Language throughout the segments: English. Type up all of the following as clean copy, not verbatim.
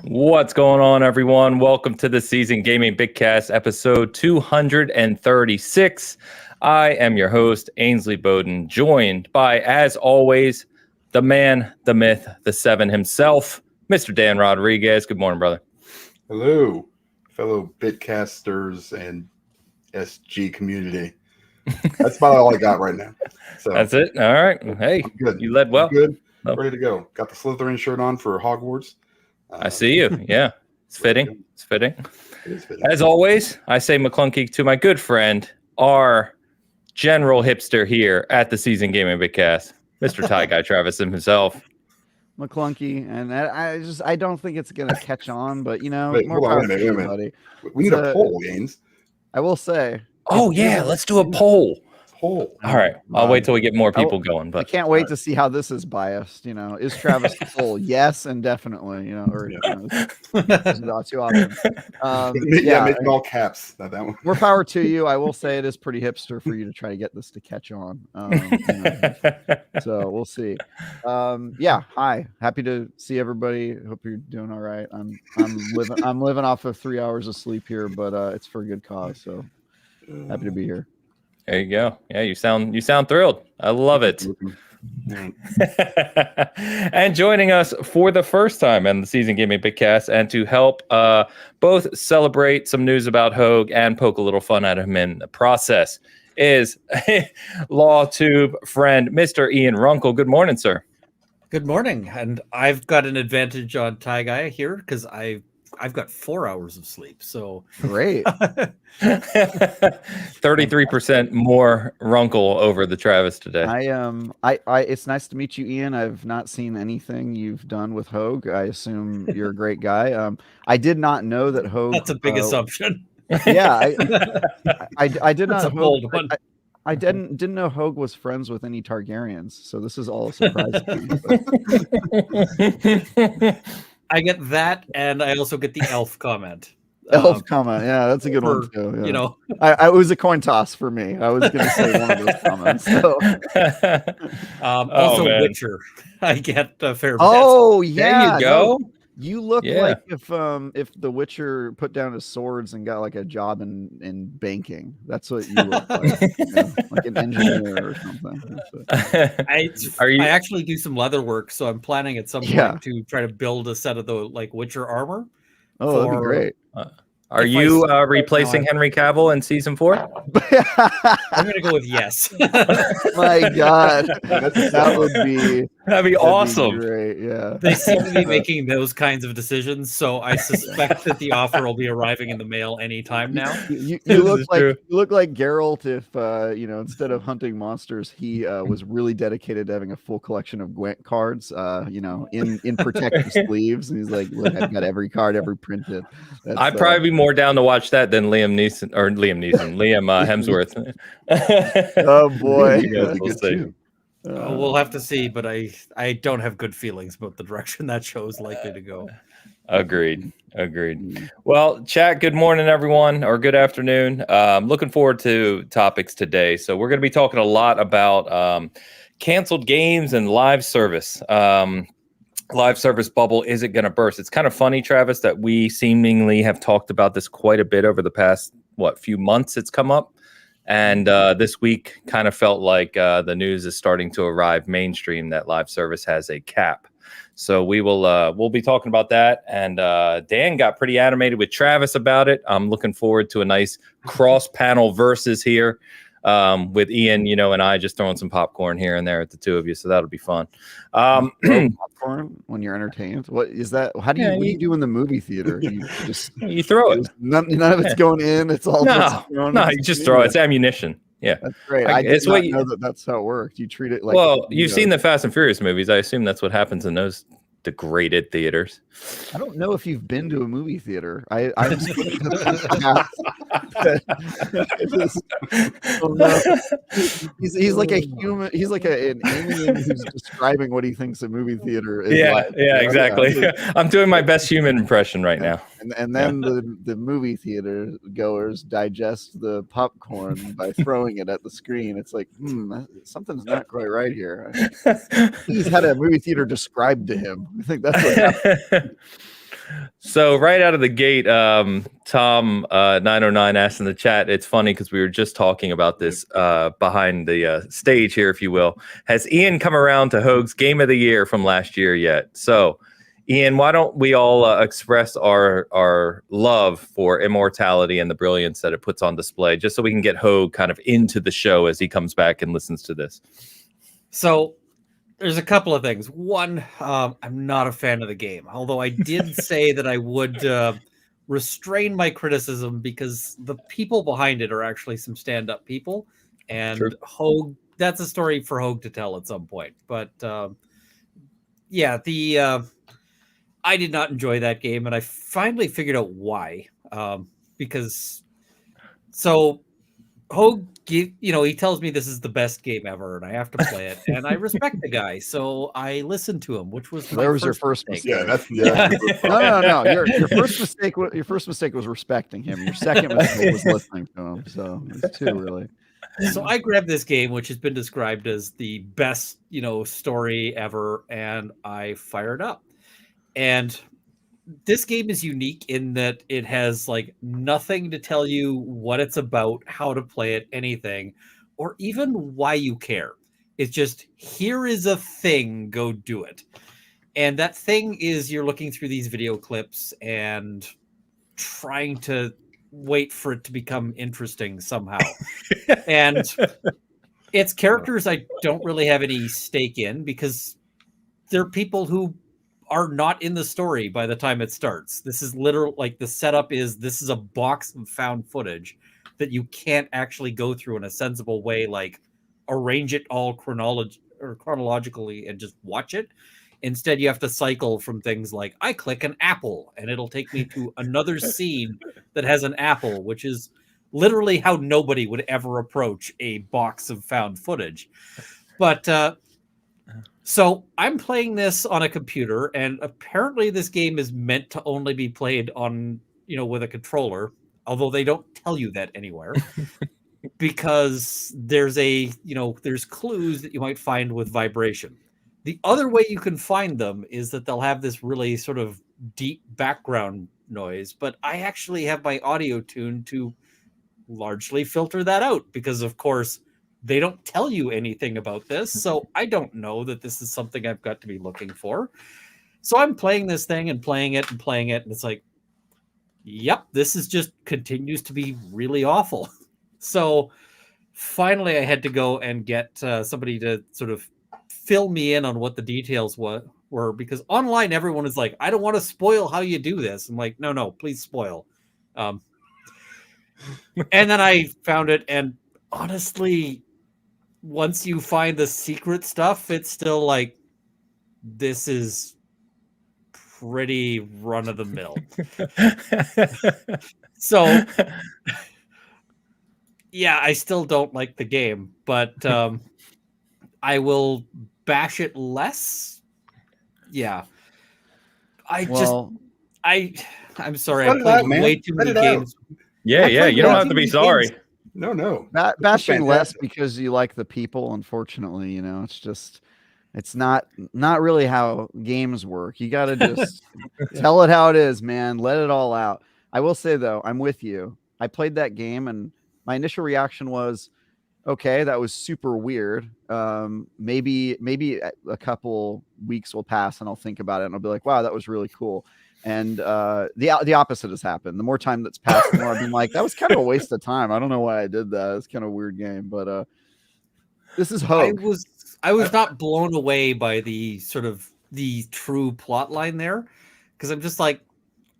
What's going on, everyone? Welcome to the Season Gaming Bitcast, episode 236. I am your host, Ainsley Bowden, joined by, as always, the man, the myth, the seven himself, Mr. Dan Rodriguez. Good morning, brother. Hello, fellow Bitcasters and SG community. That's about all I got right now. So that's it. All right. Hey, good. You led well. I'm good. Ready to go. Got the Slytherin shirt on for Hogwarts. I see you. Yeah, it's fitting. It's fitting. It is fitting. As always, I say McClunky to my good friend, our general hipster here at the Season Gaming Bitcast, Mr. Tie Guy Travis himself. McClunky, and I don't think it's gonna catch on, but Wait, more hold on, power wait a to minute, you, wait a buddy. We need a poll, Gaines. I will say. Oh yeah, let's do a poll. Poll. All right, I'll wait till we get more people going. But I can't wait to see how this is biased. Is Travis full? Yes, and definitely. There's not too often. Yeah, make it all caps. Not that one. More power to you. I will say it is pretty hipster for you to try to get this to catch on. So we'll see. Hi. Happy to see everybody. Hope you're doing all right. I'm living off of 3 hours of sleep here, but it's for a good cause. So happy to be here. There you go. Yeah, you sound thrilled. I love it. And joining us for the first time on the Season Gaming Bitcast, and to help both celebrate some news about Hoeg and poke a little fun out of him in the process, is LawTube friend Mr. Ian Runkle. Good morning, sir. Good morning, and I've got an advantage on Tie Guy here because I've got 4 hours of sleep. So great. 33% more Runkle over the Travis today. It's nice to meet you, Ian. I've not seen anything you've done with Hoeg. I assume you're a great guy. I did not know that Hoeg. That's a big assumption. Yeah, I did not. That's a bold one. I didn't know Hoeg was friends with any Targaryens, so this is all a surprise to me. I get that, and I also get the elf comment. Elf comment, yeah, that's a good one too. Yeah. It was a coin toss for me. I was going to say one of those comments. So. Also, Witcher, I get a fair bit. Oh yeah, there you go. No, you look like if the Witcher put down his swords and got like a job in banking. That's what you look like, like an engineer or something. I actually do some leather work, so I'm planning at some point to try to build a set of the Witcher armor. Oh, that'd be great. Are you replacing Henry Cavill in season 4? I'm going to go with yes. My God, that'd be awesome. Be great, yeah. They seem to be making those kinds of decisions, so I suspect that the offer will be arriving in the mail anytime now. You look like Geralt if instead of hunting monsters, he was really dedicated to having a full collection of Gwent cards, in protective sleeves, and he's like, look, I've got every card ever printed. I'd probably be more down to watch that than Liam Hemsworth. Oh boy, we'll have to see, but I don't have good feelings about the direction that show's likely to go. Agreed. Well, chat, good morning, everyone, or good afternoon. Looking forward to topics today. So we're going to be talking a lot about canceled games and live service. Live service bubble, is it going to burst? It's kind of funny, Travis, that we seemingly have talked about this quite a bit over the past few months. It's come up, and this week kind of felt like the news is starting to arrive mainstream that live service has a cap. So we'll be talking about that, and Dan got pretty animated with Travis about it. I'm looking forward to a nice cross panel versus here. With Ian, and I just throwing some popcorn here and there at the two of you, so that'll be fun. Popcorn when you're entertained. What is that? What do you do in the movie theater? You just you throw it. None of it's going in. It's all you just throw it. It's ammunition. Yeah, that's great. I did not know that's how it worked. You treat it like you've seen the Fast and Furious movies. I assume that's what happens in those degraded theaters. I don't know if you've been to a movie theater. I'm he's like a human. He's like an alien who's describing what he thinks a movie theater is. Exactly. I'm doing my best human impression right now. And then the movie theater goers digest the popcorn by throwing it at the screen. It's like, something's not quite right here. He's had a movie theater described to him. I think that's what happened. So right out of the gate, Tom 909 asked in the chat. It's funny because we were just talking about this behind the stage here, if you will. Has Ian come around to Hoeg's Game of the Year from last year yet? So, Ian, why don't we all express our love for Immortality and the brilliance that it puts on display, just so we can get Hoeg kind of into the show as he comes back and listens to this. So there's a couple of things. One, I'm not a fan of the game, although I did say that I would restrain my criticism because the people behind it are actually some stand-up people, and Hoeg, that's a story for Hoeg to tell at some point. But yeah, I did not enjoy that game, and I finally figured out why. Because Hoeg, he tells me this is the best game ever, and I have to play it, and I respect the guy, so I listened to him, which was your first mistake. Yeah, that's no. Your first mistake. Your first mistake was respecting him. Your second mistake was listening to him. So it's two really. So I grabbed this game, which has been described as the best, story ever, and I fired up. And this game is unique in that it has like nothing to tell you what it's about, how to play it, anything, or even why you care. It's just, here is a thing, go do it. And that thing is you're looking through these video clips and trying to wait for it to become interesting somehow. And it's characters I don't really have any stake in because they're people who are not in the story by the time it starts. This is literal, like the setup is this is a box of found footage that you can't actually go through in a sensible way, like arrange it all chronologically and just watch it. Instead, you have to cycle from things like I click an apple and it'll take me to another scene that has an apple, which is literally how nobody would ever approach a box of found footage. But so I'm playing this on a computer, and apparently this game is meant to only be played on, with a controller, although they don't tell you that anywhere. Because there's there's clues that you might find with vibration. The other way you can find them is that they'll have this really sort of deep background noise, but I actually have my audio tuned to largely filter that out because, of course, they don't tell you anything about this, so I don't know that this is something I've got to be looking for. So I'm playing this thing and playing it, and it's like, yep, this is just continues to be really awful. So finally I had to go and get somebody to sort of fill me in on what the details were, because online everyone is like, I don't want to spoil how you do this. I'm like, no, please spoil. And then I found it, and honestly, once you find the secret stuff, it's still like, this is pretty run of the mill. So yeah, I still don't like the game, but I will bash it less. Yeah. I'm sorry. I played way too many games. Yeah, you don't have to be sorry. Games. No. Bashing less because you like the people, unfortunately, it's just, it's not really how games work. You got to just tell it how it is, man. Let it all out. I will say, though, I'm with you. I played that game, and my initial reaction was, okay, that was super weird. Maybe a couple weeks will pass and I'll think about it and I'll be like, wow, that was really cool. And the opposite has happened. The more time that's passed, the more I've been like, that was kind of a waste of time. I don't know why I did that. It's kind of a weird game, but this is Hoeg. I was not blown away by the sort of the true plot line there, because I'm just like,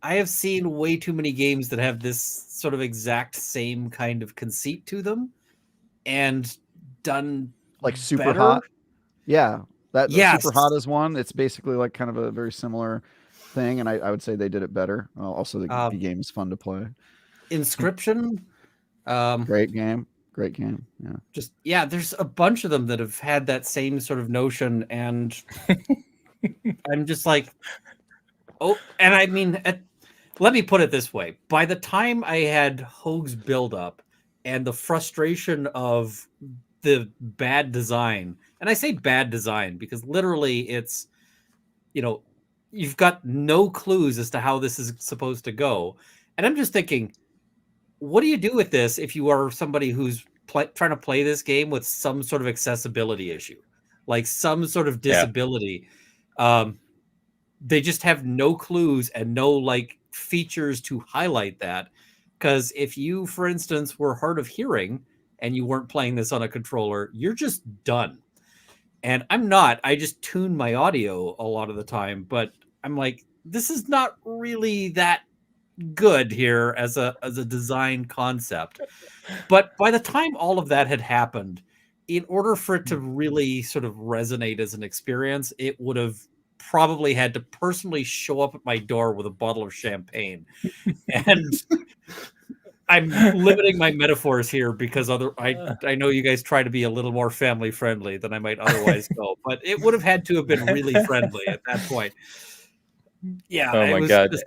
I have seen way too many games that have this sort of exact same kind of conceit to them and done like Super better. Hot. Yeah, Super Hot is one. It's basically like kind of a very similar thing, and I would say they did it better. Also, the game is fun to play. Inscription, great game. Yeah, there's a bunch of them that have had that same sort of notion, and I'm just like, oh, and I mean, let me put it this way: by the time I had Hoeg's build-up and the frustration of the bad design, and I say bad design because literally it's, you've got no clues as to how this is supposed to go. And I'm just thinking, what do you do with this if you are somebody who's trying to play this game with some sort of accessibility issue, like some sort of disability? They just have no clues and no like features to highlight that. Because if you, for instance, were hard of hearing and you weren't playing this on a controller, you're just done. And I'm not. I just tune my audio a lot of the time, but I'm like, this is not really that good here as a design concept. But by the time all of that had happened, in order for it to really sort of resonate as an experience, it would have probably had to personally show up at my door with a bottle of champagne. And I'm limiting my metaphors here because I know you guys try to be a little more family friendly than I might otherwise go, but it would have had to have been really friendly at that point. Yeah. Oh my God. Just,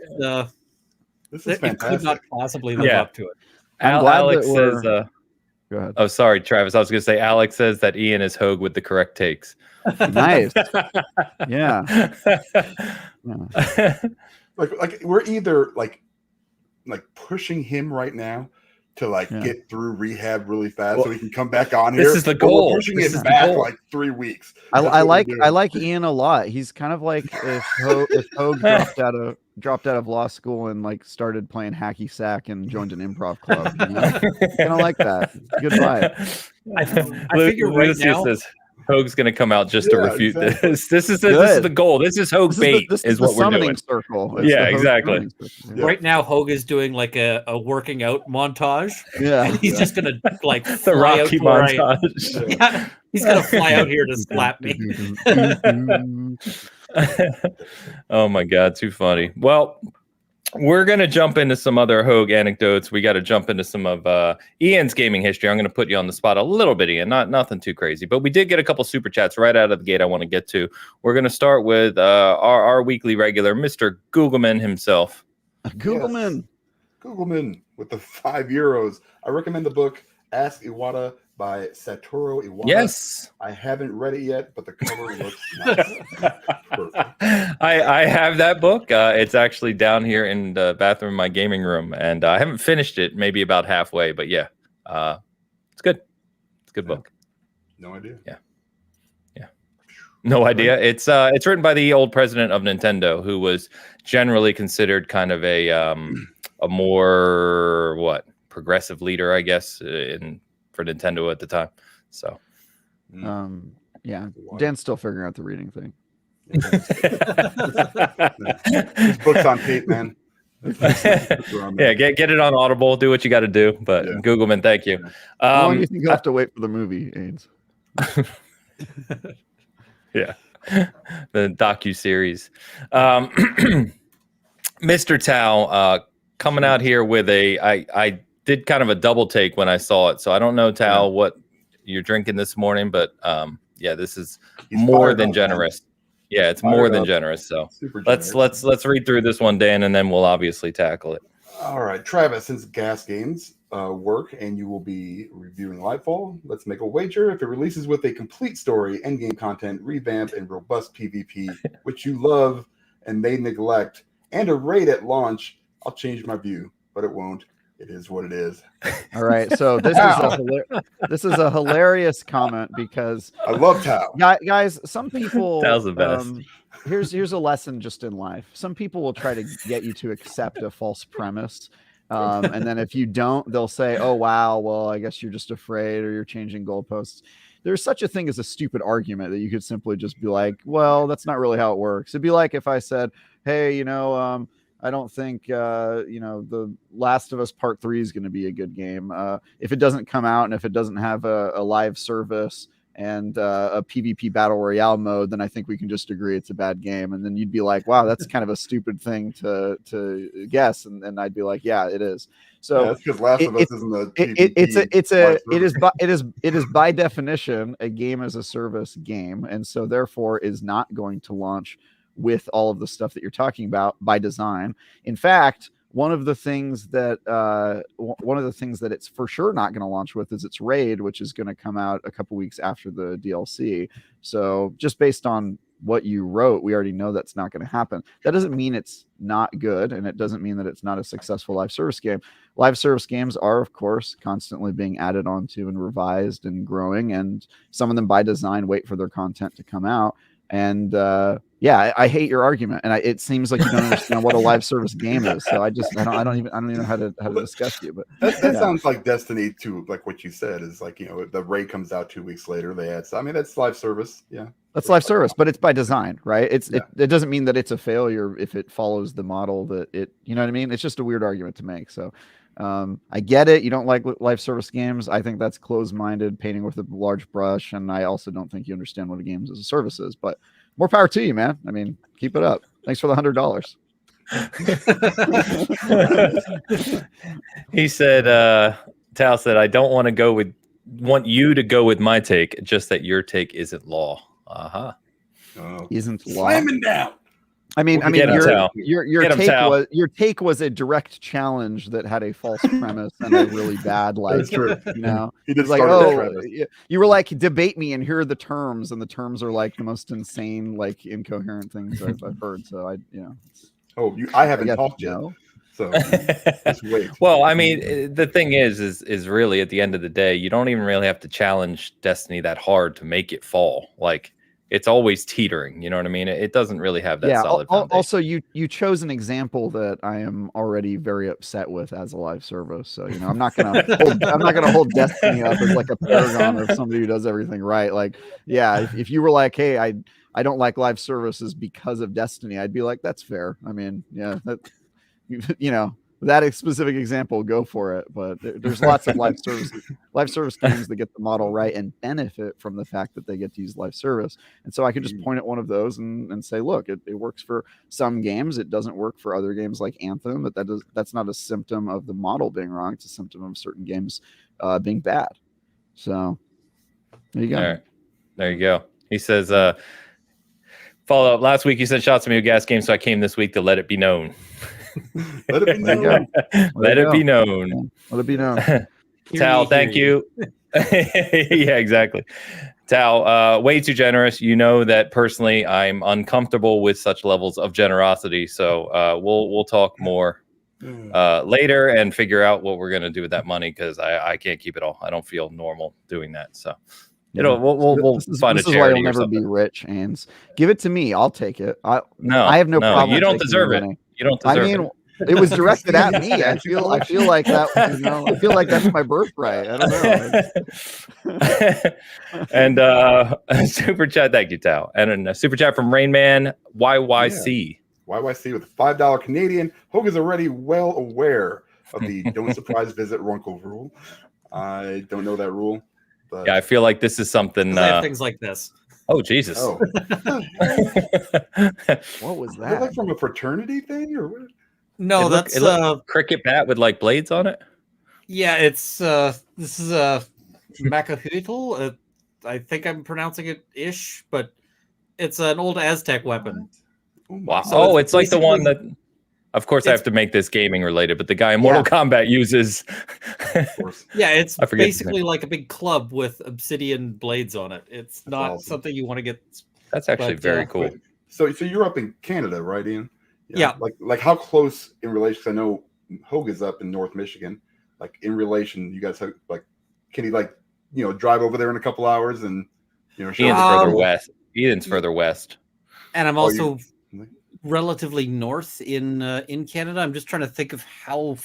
this is fantastic. It could not possibly live up to it. Alex says, Go ahead. oh, sorry, Travis. I was going to say, Alex says that Ian is Hoeg with the correct takes. Nice. Yeah. Like we're either like pushing him right now to get through rehab really fast so he can come back on here. This is the goal. We're pushing it back like 3 weeks. I like Ian a lot. He's kind of like if Hoeg dropped out of law school and like started playing hacky sack and joined an improv club. You know? Kind of like that. Good vibe. I figure right now says Hoeg's going to come out just to refute this. This is the goal. This is Hoeg bait. This is what what we're doing. Circle. Yeah, exactly. Yeah. Right now, Hoeg is doing like a working out montage. Yeah, and he's just gonna like the Rocky montage. Yeah, he's gonna fly out here to slap me. Oh my God, too funny. Well, we're going to jump into some other Hoeg anecdotes. We got to jump into some of Ian's gaming history. I'm going to put you on the spot a little bit, Ian. Nothing too crazy, but we did get a couple super chats right out of the gate I want to get to. We're going to start with our weekly regular, Mr. Googleman himself. Googleman. Yes. Googleman with the €5. I recommend the book Ask Iwata by Satoru Iwata. Yes. I haven't read it yet, but the cover looks nice. I have that book. It's actually down here in the bathroom in my gaming room, and I haven't finished it, maybe about halfway, but yeah, it's good. It's a good book. No idea. Yeah. No idea. It's written by the old president of Nintendo, who was generally considered kind of a more progressive leader, I guess, for Nintendo at the time. So, yeah, Dan's still figuring out the reading thing. This book's on tape, man. Yeah, get it on Audible. Do what you got to do. But Googleman, thank you. How long do you think you'll have to wait for the movie, Ains? Yeah, the docu-series. Mr. Tao coming out here with I did kind of a double take when I saw it, so I don't know, Tao, what you're drinking this morning, but this is more than generous. Yeah, it's more than generous. So let's read through this one, Dan, and then we'll obviously tackle it. All right, Travis, since Gas Games work and you will be reviewing Lightfall, let's make a wager. If it releases with a complete story, endgame content, revamp, and robust PvP, which you love and they neglect, and a raid at launch, I'll change my view, but it won't. It is what it is. All right, so this is a hilarious comment because I love Tao. Guys, some people Tao's the best. Here's a lesson just in life. Some people will try to get you to accept a false premise. And then if you don't, they'll say, oh, wow, well, I guess you're just afraid or you're changing goalposts. There's such a thing as a stupid argument that you could simply just be like, well, that's not really how it works. It'd be like if I said, hey, I don't think, The Last of Us Part 3 is going to be a good game. If it doesn't come out and if it doesn't have a live service and a PvP battle royale mode, then I think we can just agree it's a bad game. And then you'd be like, wow, that's kind of a stupid thing to guess. And I'd be like, yeah, it is. So that's because Last of Us isn't a it is by definition a game as a service game, and so therefore is not going to launch with all of the stuff that you're talking about by design. In fact, one of the things that it's for sure not going to launch with is its raid, which is going to come out a couple weeks after the DLC. So just based on what you wrote, we already know that's not going to happen. That doesn't mean it's not good, and it doesn't mean that it's not a successful live service game. Live service games are, of course, constantly being added onto and revised and growing, and some of them by design wait for their content to come out. And yeah, I hate your argument, and it seems like you don't understand what a live service game is. So I don't even know how to discuss you. But that sounds like Destiny 2, like what you said is like, the raid comes out 2 weeks later. They add. I mean, that's live service. Yeah, that's live service, but it's by design, right? It doesn't mean that it's a failure if it follows the model that it. You know what I mean? It's just a weird argument to make. So. I get it. You don't like live service games. I think that's closed-minded, painting with a large brush, and I also don't think you understand what a games as a service is. But more power to you, man. I mean, keep it up. Thanks for the $100. He said, Tal said, I don't want you to go with my take, just that your take isn't law. Isn't law. Slamming down. I mean, your take was a direct challenge that had a false premise and a really bad That's true. He did like, you were like, debate me and here are the terms, and the terms are like the most insane, like incoherent things I've heard. So I haven't talked yet. So just wait. Well, I mean, the thing is really at the end of the day, you don't even really have to challenge Destiny that hard to make it fall. Like, it's always teetering, you know what I mean? It doesn't really have that solid foundation. Also, you chose an example that I am already very upset with as a live service. So I'm not gonna hold Destiny up as like a paragon of somebody who does everything right. Like, yeah, if you were like, hey, I don't like live services because of Destiny, I'd be like, that's fair. I mean, yeah, that that specific example, go for it. But there's lots of live service games that get the model right and benefit from the fact that they get to use live service. And so I could just point at one of those and say, look, it works for some games. It doesn't work for other games like Anthem, but that's not a symptom of the model being wrong. It's a symptom of certain games being bad. So there you go. All right. There you go. He says, follow up. Last week you said shots at me with gas games, so I came this week to let it be known. Let it be known. Let it be known. Let it be known. Tal, thank you. Yeah, exactly. Tal, way too generous. You know that personally I'm uncomfortable with such levels of generosity. So we'll talk more later and figure out what we're gonna do with that money, because I can't keep it all. I don't feel normal doing that. So we'll find a charity. This is why you'll never be rich, Ains. Give it to me. I'll take it. I have no problem. You don't deserve it. You don't deserve it. It was directed at me. I feel like that. I feel like that's my birthright. I don't know. And super chat, thank you, Tal. And a super chat from Rain Man YYC. YYC with $5 Canadian. Hoeg is already well aware of the don't surprise visit Runkle rule. I don't know that rule. But yeah, I feel like this is something. I have things like this. Oh Jesus! Oh. What was that? Is that like from a fraternity thing, or what? No, that's a cricket bat with like blades on it. Yeah, it's this is a Macahuitl. I think I'm pronouncing it ish, but it's an old Aztec weapon. Wow! So it's like the one that. Of course, I have to make this gaming related, but the guy in Mortal Kombat uses. Yeah, it's basically like a big club with obsidian blades on it. It's not awesome. Something you want to get. That's actually very cool. So you're up in Canada, right, Ian? Yeah. Like how close in relation? 'Cause I know Hoeg is up in North Michigan. Like in relation, you guys have like, can he like drive over there in a couple hours and Ian's further west. Ian's further west. And I'm also relatively north in Canada. I'm just trying to think of how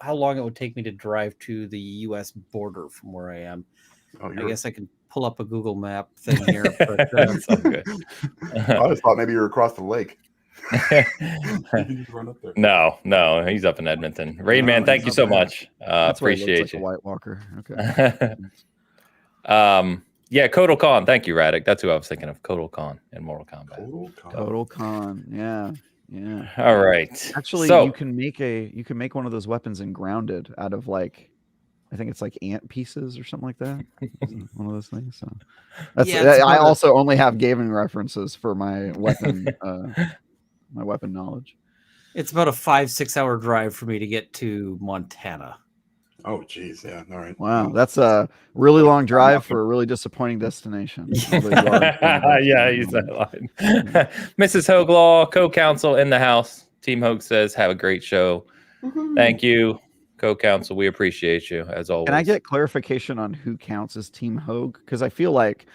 long it would take me to drive to the U.S. border from where I am. I guess I can pull up a Google Map thing here. But, that's so good. I just thought maybe you were across the lake. You can just run up there. No, he's up in Edmonton. Rain Man, thank you so much. Appreciate you. Like a White Walker. Okay. Yeah, Kotal Khan. Thank you, Radic. That's who I was thinking of. Kotal Khan in Mortal Kombat. Kotal Khan. Yeah. All right. Actually, you can make one of those weapons in Grounded out of like, I think it's like ant pieces or something like that. One of those things. So I also only have gaming references for my weapon my weapon knowledge. It's about a 5-6 hour drive for me to get to Montana. Oh, geez. Yeah. All right. Wow, that's a really long drive for a really disappointing destination. Although you are going to Yeah, Barcelona. he's that line. Yeah. Mrs. Hoeglaw, co-counsel in the house. Team Hoeg says, have a great show. Woohoo. Thank you, co-counsel. We appreciate you, as always. Can I get clarification on who counts as Team Hoeg? Because I feel like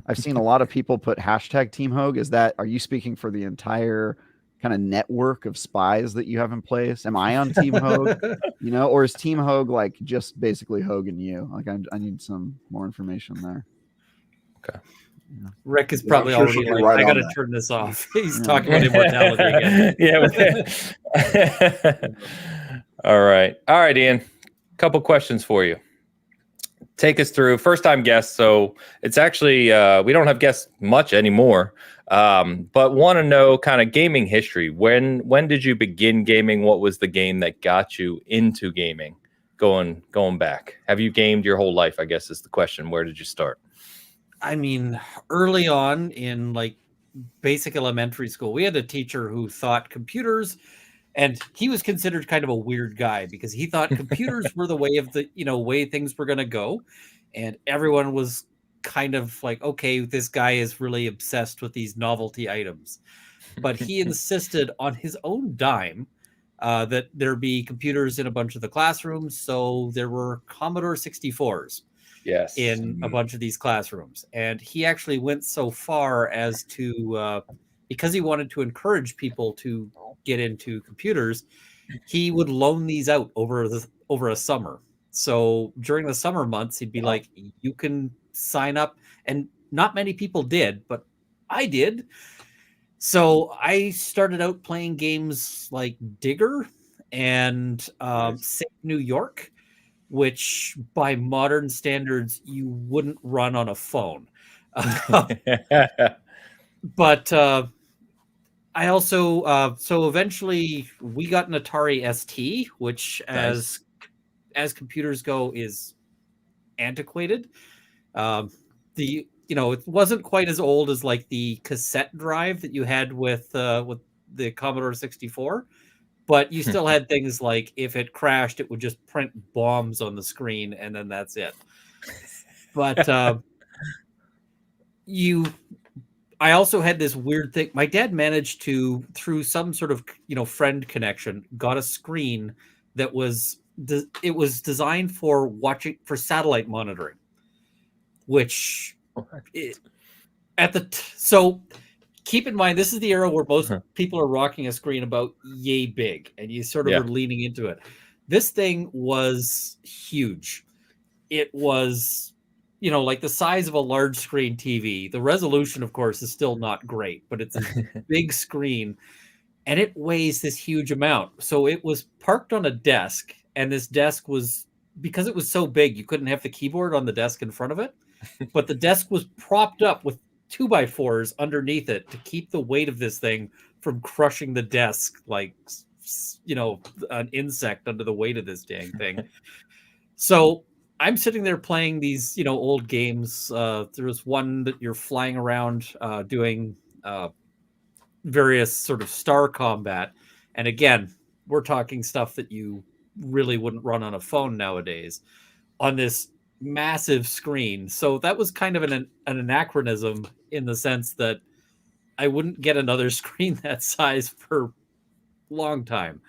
I've seen a lot of people put hashtag Team Hoeg. Are you speaking for the entire kind of network of spies that you have in place? Am I on Team Hoeg? Or is Team Hoeg like just basically Hoeg and you? Like I need some more information there. Okay. Yeah. Rick is Yeah, probably I'm sure already she'll be like, right I on got to that. turn this off. He's Yeah. talking about immortality again. Yeah. All right, Ian. Couple questions for you. Take us through first time guests. So it's actually we don't have guests much anymore, but want to know kind of gaming history. When did you begin gaming? What was the game that got you into gaming? Going back, have you gamed your whole life? I guess is the question. Where did you start? I mean, early on in like basic elementary school, we had a teacher who thought computers, and he was considered kind of a weird guy because he thought computers were the way of the, way things were going to go. And everyone was kind of like, okay, this guy is really obsessed with these novelty items. But he insisted on his own dime that there be computers in a bunch of the classrooms. So there were Commodore 64s. Yes. In a bunch of these classrooms. And he actually went so far as to, because he wanted to encourage people to get into computers, he would loan these out over a summer. So during the summer months, he'd be like, you can sign up. And not many people did, but I did. So I started out playing games like Digger and Save New York, which by modern standards you wouldn't run on a phone. But I also so eventually we got an Atari ST, which Nice. as computers go is antiquated. It wasn't quite as old as like the cassette drive that you had with the Commodore 64. But you still had things like if it crashed, it would just print bombs on the screen, and then that's it. But I also had this weird thing. My dad managed to, through some sort of friend connection, got a screen that was designed for satellite monitoring, which so. Keep in mind, this is the era where most people are rocking a screen about yay big, and you sort of are leaning into it. This thing was huge. It was, like the size of a large screen TV. The resolution, of course, is still not great, but it's a big screen, and it weighs this huge amount. So it was parked on a desk, and this desk was, because it was so big, you couldn't have the keyboard on the desk in front of it, but the desk was propped up with 2x4s underneath it to keep the weight of this thing from crushing the desk like an insect under the weight of this dang thing. So I'm sitting there playing these old games. There's one that you're flying around doing various sort of star combat, and again, we're talking stuff that you really wouldn't run on a phone nowadays on this massive screen. So that was kind of an anachronism in the sense that I wouldn't get another screen that size for a long time.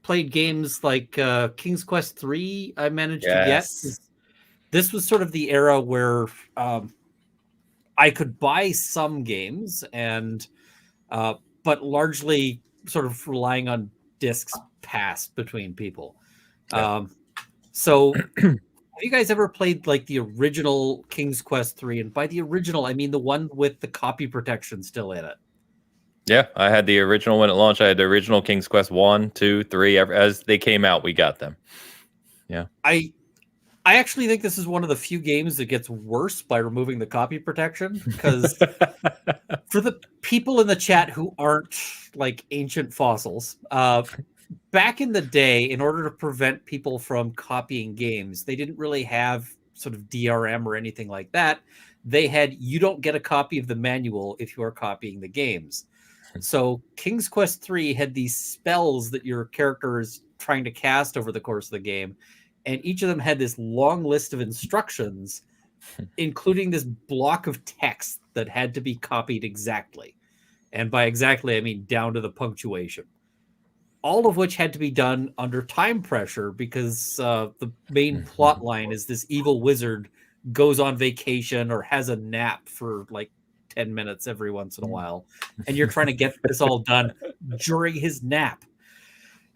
Played games like King's Quest 3 I managed to get. This was sort of the era where I could buy some games and but largely sort of relying on discs passed between people. So have you guys ever played like the original King's Quest 3? And by the original, I mean the one with the copy protection still in it. Yeah, I had the original when it launched. I had the original King's Quest 1, 2, 3. As they came out, we got them. Yeah. I actually think this is one of the few games that gets worse by removing the copy protection, because for the people in the chat who aren't like ancient fossils, back in the day, in order to prevent people from copying games, they didn't really have sort of DRM or anything like that. They had, you don't get a copy of the manual if you are copying the games. So King's Quest 3 had these spells that your characters trying to cast over the course of the game, and each of them had this long list of instructions, including this block of text that had to be copied exactly. And by exactly, I mean down to the punctuation. All of which had to be done under time pressure because the main plot line is this evil wizard goes on vacation or has a nap for like 10 minutes every once in a while. And you're trying to get this all done during his nap.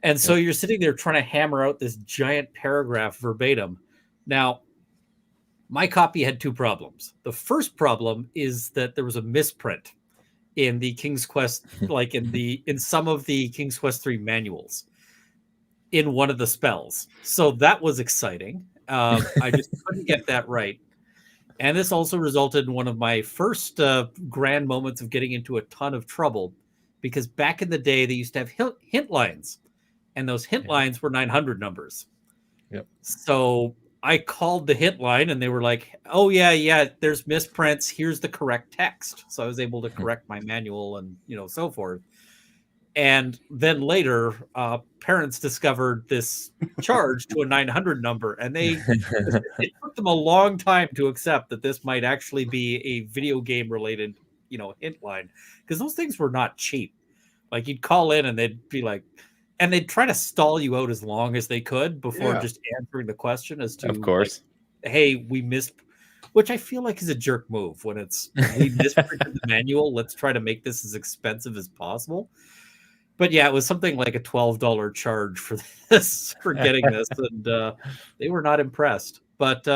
And so you're sitting there trying to hammer out this giant paragraph verbatim. Now, my copy had two problems. The first problem is that there was a misprint in the King's Quest, like in some of the King's Quest 3 manuals in one of the spells. So that was exciting. I just couldn't get that right. And this also resulted in one of my first grand moments of getting into a ton of trouble, because back in the day, they used to have hint lines, and those hint lines were 900 numbers. Yep. So I called the hint line, and they were like, oh, yeah, there's misprints. Here's the correct text. So I was able to correct my manual and, so forth. And then later, parents discovered this charge to a 900 number, and it took them a long time to accept that this might actually be a video game related, hint line, because those things were not cheap. Like, you'd call in and they'd be like, and they'd try to stall you out as long as they could before just answering the question as to, of course, like, hey, we missed, which I feel like is a jerk move when it's, we misprinted the manual. Let's try to make this as expensive as possible. But yeah, it was something like a $12 charge for this, for getting this, and they were not impressed. But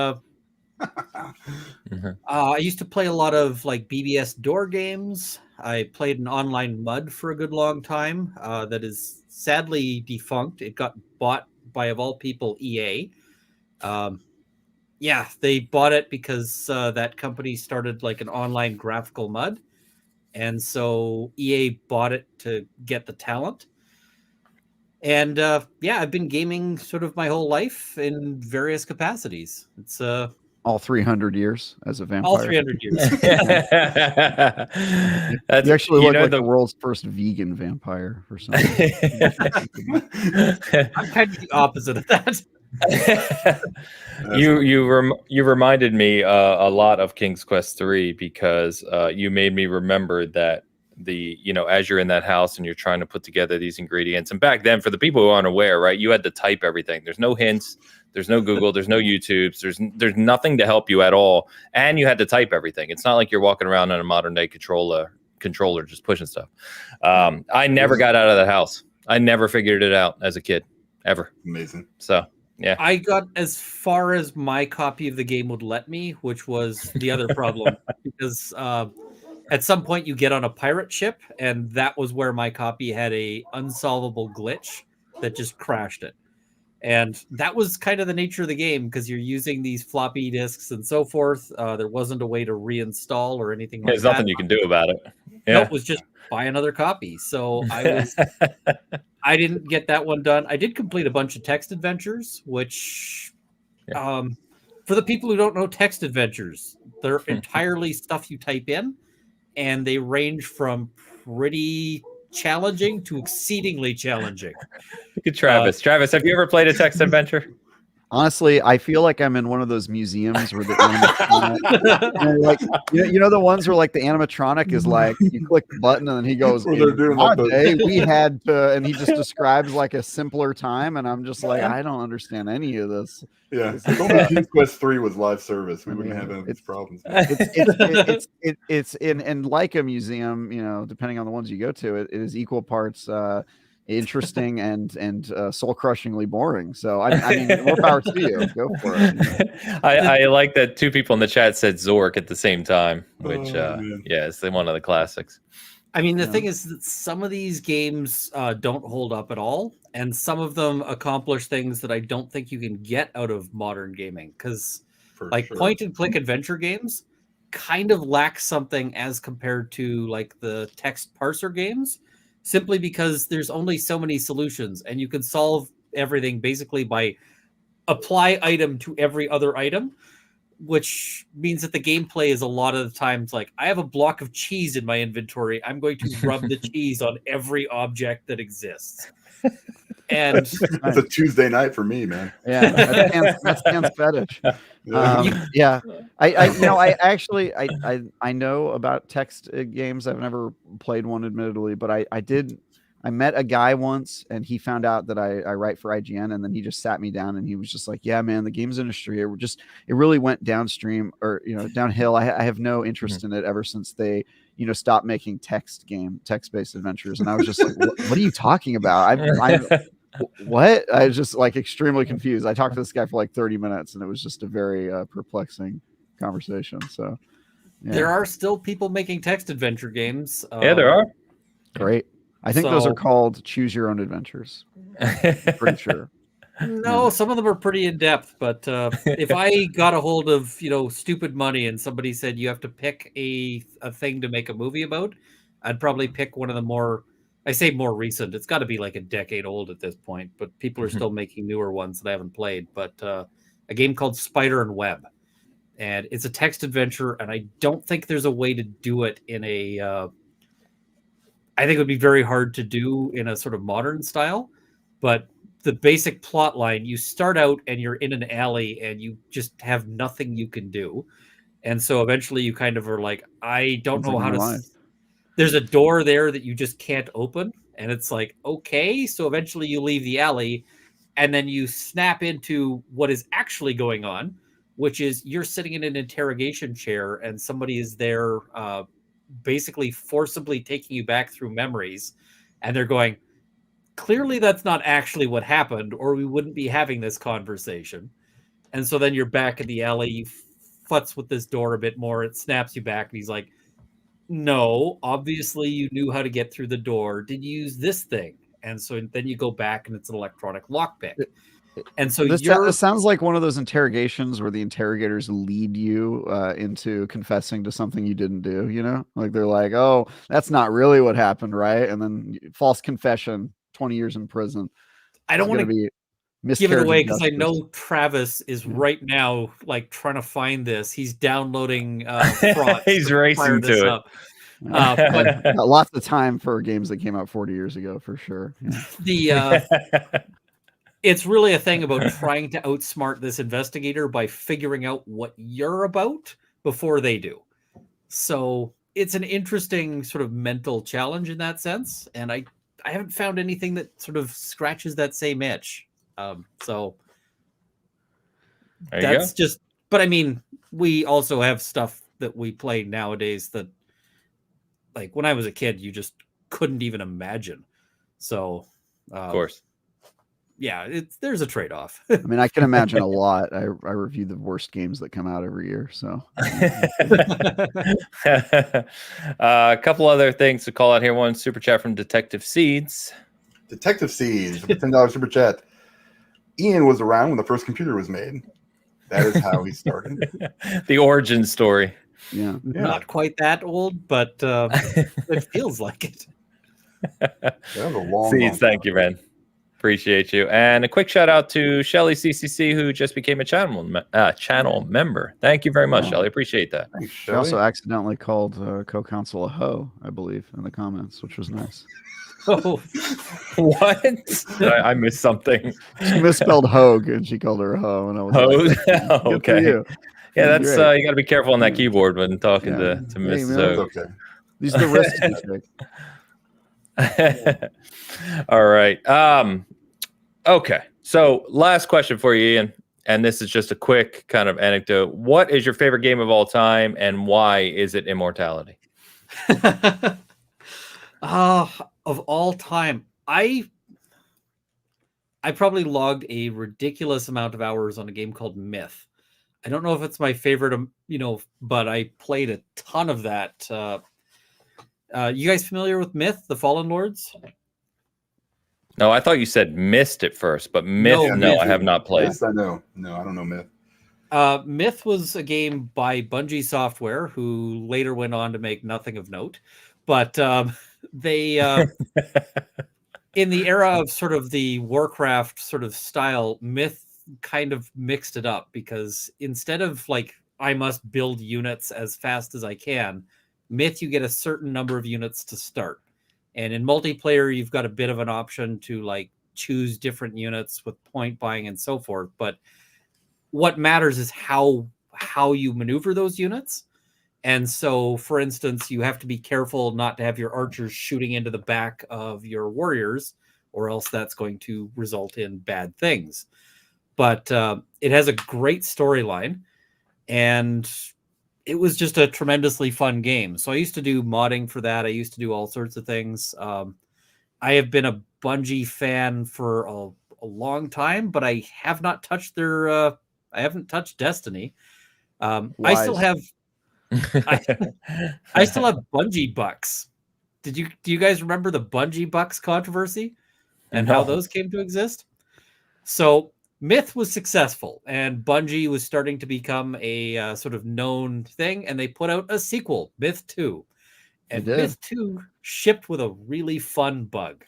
I used to play a lot of like BBS door games. I played an online MUD for a good long time that is sadly defunct. It got bought by, of all people, EA. They bought it because that company started like an online graphical MUD. And so EA bought it to get the talent. And I've been gaming sort of my whole life in various capacities. It's all 300 years as a vampire. All 300 years. You actually look like the world's first vegan vampire or something. I'm kind of the opposite of that. You reminded me a lot of King's Quest 3 because you made me remember that as you're in that house and you're trying to put together these ingredients, and back then, for the people who aren't aware, right, you had to type everything. There's no hints, there's no Google, there's no YouTubes, there's nothing to help you at all, and you had to type everything. It's not like you're walking around on a modern day controller just pushing stuff. I never got out of the house. I never figured it out as a kid, ever. Amazing. So yeah, I got as far as my copy of the game would let me, which was the other problem, because at some point you get on a pirate ship, and that was where my copy had a unsolvable glitch that just crashed it. And that was kind of the nature of the game, because you're using these floppy disks and so forth. There wasn't a way to reinstall or anything like that. There's nothing you can do about it. Yeah. No, it was just buy another copy. So I didn't get that one done. I did complete a bunch of text adventures, which for the people who don't know text adventures, they're entirely stuff you type in, and they range from pretty challenging to exceedingly challenging. Look at Travis. Travis, have you ever played a text adventure? Honestly, I feel like I'm in one of those museums where the the ones where like the animatronic is like, you click the button and then he goes, we had to, and he just describes like a simpler time, and I'm just like, I don't understand any of this. Yeah, if only King's Quest 3 was live service, we wouldn't have any of these problems. It's in like a museum, depending on the ones you go to, it is equal parts interesting and soul-crushingly boring. So I mean, more power to you. Go for it. I like that two people in the chat said Zork at the same time, which it's one of the classics. I mean, the thing is that some of these games don't hold up at all, and some of them accomplish things that I don't think you can get out of modern gaming, because point-and-click adventure games kind of lack something as compared to like the text parser games, simply because there's only so many solutions, and you can solve everything basically by apply item to every other item, which means that the gameplay is a lot of the times like, I have a block of cheese in my inventory, I'm going to rub the cheese on every object that exists. And It's a Tuesday night for me, man. Yeah, that's Dan's fetish. Yeah, I actually I know about text games. I've never played one, admittedly, but I met a guy once, and he found out that I write for IGN, and then he just sat me down, and he was just like, "Yeah, man, the games industry, it really went downstream, or downhill. I have no interest in it ever since they stopped making text-based adventures." And I was just like, "What are you talking about? What?" I was just like extremely confused. I talked to this guy for like 30 minutes, and it was just a very perplexing conversation. So yeah. There are still people making text adventure games. Yeah, there are. Great. I think those are called choose your own adventures. Pretty sure. No, some of them are pretty in depth, but if I got a hold of stupid money and somebody said you have to pick a thing to make a movie about, I'd probably pick one of the more, I say more recent. It's got to be like a decade old at this point, but people are still making newer ones that I haven't played. But a game called Spider and Web, and it's a text adventure, and I don't think there's a way to do it in a. I think it would be very hard to do in a sort of modern style, but the basic plot line, you start out and you're in an alley and you just have nothing you can do. And so eventually you kind of are like, I don't know how to, there's a door there that you just can't open. And it's like, okay. So eventually you leave the alley and then you snap into what is actually going on, which is you're sitting in an interrogation chair and somebody is there, basically forcibly taking you back through memories, and they're going, clearly that's not actually what happened, or we wouldn't be having this conversation. And so then you're back in the alley, you futz with this door a bit more, it snaps you back, and he's like, no, obviously you knew how to get through the door. Did you use this thing? And so then you go back and it's an electronic lockpick. And so this sounds like one of those interrogations where the interrogators lead you into confessing to something you didn't do, like they're like, oh, that's not really what happened, right? And then false confession, 20 years in prison. I don't want to be give it away because I know Travis is right now like trying to find this. He's downloading fraud. He's racing to it. But lots of time for games that came out 40 years ago, for sure. Yeah. It's really a thing about trying to outsmart this investigator by figuring out what you're about before they do. So it's an interesting sort of mental challenge in that sense. And I haven't found anything that sort of scratches that same itch. So that's just, but I mean, we also have stuff that we play nowadays that, like when I was a kid, you just couldn't even imagine. So, of course. Yeah, there's a trade-off. I mean, I can imagine a lot. I review the worst games that come out every year. So a couple other things to call out here. One super chat from Detective Seeds. Detective Seeds, $10 super chat. Ian was around when the first computer was made. That is how he started. The origin story. Yeah. Not quite that old, but it feels like it. That was a long Seeds, thank you, man. Appreciate you. And a quick shout out to Shelly CCC, who just became a channel member. Thank you very much, Shelly. Appreciate that. Thanks, she also accidentally called co-counsel a hoe, I believe, in the comments, which was nice. Oh, what? I missed something. She misspelled Hoeg and she called her a hoe. And I was Hoeg? like, okay. You. Yeah, that's you got to be careful on that keyboard when talking to Mrs. Hoeg. Okay. These are the risks you take. All right. Okay. So last question for you, Ian, and this is just a quick kind of anecdote. What is your favorite game of all time, and why is it Immortality? Of all time, I probably logged a ridiculous amount of hours on a game called Myth. I don't know if it's my favorite, but I played a ton of that. You guys familiar with Myth, the Fallen Lords? No, I thought you said Myst at first, but Myth, I have not played. Yes, I know. No, I don't know Myth. Myth was a game by Bungie Software, who later went on to make nothing of note. But they, in the era of sort of the Warcraft sort of style, Myth kind of mixed it up, because instead of like, I must build units as fast as I can, Myth, you get a certain number of units to start. And in multiplayer, you've got a bit of an option to like choose different units with point buying and so forth. But what matters is how you maneuver those units. And so, for instance, you have to be careful not to have your archers shooting into the back of your warriors, or else that's going to result in bad things. But it has a great storyline, and it was just a tremendously fun game. So I used to do modding for that. I used to do all sorts of things. I have been a Bungie fan for a long time, but I have not touched their. I haven't touched Destiny. I still have. I still have Bungie bucks. Do you guys remember the Bungie bucks controversy and how those came to exist? So Myth was successful, and Bungie was starting to become a sort of known thing, and they put out a sequel, Myth 2. And Myth 2 shipped with a really fun bug.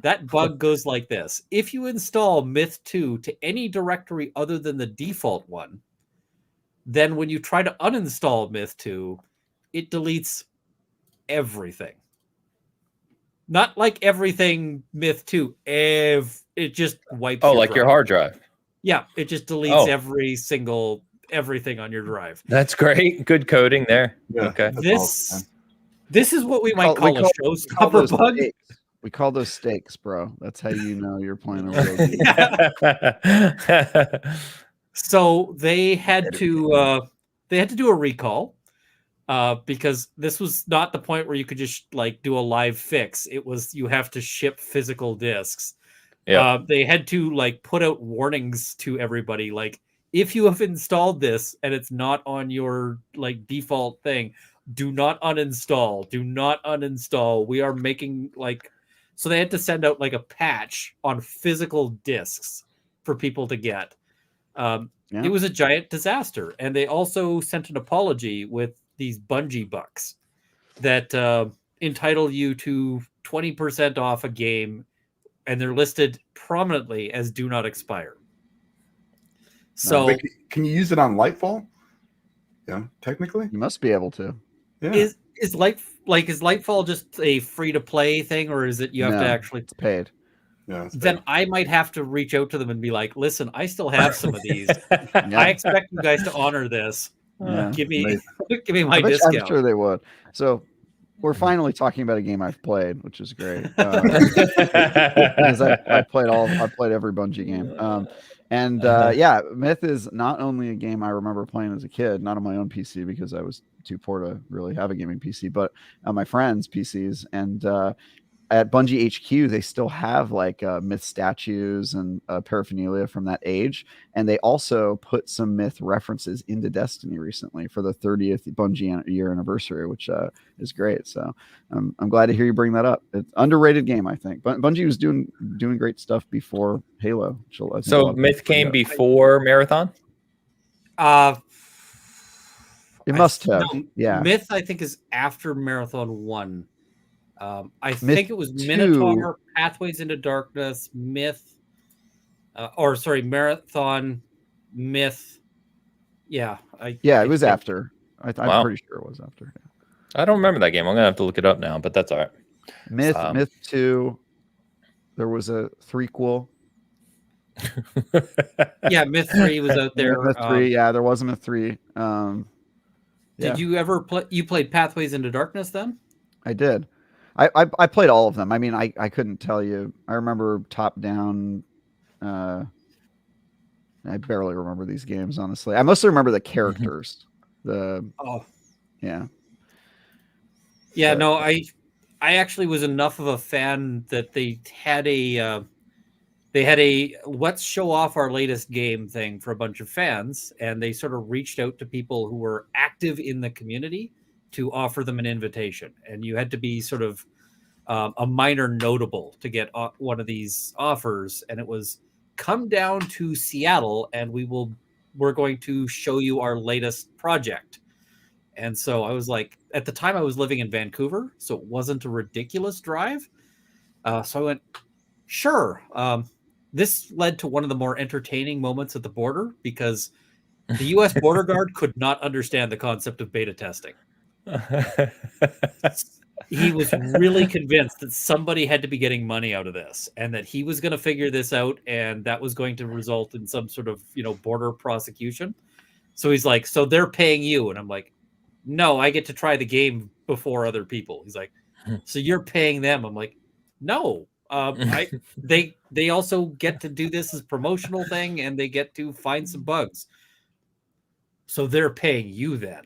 That bug goes like this. If you install Myth 2 to any directory other than the default one, then when you try to uninstall Myth 2, it deletes everything. Not like everything Myth 2. It just wipes your like drive. Your hard drive. Yeah, it just deletes everything on your drive. That's great. Good coding there. Yeah, okay. This is what we might call a showstopper bug. We call those stakes, bro. That's how you know you're playing a real game. So they had to do a recall because this was not the point where you could just like do a live fix. It was you have to ship physical discs. Yeah. They had to like put out warnings to everybody, like if you have installed this and it's not on your like default thing, do not uninstall. Do not uninstall. We are making like. So they had to send out like a patch on physical discs for people to get. It was a giant disaster. And they also sent an apology with these Bungie bucks that entitle you to 20% off a game, and they're listed prominently as do not expire. So wait, can you use it on Lightfall? Yeah, technically. You must be able to. Yeah. Is Lightfall just a free to play thing, or is it you have to actually it's paid? Yeah. Then I might have to reach out to them and be like, listen, I still have some of these. I expect you guys to honor this. Give me my discount. I'm sure they would. So we're finally talking about a game I've played, which is great. Because I played every Bungie game. Myth is not only a game I remember playing as a kid, not on my own PC because I was too poor to really have a gaming PC, but on my friends' PCs. And at Bungie HQ, they still have like Myth statues and paraphernalia from that age. And they also put some Myth references into Destiny recently for the 30th Bungie year anniversary, which is great. So I'm glad to hear you bring that up. It's an underrated game, I think. But Bungie was doing great stuff before Halo. So Myth came before Marathon? It must have. No, Myth, I think, is after Marathon 1. I think it was Minotaur, Pathways into Darkness, Myth, Marathon, Myth. Yeah. It was after. I'm pretty sure it was after. Yeah. I don't remember that game. I'm going to have to look it up now, but that's all right. Myth 2. There was a threequel. Yeah, Myth 3 was out there. Myth 3, there was a Myth 3. Did you ever play? You played Pathways into Darkness then? I did. I played all of them. I mean, I couldn't tell you. I remember top down. I barely remember these games, honestly. I mostly remember the characters. I actually was enough of a fan that they had a let's show off our latest game thing for a bunch of fans, and they sort of reached out to people who were active in the community to offer them an invitation, and you had to be sort of a minor notable to get one of these offers, and it was come down to Seattle and we're going to show you our latest project. And so I was like, at the time I was living in Vancouver, so it wasn't a ridiculous drive. So I went, sure. This led to one of the more entertaining moments at the border because the U.S. border guard could not understand the concept of beta testing. he was really convinced that somebody had to be getting money out of this, and that he was going to figure this out, and that was going to result in some sort of border prosecution. So he's like, so they're paying you, and I'm like, no, I get to try the game before other people. He's like, so you're paying them? I'm like, no. They also get to do this as promotional thing, and they get to find some bugs. So they're paying you then.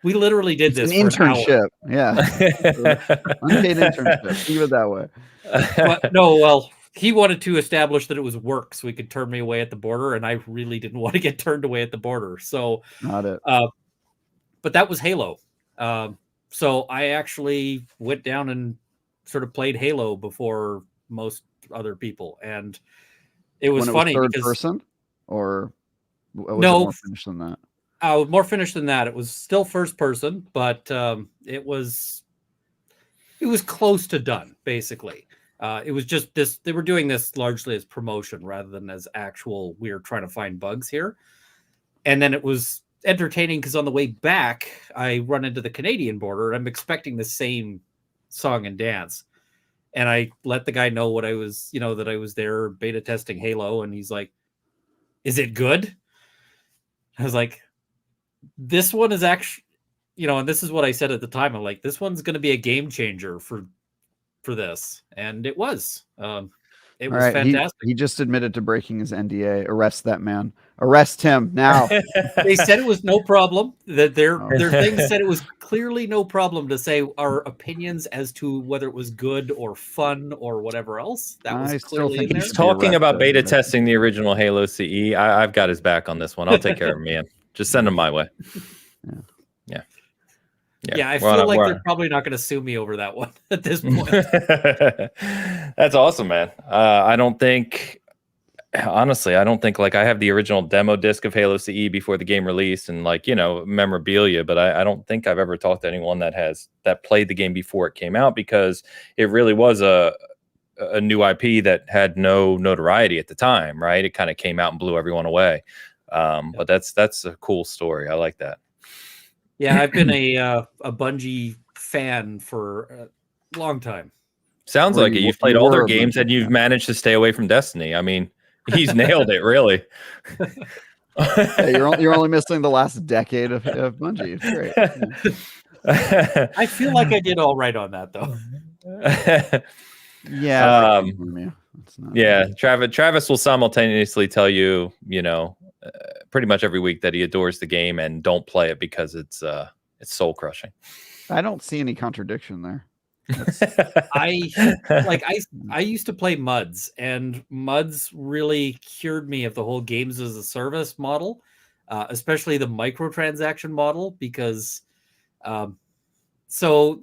We literally did this an internship. Yeah. Unpaid internship. Think of it that way. But no, well, he wanted to establish that it was work so he could turn me away at the border, and I really didn't want to get turned away at the border. So not it. But that was Halo. So I actually went down and sort of played Halo before most other people, and it was funny third because person, or was no, it more finished than that? More finished than that. It was still first person, but it was close to done. Basically, it was just this. They were doing this largely as promotion rather than as actual. We're trying to find bugs here, and then it was entertaining because on the way back, I run into the Canadian border. I'm expecting the same song and dance, and I let the guy know what I was, that I was there beta testing Halo, and he's like, "Is it good?" I was like, "This one is actually, and this is what I said at the time. I'm like, this one's going to be a game changer for this," and it was. It was fantastic. He just admitted to breaking his NDA. Arrest that man. Arrest him now. They said it was no problem. That their thing said it was clearly no problem to say our opinions as to whether it was good or fun or whatever else. That was clearly in there. He's talking about beta testing the original Halo CE. I've got his back on this one. I'll take care of him, man. Just send him my way. Yeah, I feel like they're probably not going to sue me over that one at this point. That's awesome, man. I don't think like I have the original demo disc of Halo CE before the game released and memorabilia, but I don't think I've ever talked to anyone that played the game before it came out, because it really was a new IP that had no notoriety at the time, right? It kind of came out and blew everyone away. But that's a cool story. I like that. Yeah, I've been a Bungie fan for a long time. Sounds like it. You've played all their games and you've managed to stay away from Destiny. I mean, he's nailed it, really. You're only missing the last decade of Bungie. It's great. I feel like I did all right on that, though. Yeah. Travis will simultaneously tell you, pretty much every week that he adores the game and don't play it because it's soul crushing. I don't see any contradiction there. I used to play MUDs, and MUDs really cured me of the whole games as a service model, especially the microtransaction model, because so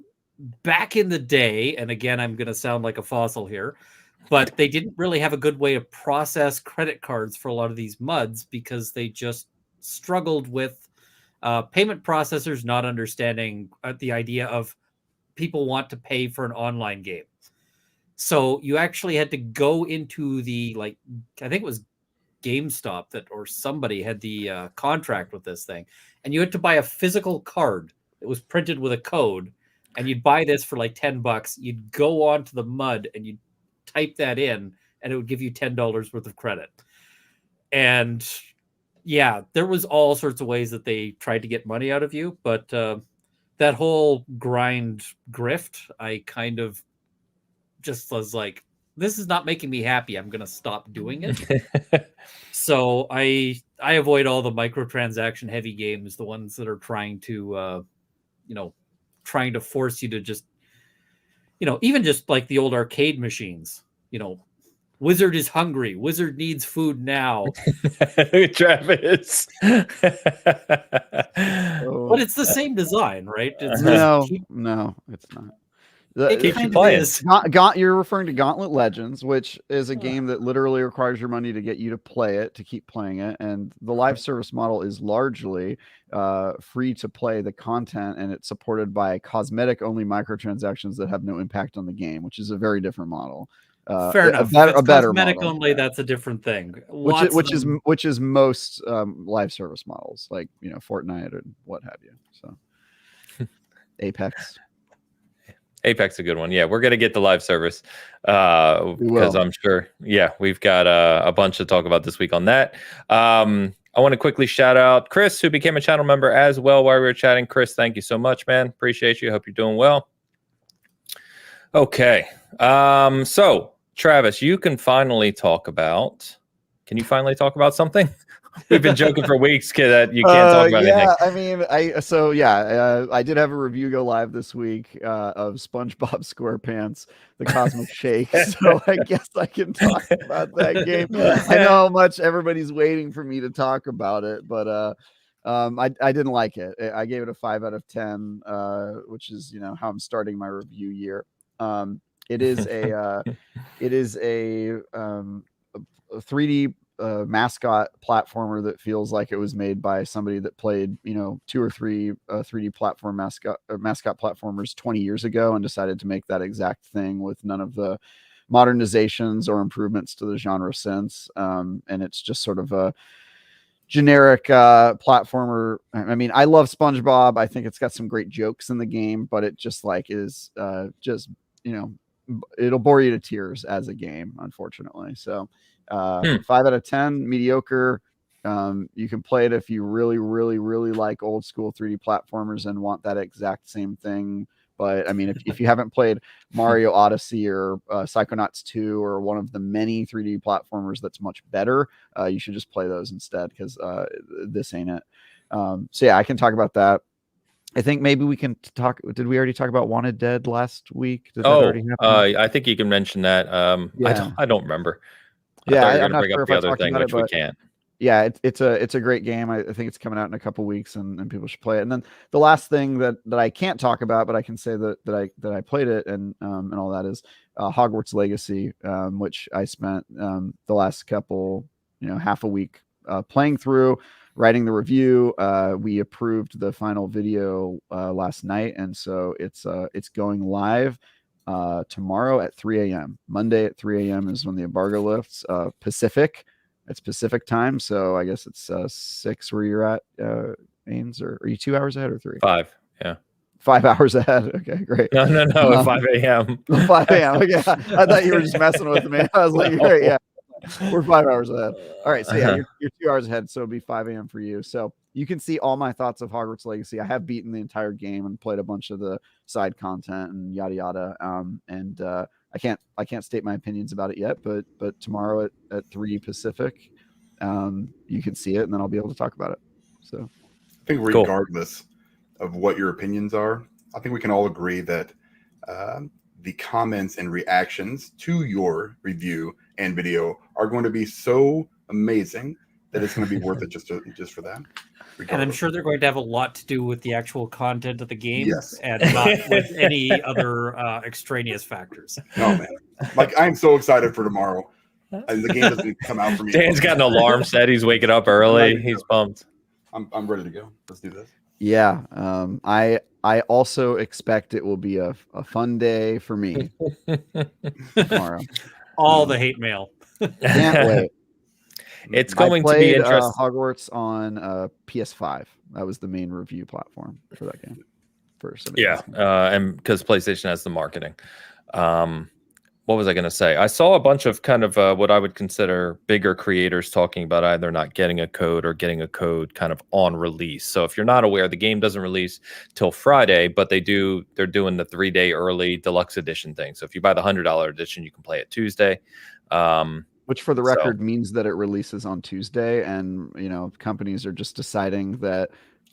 back in the day, and again, I'm going to sound like a fossil here, but they didn't really have a good way to process credit cards for a lot of these MUDs because they just struggled with payment processors not understanding the idea of people want to pay for an online game. So you actually had to go into the, I think it was GameStop or somebody had the contract with this thing, and you had to buy a physical card that was printed with a code, and you'd buy this for like $10. You'd go on to the MUD and you'd type that in, and it would give you $10 worth of credit. And yeah, there was all sorts of ways that they tried to get money out of you, but that whole grind grift, I kind of just was like, this is not making me happy. I'm going to stop doing it. So I avoid all the microtransaction heavy games, the ones that are trying to, trying to force you to just, even just like the old arcade machines, Wizard is hungry. Wizard needs food now. Travis. But it's the same design, right? No, it's not. Keep you playing. You're referring to Gauntlet Legends, which is a game that literally requires your money to get you to play it, to keep playing it. And the live service model is largely free to play the content, and it's supported by cosmetic-only microtransactions that have no impact on the game, which is a very different model. Fair enough. A better cosmetic model. Only, that's a different thing. Which is most live service models, like Fortnite and what have you. So Apex. Apex is a good one. Yeah, we're gonna get the live service because I'm sure. Yeah, we've got a bunch to talk about this week on that. I want to quickly shout out Chris, who became a channel member as well while we were chatting. Chris, thank you so much, man. Appreciate you. Hope you're doing well. Okay, so Travis, you can finally talk about. Can you finally talk about something? We've been joking for weeks that you can't talk about anything. I mean, I did have a review go live this week of SpongeBob SquarePants: The Cosmic Shake, so I guess I can talk about that game. I know how much everybody's waiting for me to talk about it, but I didn't like it. I gave it a 5 out of 10, which is how I'm starting my review year. It is a 3D mascot platformer that feels like it was made by somebody that played 2 or 3 3D platform mascot platformers 20 years ago and decided to make that exact thing with none of the modernizations or improvements to the genre since. And it's just sort of a generic platformer. I mean, I love SpongeBob. I think it's got some great jokes in the game, but it just is it'll bore you to tears as a game, unfortunately. So 5 out of 10, mediocre. You can play it if you really, really, really like old school 3D platformers and want that exact same thing. But I mean, if you haven't played Mario Odyssey or Psychonauts 2 or one of the many 3D platformers that's much better, you should just play those instead, because this ain't it. So yeah, I can talk about that. I think maybe we can talk. Did we already talk about Wanted Dead last week? Did that already happen? I think you can mention that. Yeah. I don't remember. I'm not sure if I talked about it, we can't. Yeah, it's a great game. I think it's coming out in a couple weeks, and people should play it. And then the last thing that I can't talk about, but I can say that I played it and all that is Hogwarts Legacy, which I spent the last couple half a week playing through, writing the review. We approved the final video last night, and so it's going live tomorrow at 3 a.m. Monday at 3 a.m. is when the embargo lifts. Pacific. It's Pacific time, so I guess it's 6 where you're at, Ains, or are you 2 hours ahead or 3? 5, yeah. 5 hours ahead. Okay, great. No, at 5 a.m. 5 a.m. Okay, I thought you were just messing with me. I was like, great, yeah. We're 5 hours ahead. All right, so yeah, you're 2 hours ahead, so it'll be 5 a.m. for you. So you can see all my thoughts of Hogwarts Legacy. I have beaten the entire game and played a bunch of the side content and yada yada. I can't state my opinions about it yet, but tomorrow at 3 Pacific, you can see it, and then I'll be able to talk about it. So I think regardless of what your opinions are, I think we can all agree that the comments and reactions to your review and video are going to be so amazing that it's going to be worth it just for that. And I'm sure they're going to have a lot to do with the actual content of the game, yes, and not with any other extraneous factors. No, man. Like, I'm so excited for tomorrow. And the game doesn't come out for me. Dan's got an alarm set. He's waking up early. He's pumped. I'm ready to go. Let's do this. Yeah. I also expect it will be a fun day for me tomorrow. All the hate mail. Can't wait. It's going to be interesting. Hogwarts on PS5. That was the main review platform for that game. And because PlayStation has the marketing. What was I going to say? I saw a bunch of kind of what I would consider bigger creators talking about either not getting a code or getting a code kind of on release. So if you're not aware, the game doesn't release till Friday, but they're doing the 3-day early deluxe edition thing. So if you buy the $100 edition, you can play it Tuesday. Which, for the record, means that it releases on Tuesday, and companies are just deciding that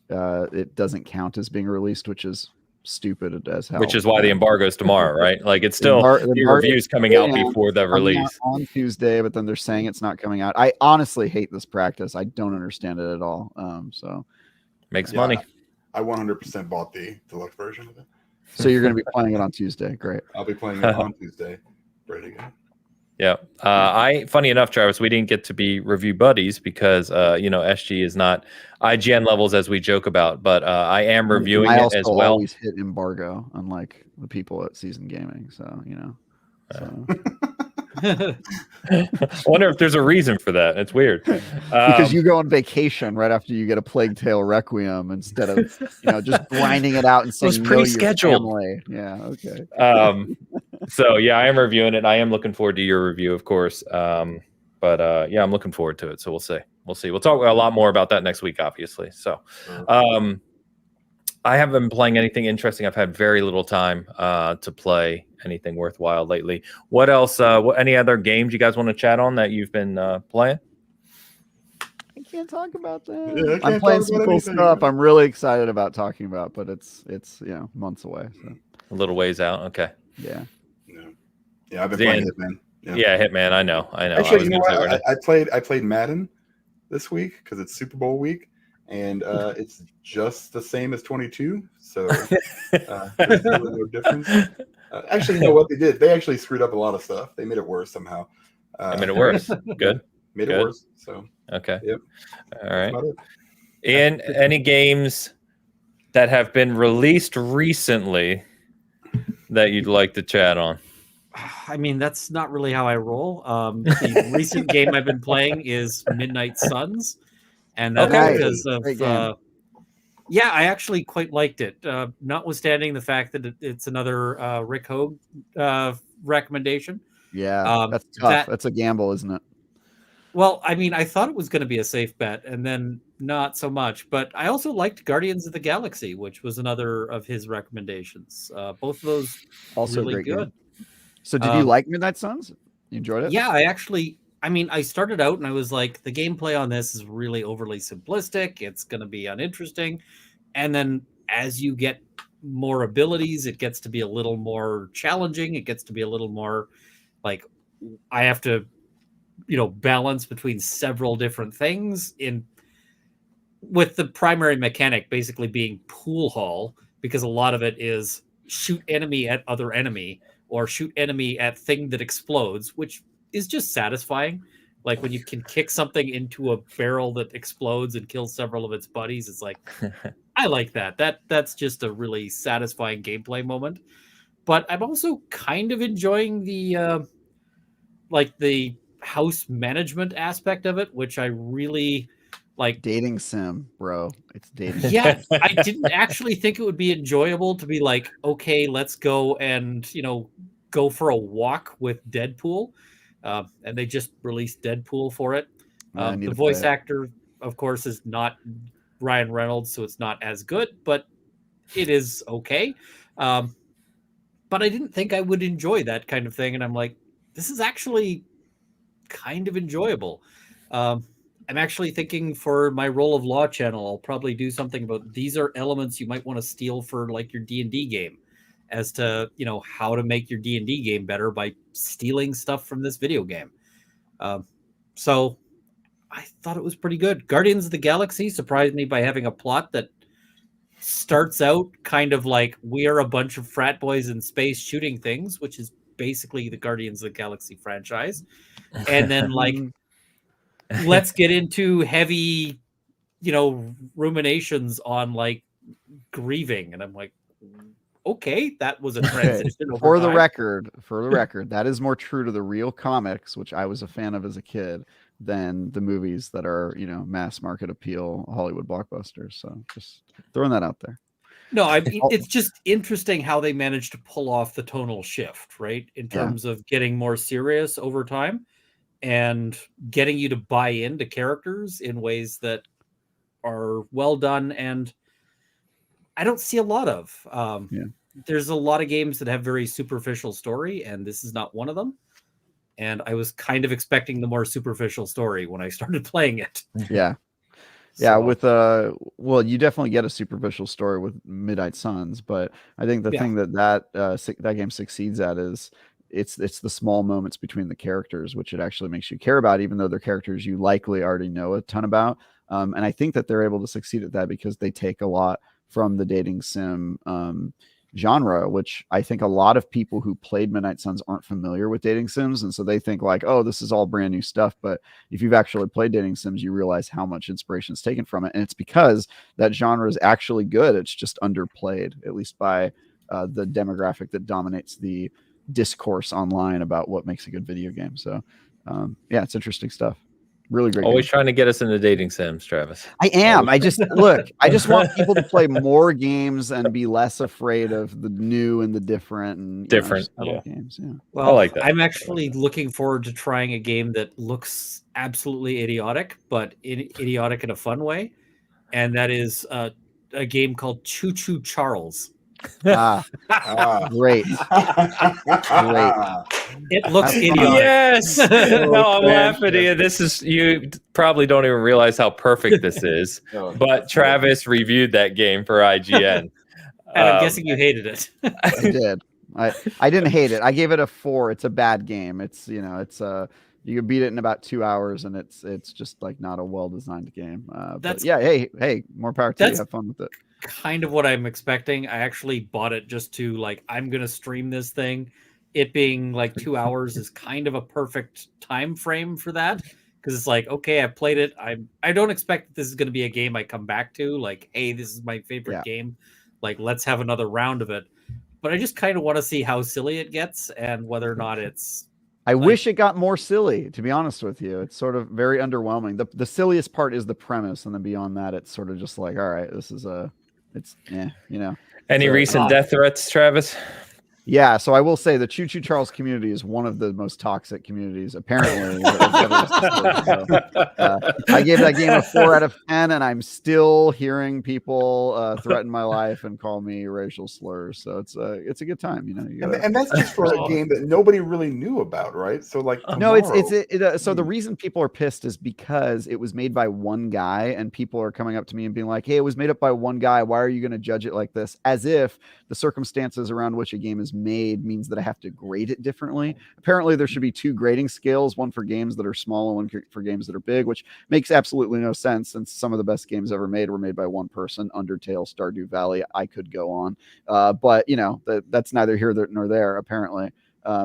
it doesn't count as being released, which is stupid as hell. Which is why the embargo is tomorrow, right? Like, it's still the reviews coming out before the release on Tuesday, but then they're saying it's not coming out. I honestly hate this practice. I don't understand it at all. So makes money. I 100% bought the deluxe version of it. So you're going to be playing it on Tuesday. Great. I'll be playing it on Tuesday. Ready to go. Yeah. Funny enough, Travis, we didn't get to be review buddies because, SG is not IGN levels as we joke about, but I am reviewing it as well. I always hit embargo, unlike the people at Season Gaming. So, I wonder if there's a reason for that. It's weird. Because you go on vacation right after you get a Plague Tale Requiem instead of just grinding it out and saying was no to your pre-scheduled. family. Yeah, okay. So yeah, I am reviewing it. I am looking forward to your review, of course. But yeah, I'm looking forward to it. So we'll see. We'll talk a lot more about that next week, obviously. So I haven't been playing anything interesting. I've had very little time to play anything worthwhile lately. What else? Any other games you guys want to chat on that you've been playing? I can't talk about that. Yeah, I'm playing some cool stuff. I'm really excited about talking about, but it's months away. So. A little ways out. Okay. Yeah. Yeah, I've been playing Hitman. Yeah, Hitman. I know. Actually, you know what? I played Madden this week because it's Super Bowl week, and it's just the same as 22. So there's really no difference. Actually, you know what they did? They actually screwed up a lot of stuff. They made it worse somehow. They made it worse. Good. Made it worse. So okay. Yep. All right. And any games that have been released recently that you'd like to chat on? I mean, that's not really how I roll. The recent game I've been playing is Midnight Suns, and that's because of yeah, I actually quite liked it. Notwithstanding the fact that it's another Rick Hoeg recommendation. Yeah, that's tough. That's a gamble, isn't it? Well, I mean, I thought it was going to be a safe bet, and then not so much. But I also liked Guardians of the Galaxy, which was another of his recommendations. Both of those also really good. Game. So did you like Midnight Suns? You enjoyed it? Yeah, I started out and I was like, the gameplay on this is really overly simplistic. It's going to be uninteresting. And then as you get more abilities, it gets to be a little more challenging. It gets to be a little more like I have to, balance between several different things with the primary mechanic basically being pool hall, because a lot of it is shoot enemy at other enemy or shoot enemy at thing that explodes, which is just satisfying. Like when you can kick something into a barrel that explodes and kills several of its buddies, it's like, I like that. That's just a really satisfying gameplay moment. But I'm also kind of enjoying the house management aspect of it, which I really like. Dating sim, bro. It's dating. Yeah, I didn't actually think it would be enjoyable to be like, okay, let's go and go for a walk with Deadpool, and they just released Deadpool for it. The voice actor, of course, is not Ryan Reynolds, so it's not as good, but it is okay. But I didn't think I would enjoy that kind of thing, and I'm like, this is actually kind of enjoyable. I'm actually thinking for my Role of Law channel, I'll probably do something about these are elements you might want to steal for like your D&D game, as to how to make your D&D game better by stealing stuff from this video game. So I thought it was pretty good. Guardians of the Galaxy surprised me by having a plot that starts out kind of like we are a bunch of frat boys in space shooting things, which is basically the Guardians of the Galaxy franchise, and then like let's get into heavy ruminations on like grieving, and I'm like, okay, that was a transition. For the record, that is more true to the real comics, which I was a fan of as a kid, than the movies that are mass market appeal Hollywood blockbusters. So just throwing that out there. No, I mean, it's just interesting how they managed to pull off the tonal shift, right? In terms of getting more serious over time and getting you to buy into characters in ways that are well done. And I don't see a lot of. There's a lot of games that have very superficial story, and this is not one of them. And I was kind of expecting the more superficial story when I started playing it. Yeah. Yeah, with you definitely get a superficial story with Midnight Suns, but I think the thing that game succeeds at is it's the small moments between the characters, which it actually makes you care about, even though they're characters you likely already know a ton about. And I think that they're able to succeed at that because they take a lot from the dating sim genre, which I think a lot of people who played Midnight Suns aren't familiar with dating sims, and so they think like, oh, this is all brand new stuff. But if you've actually played dating sims, you realize how much inspiration is taken from it, and it's because that genre is actually good. It's just underplayed, at least by the demographic that dominates the discourse online about what makes a good video game. So yeah, it's interesting stuff. Really great. Always trying to get us into dating sims, Travis. I am. I just want people to play more games and be less afraid of the new and the different and Different games. Yeah. Well, I like that. I'm actually looking forward to trying a game that looks absolutely idiotic, but idiotic in a fun way, and that is a game called Choo Choo Charles. Great. It looks idiotic. Yes. No, I'm laughing at you. This is, you probably don't even realize how perfect this is. But Travis reviewed that game for IGN. And I'm guessing you hated it. I did. I didn't hate it. I gave it a 4. It's a bad game. It's you can beat it in about 2 hours, and it's just like not a well-designed game. But yeah, hey, more power to you. Have fun with it. Kind of what I'm expecting. I actually bought it just to like, I'm gonna stream this thing. It being like 2 hours is kind of a perfect time frame for that, because it's like, okay, I played it. I don't expect that this is gonna be a game I come back to. Like, hey, this is my favorite game. Like, let's have another round of it. But I just kind of want to see how silly it gets and whether or not it's. I wish it got more silly, to be honest with you. It's sort of very underwhelming. The silliest part is the premise, and then beyond that, it's sort of just like, all right, this is Any recent death threats, Travis? Yeah, so I will say the Choo Choo Charles community is one of the most toxic communities, apparently. I gave that game a 4 out of 10, and I'm still hearing people threaten my life and call me racial slurs. So it's a good time, and that's just for a game that nobody really knew about, right? So like, no, so the reason people are pissed is because it was made by one guy, and people are coming up to me and being like, "Hey, it was made up by one guy. Why are you going to judge it like this?" As if the circumstances around which a game is made means that I have to grade it differently. Apparently there should be 2 grading scales, one for games that are small and one for games that are big, which makes absolutely no sense, since some of the best games ever made were made by one person. Undertale, Stardew Valley, I could go on, but that's neither here nor there, apparently.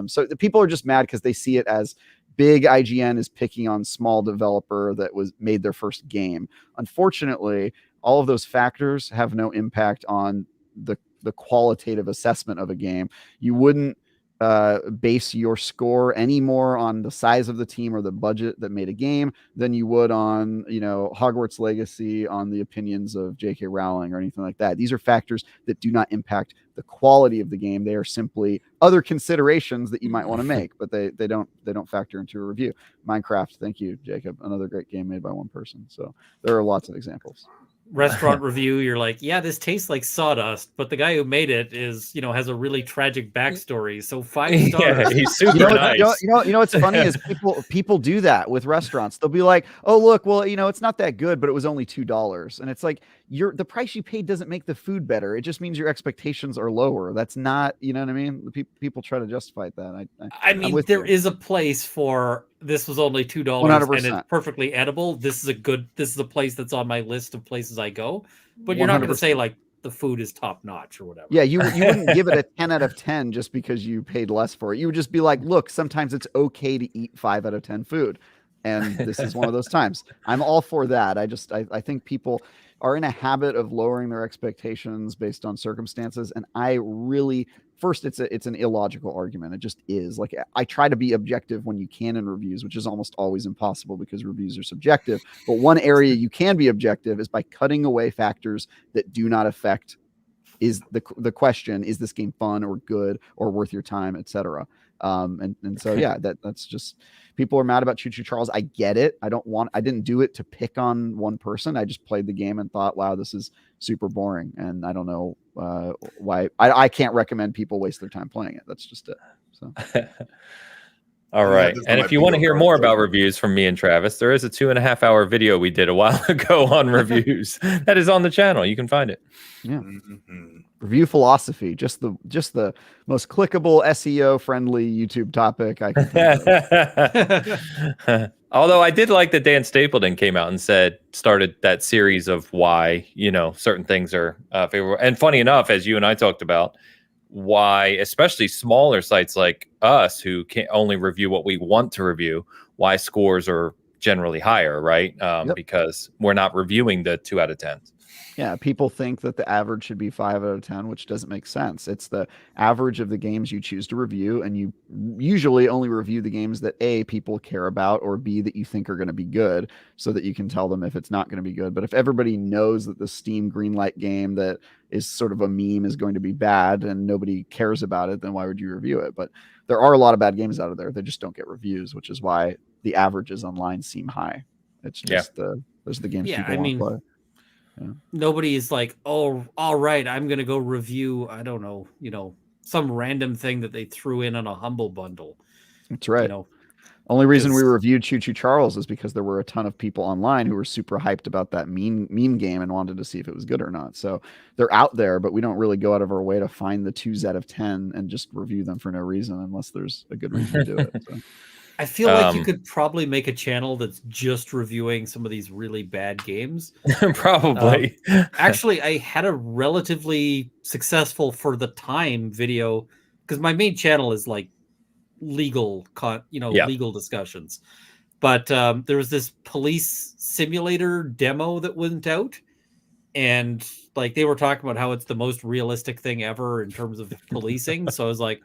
So the people are just mad because they see it as big IGN is picking on small developer that was made their first game. Unfortunately, all of those factors have no impact on the qualitative assessment of a game. You wouldn't base your score any more on the size of the team or the budget that made a game than you would on, Hogwarts Legacy, on the opinions of J.K. Rowling or anything like that. These are factors that do not impact the quality of the game. They are simply other considerations that you might want to make, but they don't factor into a review. Minecraft, thank you, Jacob. Another great game made by one person. So there are lots of examples. Restaurant review, you're like, yeah, this tastes like sawdust, but the guy who made it is, has a really tragic backstory. So 5 stars. Yeah, he's super nice. You know what's funny is people do that with restaurants. They'll be like, oh look, well, it's not that good, but it was only $2, and it's like, the price you paid doesn't make the food better. It just means your expectations are lower. That's not, you know what I mean? People try to justify that. I mean, there is a place for this was only $2 100%. And it's perfectly edible. This is a place that's on my list of places I go, but you're not going to say like the food is top notch or whatever. Yeah, you wouldn't give it a 10 out of 10 just because you paid less for it. You would just be like, look, sometimes it's okay to eat 5 out of 10 food, and this is one of those times. I'm all for that. I think people are in a habit of lowering their expectations based on circumstances, and I really, first, it's an illogical argument. It just is. Like, I try to be objective when you can in reviews, which is almost always impossible because reviews are subjective. But one area you can be objective is by cutting away factors that do not affect is the question, is this game fun or good or worth your time, etc. And so yeah, that's just, people are mad about Choo Choo Charles. I get it. I didn't do it to pick on one person. I just played the game and thought, wow, this is super boring, and I don't know why. I can't recommend people waste their time playing it. That's just it. So all right. And if you want to hear more about reviews from me and Travis, there is a 2.5-hour video we did a while ago on reviews that is on the channel. You can find it. Yeah. Mm-hmm. Review philosophy, just the most clickable, SEO friendly YouTube topic I can think of. Although I did like that Dan Stapleton came out and started that series of why, certain things are favorable. And funny enough, as you and I talked about, why especially smaller sites like us who can only review what we want to review, why scores are generally higher, right? Because we're not reviewing the 2 out of 10. Yeah, people think that the average should be 5 out of 10, which doesn't make sense. It's the average of the games you choose to review, and you usually only review the games that A, people care about, or B, that you think are going to be good, so that you can tell them if it's not going to be good. But if everybody knows that the Steam Greenlight game that is sort of a meme is going to be bad and nobody cares about it, then why would you review it? But there are a lot of bad games out of there. They just don't get reviews, which is why the averages online seem high. It's just those are the games people want to play. Yeah. Nobody is like, oh, all right, I'm going to go review, I don't know, some random thing that they threw in on a Humble Bundle. That's right. Only reason we reviewed Choo Choo Charles is because there were a ton of people online who were super hyped about that meme game and wanted to see if it was good or not. So they're out there, but we don't really go out of our way to find the 2s out of 10 and just review them for no reason unless there's a good reason to do it. So. I feel like you could probably make a channel that's just reviewing some of these really bad games. Probably. Actually, I had a relatively successful for the time video because my main channel is like legal, legal discussions. But there was this police simulator demo that went out, and like they were talking about how it's the most realistic thing ever in terms of policing. So I was like,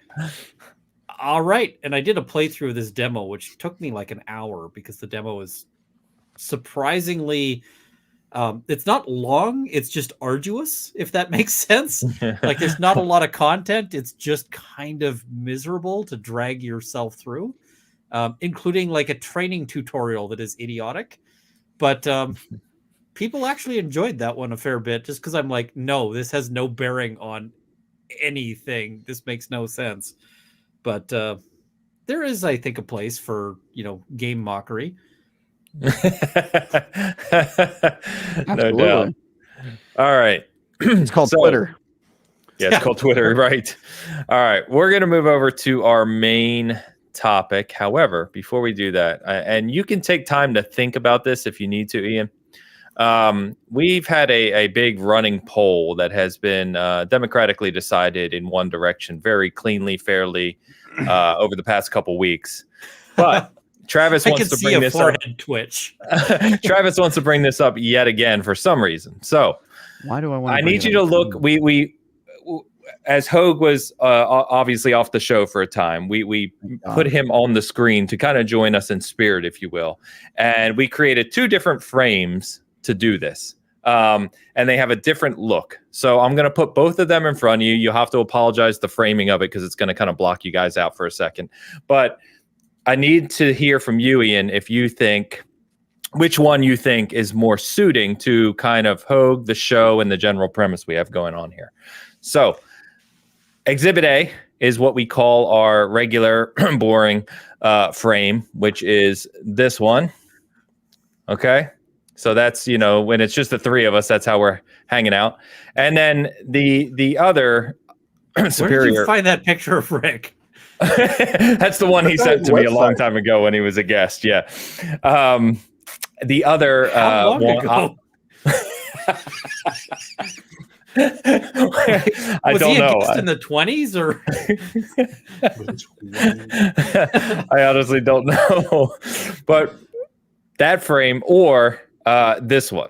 all right. And I did a playthrough of this demo, which took me like an hour because the demo is surprisingly, it's not long. It's just arduous, if that makes sense. Like there's not a lot of content. It's just kind of miserable to drag yourself through, including like a training tutorial that is idiotic. But people actually enjoyed that one a fair bit just because I'm like, no, this has no bearing on anything. This makes no sense. But there is, I think, a place for, game mockery. No doubt. All right. It's called Twitter. Yeah, it's called Twitter, right. All right. We're going to move over to our main topic. However, before we do that, and you can take time to think about this if you need to, Ian. We've had a big running poll that has been democratically decided in one direction, very cleanly, fairly, over the past couple weeks. But Travis wants to bring this up. Twitch. Travis wants to bring this up yet again for some reason. So why do I want? I need you to look. We as Hoeg was obviously off the show for a time, we put him on the screen to kind of join us in spirit, if you will, and we created 2 different frames to do this. And they have a different look. So I'm going to put both of them in front of you. You'll have to apologize the framing of it because it's going to kind of block you guys out for a second. But I need to hear from you, Ian, if you think which one you think is more suiting to kind of Hoeg, the show, and the general premise we have going on here. So Exhibit A is what we call our regular boring frame, which is this one. Okay. So that's, when it's just the 3 of us, that's how we're hanging out. And then the other superior. Where did you find that picture of Rick? That's the one he sent to me a long time ago when he was a guest. Yeah. The other How long ago? I was don't he a know. guest in the 20s or? I honestly don't know. But that frame or this one.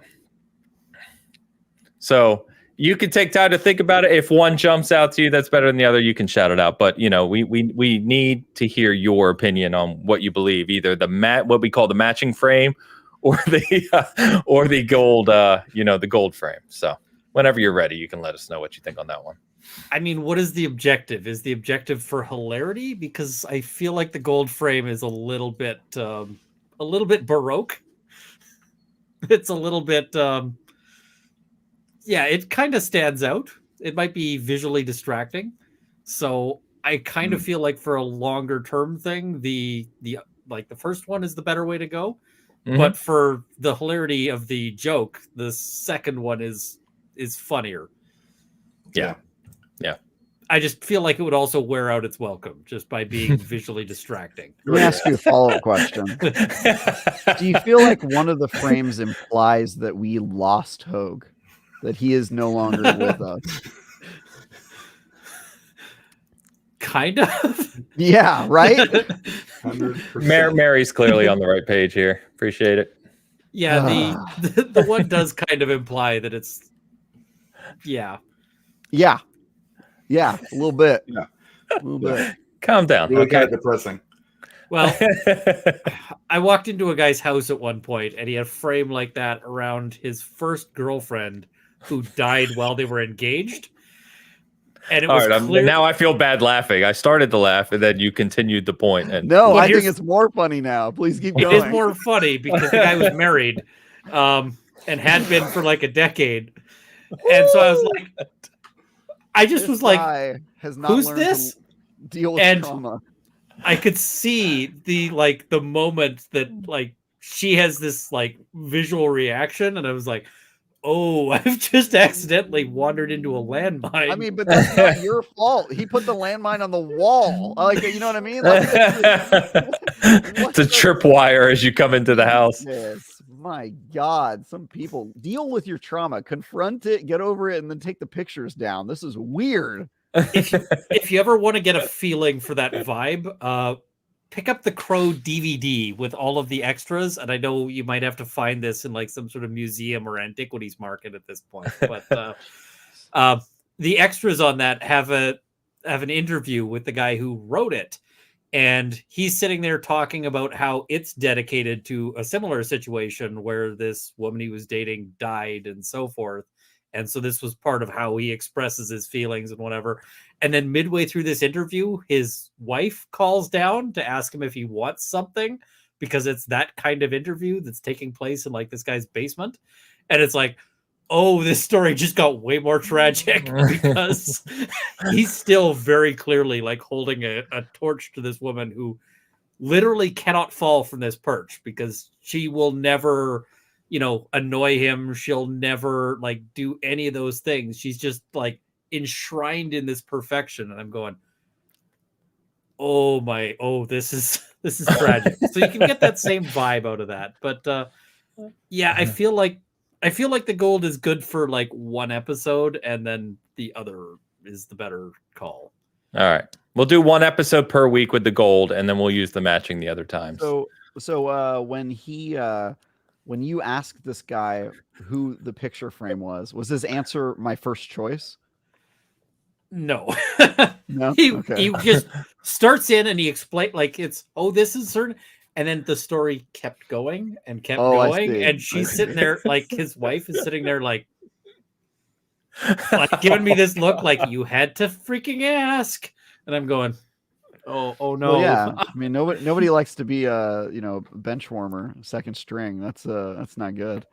So you can take time to think about it. If one jumps out to you that's better than the other, you can shout it out. But we need to hear your opinion on what you believe, either what we call the matching frame or the gold the gold frame. So whenever you're ready, you can let us know what you think on that one. I mean, what is the objective? Is the objective for hilarity? Because I feel like the gold frame is a little bit Baroque. It's a little bit, it kind of stands out. It might be visually distracting. So I kind of feel like for a longer term thing, the first one is the better way to go. Mm-hmm. But for the hilarity of the joke, the second one is funnier. Yeah. I just feel like it would also wear out its welcome just by being visually distracting. Let me ask you a follow-up question. Do you feel like one of the frames implies that we lost Hoeg? That he is no longer with us? Kind of. Yeah, right? 100%. Mary's clearly on the right page here. Appreciate it. Yeah, the one does kind of imply that it's Yeah. Yeah, a little bit. Yeah. A little bit. Calm down. Really Okay. kind of depressing. Well, I walked into a guy's house at one point, and he had a frame like that around his first girlfriend who died while they were engaged. And it All was right, clear. now I feel bad laughing. I started to laugh, and then you continued the point. And No, Well, I think here's- it's more funny now. Please keep It going. is more funny because the guy was married, and had been for like a decade. And so I was like, I just This was like, guy has not who's learned this? to deal with And- trauma. I could see the moment that like she has this like visual reaction, and I was like, oh, I've just accidentally wandered into a landmine. I mean, but that's not your fault. He put the landmine on the wall. Like, you know what I mean? Like, it's a tripwire as you come into the house. Yes, my God. Some people deal with your trauma, confront it, get over it, and then take the pictures down. This is weird. If you ever want to get a feeling for that vibe, pick up the Crow DVD with all of the extras. And I know you might have to find this in like some sort of museum or antiquities market at this point, but the extras on that have an interview with the guy who wrote it. And he's sitting there talking about how it's dedicated to a similar situation where this woman he was dating died and so forth. And so this was part of how he expresses his feelings and whatever. And then midway through this interview, his wife calls down to ask him if he wants something, because it's that kind of interview that's taking place in like this guy's basement. And it's like, oh, this story just got way more tragic because he's still very clearly like holding a torch to this woman who literally cannot fall from this perch because she will never, annoy him. She'll never like do any of those things. She's just like enshrined in this perfection. And I'm going, this is tragic. So you can get that same vibe out of that. But yeah, I feel like the gold is good for like one episode, and then the other is the better call. All right. We'll do one episode per week with the gold, and then we'll use the matching the other times. So when you asked this guy who the picture frame was his answer my first choice? No. No. He Okay. just starts in and he explained like this is certain, and then the story kept going and kept going, and she's sitting there like his wife is sitting there like giving me this look like you had to freaking ask, and I'm going, oh no. Well, yeah, I mean nobody likes to be a bench warmer, second string. That's not good.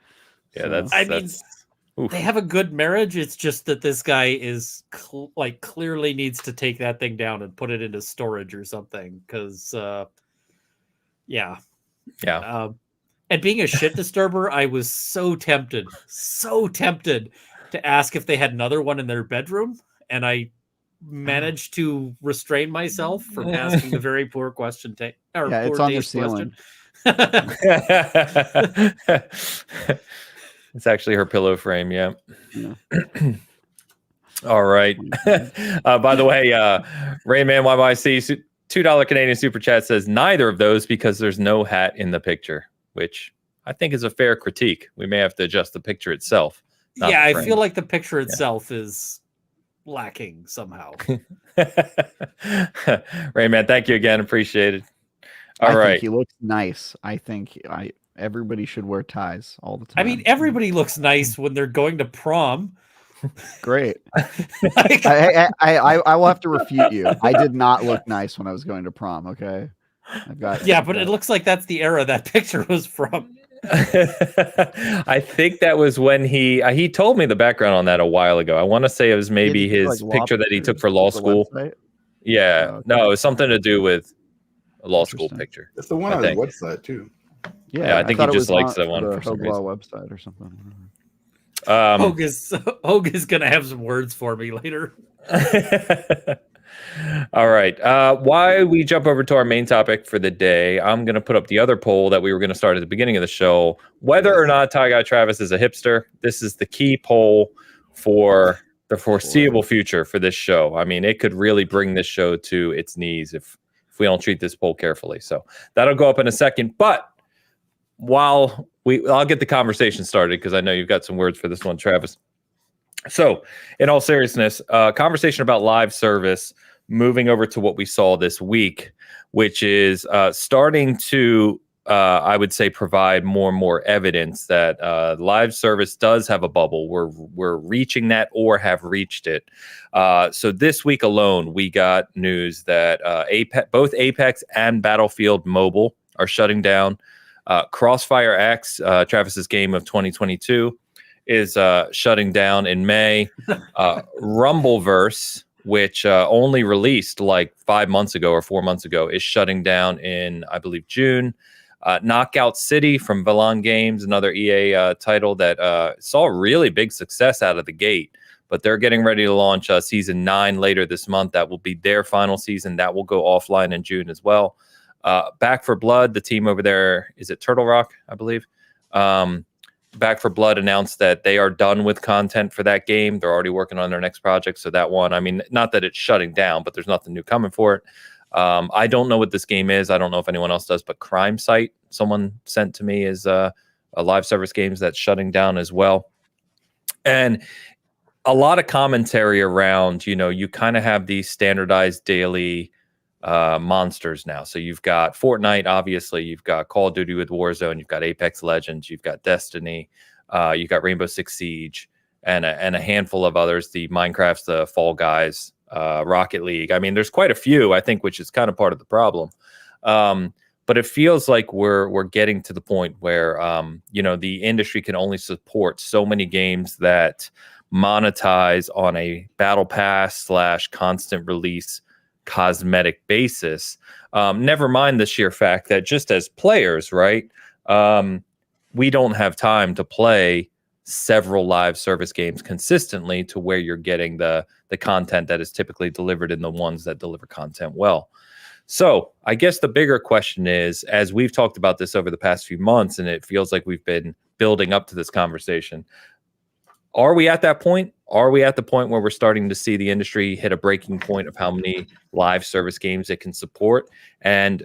Yeah, So, they have a good marriage. It's just that this guy is clearly needs to take that thing down and put it into storage or something. Because, yeah. And being a shit disturber, I was so tempted to ask if they had another one in their bedroom, and I managed to restrain myself from asking the very poor question. It's on your ceiling. It's actually her pillow frame. Yeah. All right. By the way, Rayman YYC $2 Canadian super chat says neither of those because there's no hat in the picture, which I think is a fair critique. We may have to adjust the picture itself. Yeah, I feel like the picture itself is lacking somehow. Rayman, thank you again. Appreciate it. All right. I think he looks nice. I think everybody should wear ties all the time. I mean, everybody looks nice when they're going to prom. Great. I will have to refute you. I did not look nice when I was going to prom. Okay. But it looks like that's the era that picture was from. I think that was when he told me the background on that a while ago. I want to say it was maybe his picture that he took for law school. Yeah. Oh, okay. No, it was something to do with a law school picture. It's the one on the website too. Yeah, I think he just likes that one for for some Hoeg reason. Law website or something. Hoeg is gonna have some words for me later. All right. Why we jump over to our main topic for the day, I'm going to put up the other poll that we were going to start at the beginning of the show. Whether or not Tie Guy Travis is a hipster, this is the key poll for the foreseeable future for this show. I mean, it could really bring this show to its knees if we don't treat this poll carefully. So that'll go up in a second. But while I'll get the conversation started because I know you've got some words for this one, Travis. So, in all seriousness, conversation about live service, moving over to what we saw this week, which is starting to, I would say, provide more and more evidence that live service does have a bubble. We're reaching that or have reached it. So this week alone, we got news that both Apex and Battlefield Mobile are shutting down. Crossfire X, Travis's game of 2022. Is shutting down in May. Rumbleverse, which only released like 5 months ago or 4 months ago, is shutting down in, I believe, June. Knockout City from Valon Games, another EA title that saw really big success out of the gate, but they're getting ready to launch Season 9 later this month. That will be their final season. That will go offline in June as well. Back for Blood, the team over there, is it Turtle Rock, I believe? Back for Blood announced that they are done with content for that game. They're already working on their next project. So that one, I mean, not that it's shutting down, but there's nothing new coming for it. I don't know what this game is. I don't know if anyone else does, but Crime Site, someone sent to me, is a live service games that's shutting down as well. And a lot of commentary around, you kind of have these standardized daily monsters now. So you've got Fortnite, obviously, you've got Call of Duty with Warzone, you've got Apex Legends, you've got Destiny, you've got Rainbow Six Siege, and a handful of others, the Minecraft, the Fall Guys, Rocket League. I mean, there's quite a few, I think, which is kind of part of the problem. But it feels like we're getting to the point where the industry can only support so many games that monetize on a battle pass / constant release cosmetic basis. Never mind the sheer fact that just as players, right, we don't have time to play several live service games consistently to where you're getting the content that is typically delivered in the ones that deliver content well. So I guess the bigger question is, as we've talked about this over the past few months, and it feels like we've been building up to this conversation, are we at that point? Are we at the point where we're starting to see the industry hit a breaking point of how many live service games it can support? And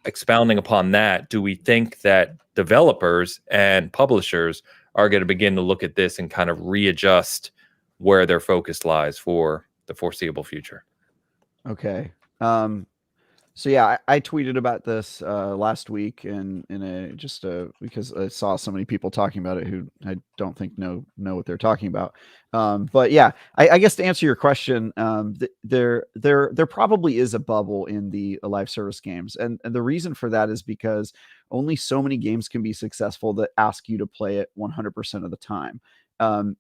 expounding upon that, do we think that developers and publishers are going to begin to look at this and kind of readjust where their focus lies for the foreseeable future? Okay. So yeah, I tweeted about this last week in because I saw so many people talking about it who I don't think know what they're talking about. But yeah, I guess to answer your question, there probably is a bubble in the live service games, and the reason for that is because only so many games can be successful that ask you to play it 100% of the time.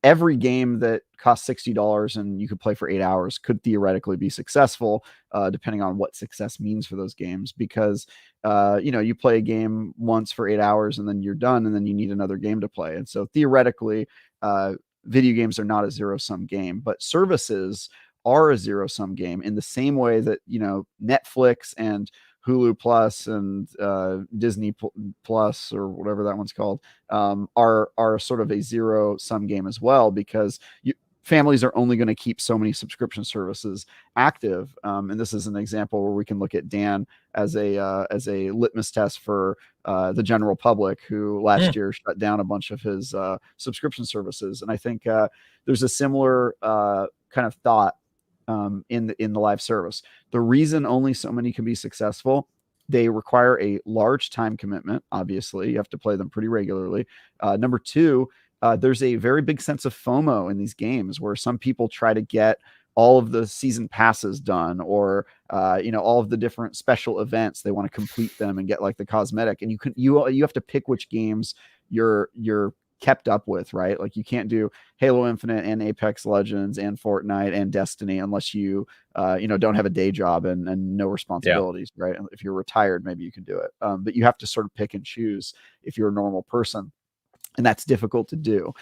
Every game that costs $60 and you could play for 8 hours could theoretically be successful, depending on what success means for those games. Because you play a game once for 8 hours and then you're done, and then you need another game to play. And so theoretically, video games are not a zero-sum game, but services are a zero-sum game in the same way that Netflix and Hulu Plus and Disney Plus, or whatever that one's called, are sort of a zero-sum game as well, because families are only going to keep so many subscription services active. And this is an example where we can look at Dan as a litmus test for the general public, who last year shut down a bunch of his subscription services. And I think there's a similar kind of thought in the live service. The reason only so many can be successful, they require a large time commitment. Obviously, you have to play them pretty regularly. Number two, there's a very big sense of FOMO in these games, where some people try to get all of the season passes done, or all of the different special events. They want to complete them and get like the cosmetic. And you have to pick which games you're kept up with, right? Like you can't do Halo Infinite and Apex Legends and Fortnite and Destiny unless you don't have a day job and no responsibilities, right? If you're retired, maybe you can do it, but you have to sort of pick and choose if you're a normal person, and that's difficult to do.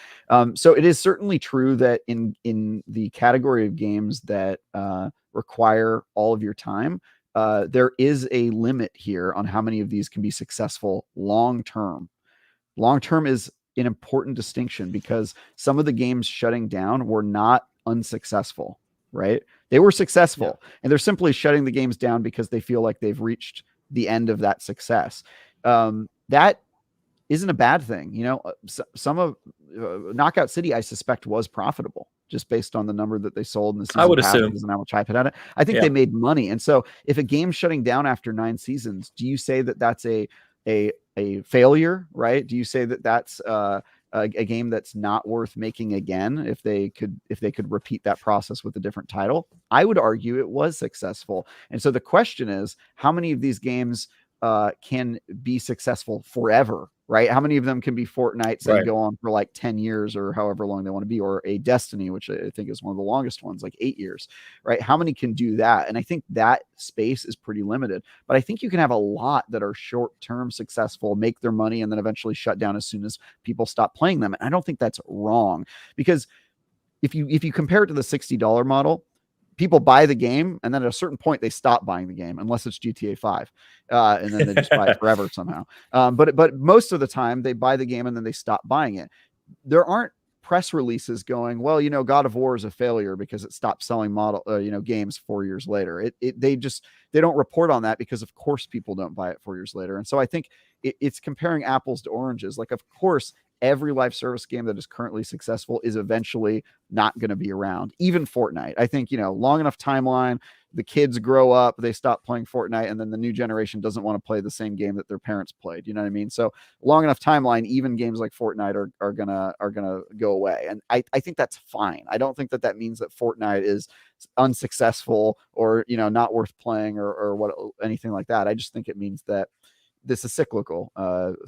So it is certainly true that in the category of games that require all of your time, there is a limit here on how many of these can be successful long term. Long term is an important distinction, because some of the games shutting down were not unsuccessful, right? They were successful, and they're simply shutting the games down because they feel like they've reached the end of that success. That isn't a bad thing. Some of Knockout City, I suspect, was profitable. just based on the number that they sold and the I season would passes assume. and how much hype it had. I think Yeah. they made money. And so if a game's shutting down after 9 seasons, do you say that that's a failure, right? Do you say that that's a game that's not worth making again if they could repeat that process with a different title? I would argue it was successful. And so the question is, how many of these games can be successful forever, right? How many of them can be Fortnites and go on for like 10 years or however long they want to be, or a Destiny, which I think is one of the longest ones, like 8 years, right? How many can do that? And I think that space is pretty limited, but I think you can have a lot that are short-term successful, make their money, and then eventually shut down as soon as people stop playing them. And I don't think that's wrong, because if you compare it to the $60 model, people buy the game and then at a certain point they stop buying the game unless it's GTA 5, and then they just buy it forever somehow. But most of the time they buy the game and then they stop buying it. There aren't press releases going, well, God of War is a failure because it stopped selling games 4 years later. They don't report on that because of course people don't buy it 4 years later. And so I think it's comparing apples to oranges. Like, of course, every live service game that is currently successful is eventually not going to be around. Even Fortnite, I think, long enough timeline, the kids grow up, they stop playing Fortnite, and then the new generation doesn't want to play the same game that their parents played. You know what I mean? So long enough timeline, even games like Fortnite are gonna go away. And I think that's fine. I don't think that means that Fortnite is unsuccessful or, not worth playing or what, anything like that. I just think it means that this is cyclical.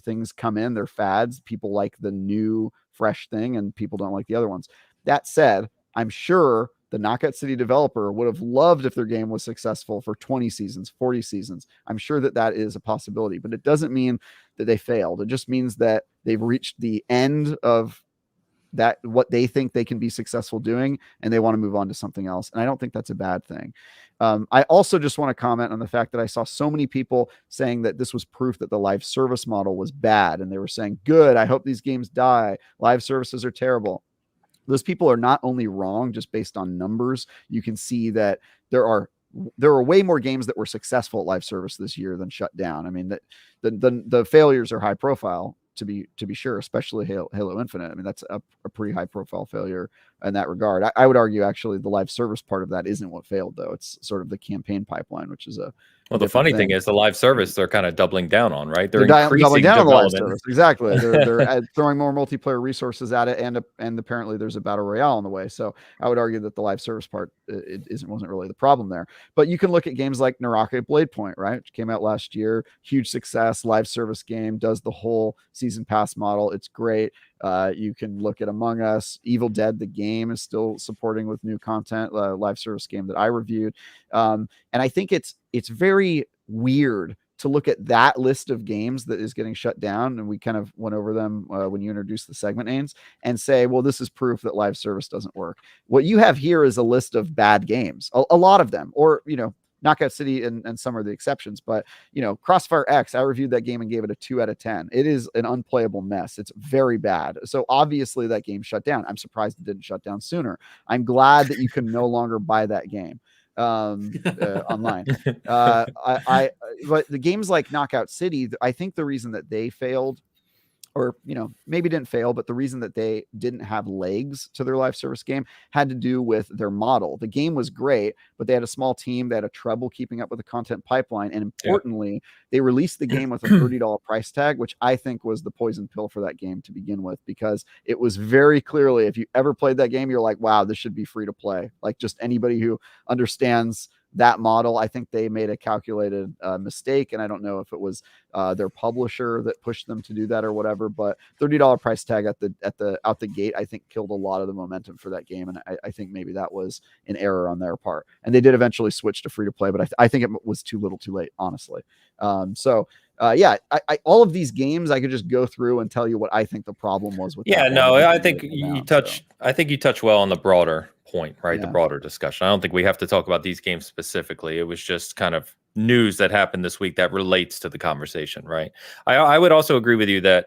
Things come in, they're fads. People like the new, fresh thing, and people don't like the other ones. That said, I'm sure the Knockout City developer would have loved if their game was successful for 20 seasons, 40 seasons. I'm sure that is a possibility, but it doesn't mean that they failed. It just means that they've reached the end of that, what they think they can be successful doing, and they want to move on to something else. And I don't think that's a bad thing. I also just want to comment on the fact that I saw so many people saying that this was proof that the live service model was bad. And they were saying, good, I hope these games die. Live services are terrible. Those people are not only wrong just based on numbers. You can see that there are way more games that were successful at live service this year than shut down. I mean, the failures are high profile, to be sure, especially Halo Infinite. I mean, that's a pretty high profile failure in that regard. I would argue actually the live service part of that isn't what failed, though. It's sort of the campaign pipeline, which is the funny thing is the live service they're kind of doubling down on, right? They're doubling down on the live development. service. Exactly. They're throwing more multiplayer resources at it, and apparently there's a battle royale on the way. So I would argue that the live service part wasn't really the problem there. But you can look at games like Naraka Blade Point, right, which came out last year, huge success, live service game, does the whole season pass model. It's great. You can look at Among Us. Evil Dead, the game, is still supporting with new content, live service game that I reviewed. And I think it's very weird to look at that list of games that is getting shut down, and we kind of went over them when you introduced the segment names, and say, well, this is proof that live service doesn't work. What you have here is a list of bad games, a lot of them, or Knockout City and some are the exceptions, but Crossfire X, I reviewed that game and gave it a 2 out of 10. It is an unplayable mess. It's very bad. So obviously that game shut down. I'm surprised it didn't shut down sooner. I'm glad that you can no longer buy that game online. But the games like Knockout City, I think the reason that they failed, or maybe didn't fail, but the reason that they didn't have legs to their live service game had to do with their model. The game was great, but they had a small team. They had a trouble keeping up with the content pipeline, and importantly, they released the game with a $30 price tag, which I think was the poison pill for that game to begin with, because it was very clearly, if you ever played that game, you're like, wow, this should be free to play. Like, just anybody who understands that model, I think they made a calculated mistake, and I don't know if it was their publisher that pushed them to do that or whatever. But $30 price tag out the gate, I think, killed a lot of the momentum for that game, and I think maybe that was an error on their part. And they did eventually switch to free to play, but I think it was too little, too late, honestly. All of these games, I could just go through and tell you what I think the problem was with. I think you touch. I think you touch well on the broader point, right? Yeah. The broader discussion. I don't think we have to talk about these games specifically. It was just kind of news that happened this week that relates to the conversation, right? I would also agree with you that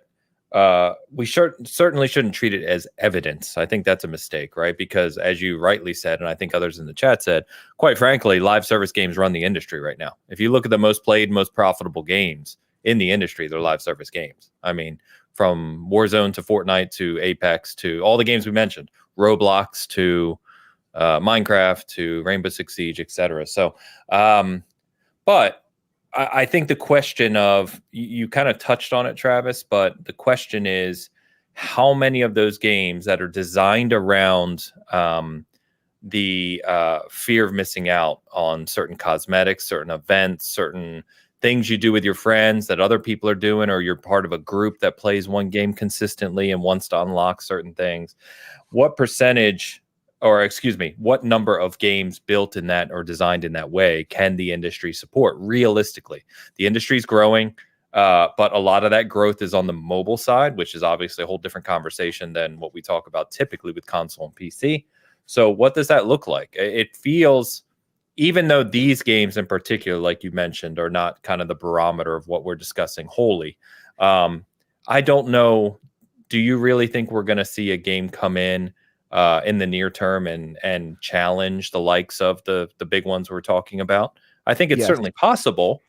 we certainly shouldn't treat it as evidence. I think that's a mistake, right? Because as you rightly said, and I think others in the chat said, quite frankly, live service games run the industry right now. If you look at the most played, most profitable games in the industry, they're live service games. I mean, from Warzone to Fortnite to Apex to all the games we mentioned, Roblox to Minecraft to Rainbow Six Siege, etc. So, but I think the question of you kind of touched on it, Travis, but the question is how many of those games that are designed around the fear of missing out on certain cosmetics, certain events, certain things you do with your friends that other people are doing, or you're part of a group that plays one game consistently and wants to unlock certain things. What percentage, or excuse me, what number of games built in that or designed in that way can the industry support realistically? The industry's growing, but a lot of that growth is on the mobile side, which is obviously a whole different conversation than what we talk about typically with console and PC. So what does that look like? It feels, even though these games in particular, like you mentioned, are not kind of the barometer of what we're discussing wholly, I don't know. Do you really think we're going to see a game come in the near term and challenge the likes of the big ones we're talking about? I think it's certainly possible.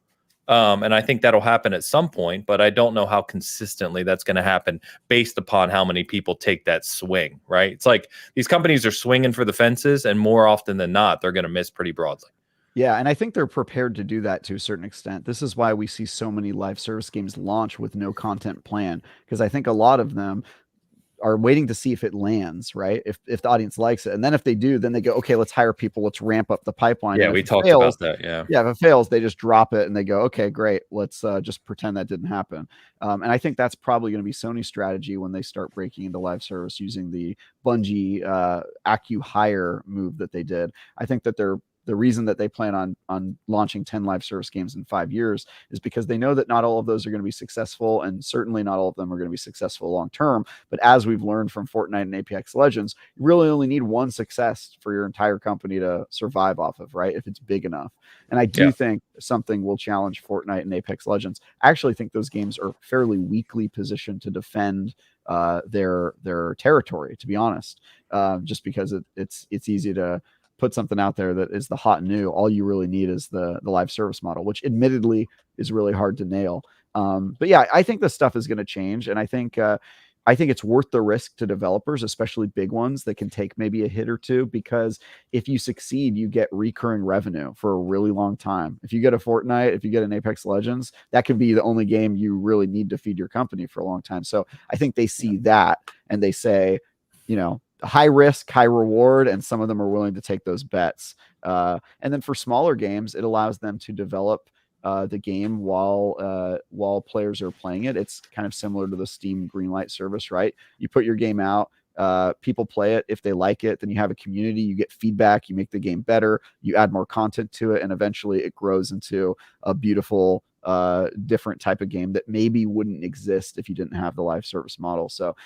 And I think that'll happen at some point, but I don't know how consistently that's going to happen based upon how many people take that swing, right? It's like these companies are swinging for the fences, and more often than not, they're going to miss pretty broadly. Yeah, and I think they're prepared to do that to a certain extent. This is why we see so many live service games launch with no content plan, because I think a lot of them are waiting to see if it lands, right? If the audience likes it. And then if they do, then they go, okay, let's hire people, let's ramp up the pipeline. Yeah, we talked about that. Yeah. Yeah, if it fails, they just drop it and they go, okay, great, let's just pretend that didn't happen. And I think that's probably going to be Sony's strategy when they start breaking into live service using the Bungie acqui-hire move that they did. I think that the reason that they plan on launching 10 live service games in 5 years is because they know that not all of those are going to be successful, and certainly not all of them are going to be successful long term. But as we've learned from Fortnite and Apex Legends, you really only need one success for your entire company to survive off of, right? If it's big enough. And I do think something will challenge Fortnite and Apex Legends. I actually think those games are fairly weakly positioned to defend their territory, to be honest, just because it's easy to put something out there that is the hot and new. All you really need is the live service model, which admittedly is really hard to nail. But yeah, I think this stuff is going to change, and I think it's worth the risk to developers, especially big ones that can take maybe a hit or two, because if you succeed, you get recurring revenue for a really long time. If you get a Fortnite, if you get an Apex Legends, that could be the only game you really need to feed your company for a long time. So I think they see that and they say, high risk, high reward, and some of them are willing to take those bets. And then for smaller games, it allows them to develop the game while players are playing it. It's kind of similar to the Steam Greenlight service, right? You put your game out, people play it. If they like it, then you have a community, you get feedback, you make the game better, you add more content to it, and eventually it grows into a beautiful different type of game that maybe wouldn't exist if you didn't have the live service model. So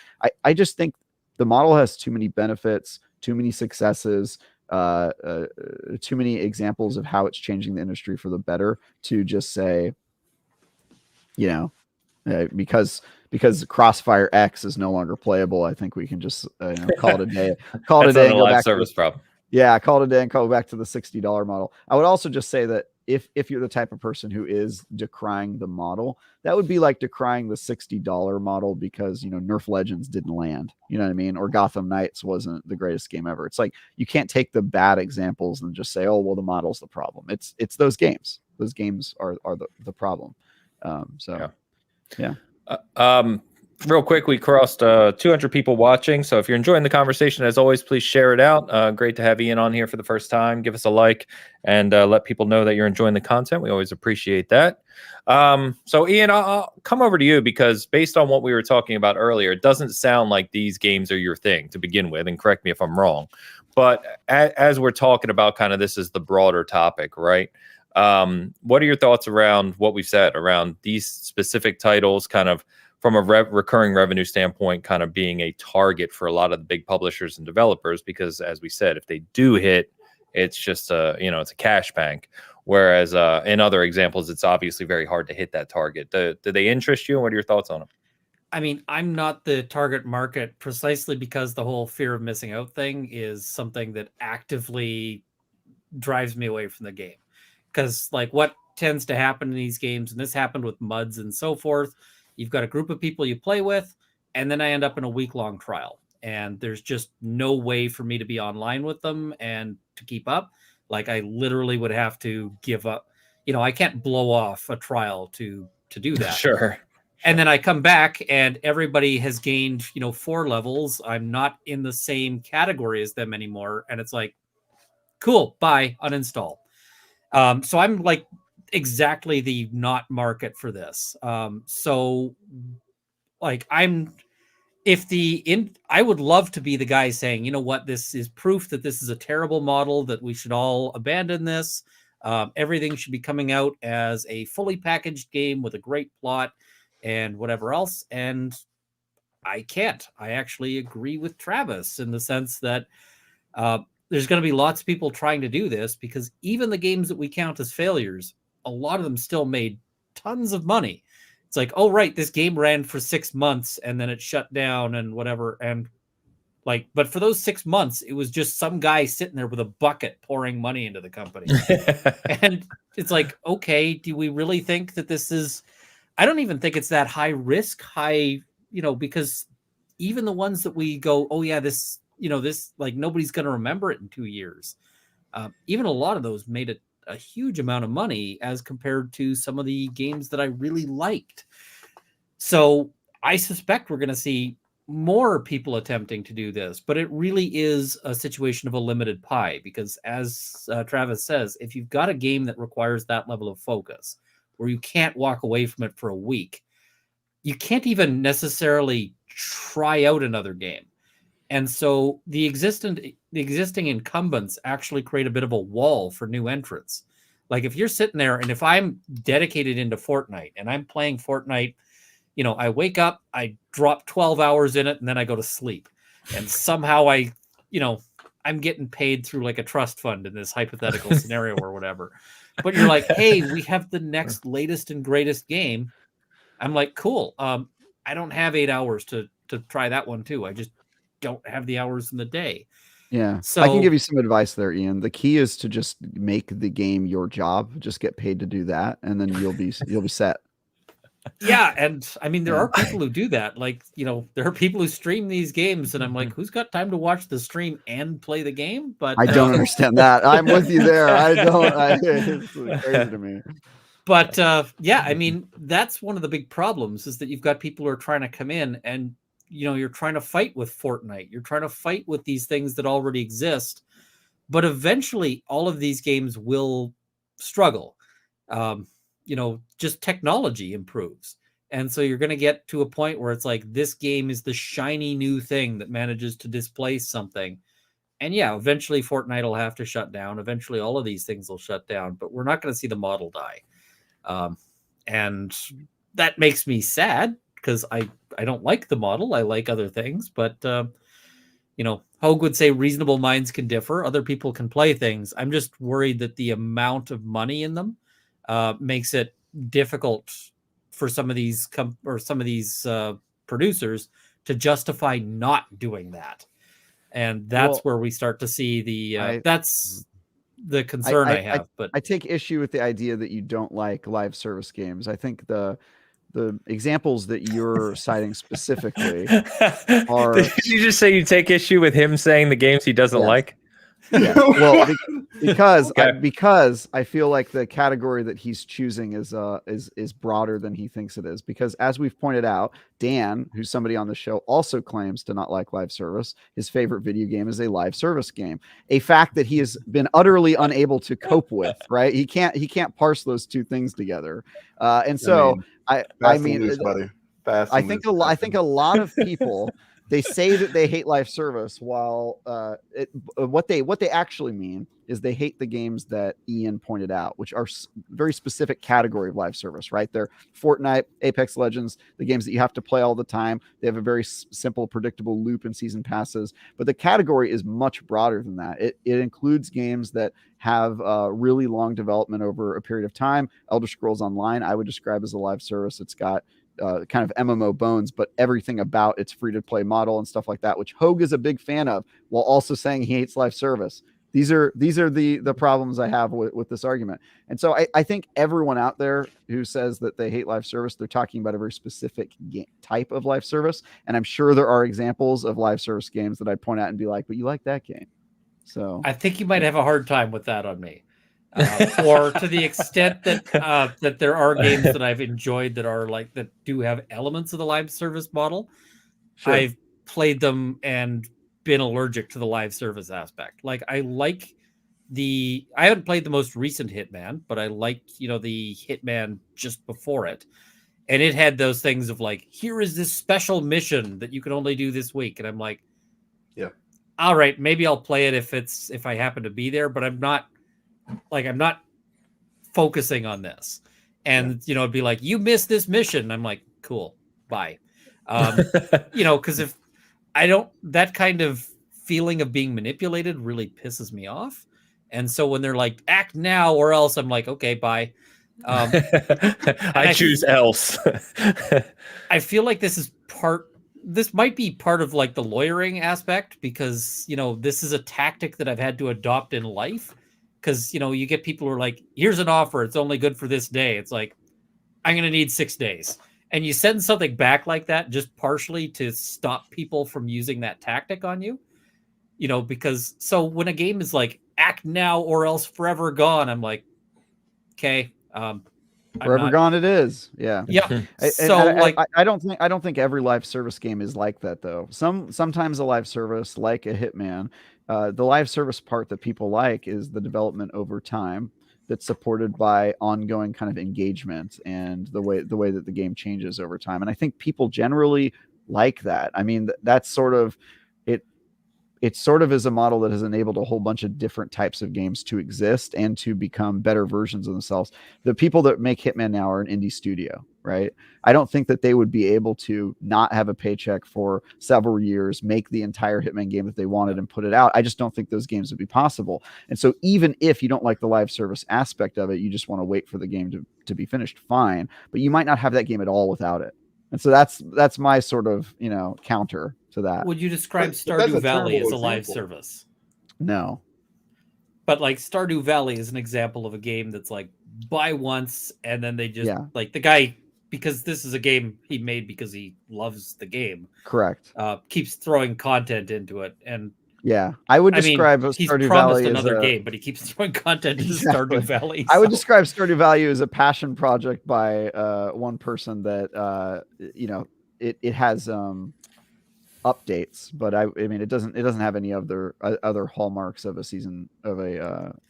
I just think the model has too many benefits, too many successes, too many examples of how it's changing the industry for the better to just say, because Crossfire X is no longer playable, I think we can just call it a day. Call it a day and go back to service problem. Yeah, call it a day and go back to the $60 model. I would also just say that if you're the type of person who is decrying the model, that would be like decrying the $60 model because, Nerf Legends didn't land, you know what I mean? Or Gotham Knights wasn't the greatest game ever. It's like, you can't take the bad examples and just say, oh, well, the model's the problem. It's those games. Those games are the problem. Yeah. Real quick, we crossed 200 people watching. So if you're enjoying the conversation, as always, please share it out. Great to have Ian on here for the first time. Give us a like and let people know that you're enjoying the content. We always appreciate that. So Ian, I'll come over to you because based on what we were talking about earlier, it doesn't sound like these games are your thing to begin with. And correct me if I'm wrong. But as we're talking about kind of this is the broader topic, right? What are your thoughts around what we've said around these specific titles kind of from a recurring revenue standpoint, kind of being a target for a lot of the big publishers and developers, because as we said, if they do hit, it's just it's a cash bank. Whereas in other examples, it's obviously very hard to hit that target. Do they interest you? And what are your thoughts on them? I mean, I'm not the target market precisely because the whole fear of missing out thing is something that actively drives me away from the game. Because like what tends to happen in these games, and this happened with MUDs and so forth, You've got a group of people you play with, and then I end up in a week-long trial. And there's just no way for me to be online with them and to keep up. Like I literally would have to give up. I can't blow off a trial to do that. Sure. And then I come back and everybody has gained, 4 levels. I'm not in the same category as them anymore. And it's like, cool, bye, uninstall. So I'm like exactly the not market for this. So like I would love to be the guy saying, you know what, this is proof that this is a terrible model, that we should all abandon this. Everything should be coming out as a fully packaged game with a great plot and whatever else. And I can't. I actually agree with Travis in the sense that there's going to be lots of people trying to do this, because even the games that we count as failures, a lot of them still made tons of money. It's like, oh, right, this game ran for 6 months and then it shut down and whatever. And like, but for those 6 months, it was just some guy sitting there with a bucket pouring money into the company. And it's like, okay, do we really think that this is, I don't even think it's that high risk, because even the ones that we go, oh yeah, this, like nobody's going to remember it in 2 years. Even a lot of those made a huge amount of money as compared to some of the games that I really liked. So I suspect we're going to see more people attempting to do this, but it really is a situation of a limited pie, because as Travis says, if you've got a game that requires that level of focus where you can't walk away from it for a week, you can't even necessarily try out another game. And so the existing incumbents actually create a bit of a wall for new entrants. Like if you're sitting there and if I'm dedicated into Fortnite and I'm playing Fortnite, I wake up, I drop 12 hours in it, and then I go to sleep. And somehow I'm getting paid through like a trust fund in this hypothetical scenario or whatever. But you're like, hey, we have the next latest and greatest game. I'm like, cool. I don't have 8 hours to try that one too. I just don't have the hours in the day. Yeah. So I can give you some advice there, Ian. The key is to just make the game your job. Just get paid to do that, and then you'll be set. Yeah, and I mean, there are people who do that. Like, there are people who stream these games, and I'm like, who's got time to watch the stream and play the game? But I don't understand that. I'm with you there. It's crazy to me. But yeah, I mean, that's one of the big problems, is that you've got people who are trying to come in and, you're trying to fight with Fortnite. You're trying to fight with these things that already exist. But eventually, all of these games will struggle. Just technology improves. And so you're going to get to a point where it's like, this game is the shiny new thing that manages to displace something. And yeah, eventually Fortnite will have to shut down. Eventually all of these things will shut down, but we're not going to see the model die. And that makes me sad, because I don't like the model. I like other things, but Hoeg would say reasonable minds can differ. Other people can play things. I'm just worried that the amount of money in them makes it difficult for some of these producers to justify not doing that. And that's where we start to see that's the concern I have. But I take issue with the idea that you don't like live service games. I think the examples that you're citing specifically are. Did you just say you take issue with him saying the games he doesn't like? Yeah. Well, because I feel like the category that he's choosing is broader than he thinks it is. Because as we've pointed out, Dan, who's somebody on the show, also claims to not like live service. His favorite video game is a live service game, a fact that he has been utterly unable to cope with. Right? He can't parse those two things together. And so I think a lot of people. They say that they hate live service, while what they actually mean is they hate the games that Ian pointed out, which are very specific category of live service, right? They're Fortnite, Apex Legends, the games that you have to play all the time. They have a very simple, predictable loop and season passes, but the category is much broader than that. It includes games that have really long development over a period of time. Elder Scrolls Online, I would describe as a live service. It's got kind of MMO bones, but everything about its free-to-play model and stuff like that, which Hoeg is a big fan of, while also saying he hates live service. These are the problems I have with this argument. And so I think everyone out there who says that they hate live service, they're talking about a very specific type of live service. And I'm sure there are examples of live service games that I'd point out and be like, but you like that game. So I think you might have a hard time with that on me. Or to the extent that that there are games that I've enjoyed that are like that do have elements of the live service model. sure. I've played them and been allergic to the live service aspect. Like I haven't played the most recent Hitman, but I like, the Hitman just before it. And it had those things of like, here is this special mission that you can only do this week. And I'm like, Yeah. All right, maybe I'll play it if I happen to be there, but I'm not focusing on this. And it'd be like, you missed this mission. I'm like, cool, bye. Because if I don't, that kind of feeling of being manipulated really pisses me off. And so when they're like, act now or else, I'm like, okay, bye. I choose else. I feel like this might be part of like the lawyering aspect, because, this is a tactic that I've had to adopt in life. Because, you get people who are like, here's an offer. It's only good for this day. It's like, I'm going to need 6 days. And you send something back like that just partially to stop people from using that tactic on you, because so when a game is like act now or else forever gone, I'm like, okay, Forever gone it is. Yeah. Yeah. I don't think every live service game is like that though. Sometimes a live service like a Hitman, the live service part that people like is the development over time that's supported by ongoing kind of engagement and the way that the game changes over time. And I think people generally like that. I mean, that's sort of it sort of is a model that has enabled a whole bunch of different types of games to exist and to become better versions of themselves. The people that make Hitman now are an indie studio, right? I don't think that they would be able to not have a paycheck for several years, make the entire Hitman game that they wanted and put it out. I just don't think those games would be possible. And so even if you don't like the live service aspect of it, you just want to wait for the game to be finished, fine. But you might not have that game at all without it. And so that's my sort of, counter to that. Would you describe Stardew Valley as a live service? No. But like Stardew Valley is an example of a game that's like buy once and then they just like the guy, because this is a game he made because he loves the game. Correct. Keeps throwing content into it. And I would describe he's Stardew promised Valley another game, but he keeps throwing content into Stardew Valley. I would describe Stardew Valley as a passion project by one person that it has updates, but I mean it doesn't have any other hallmarks of a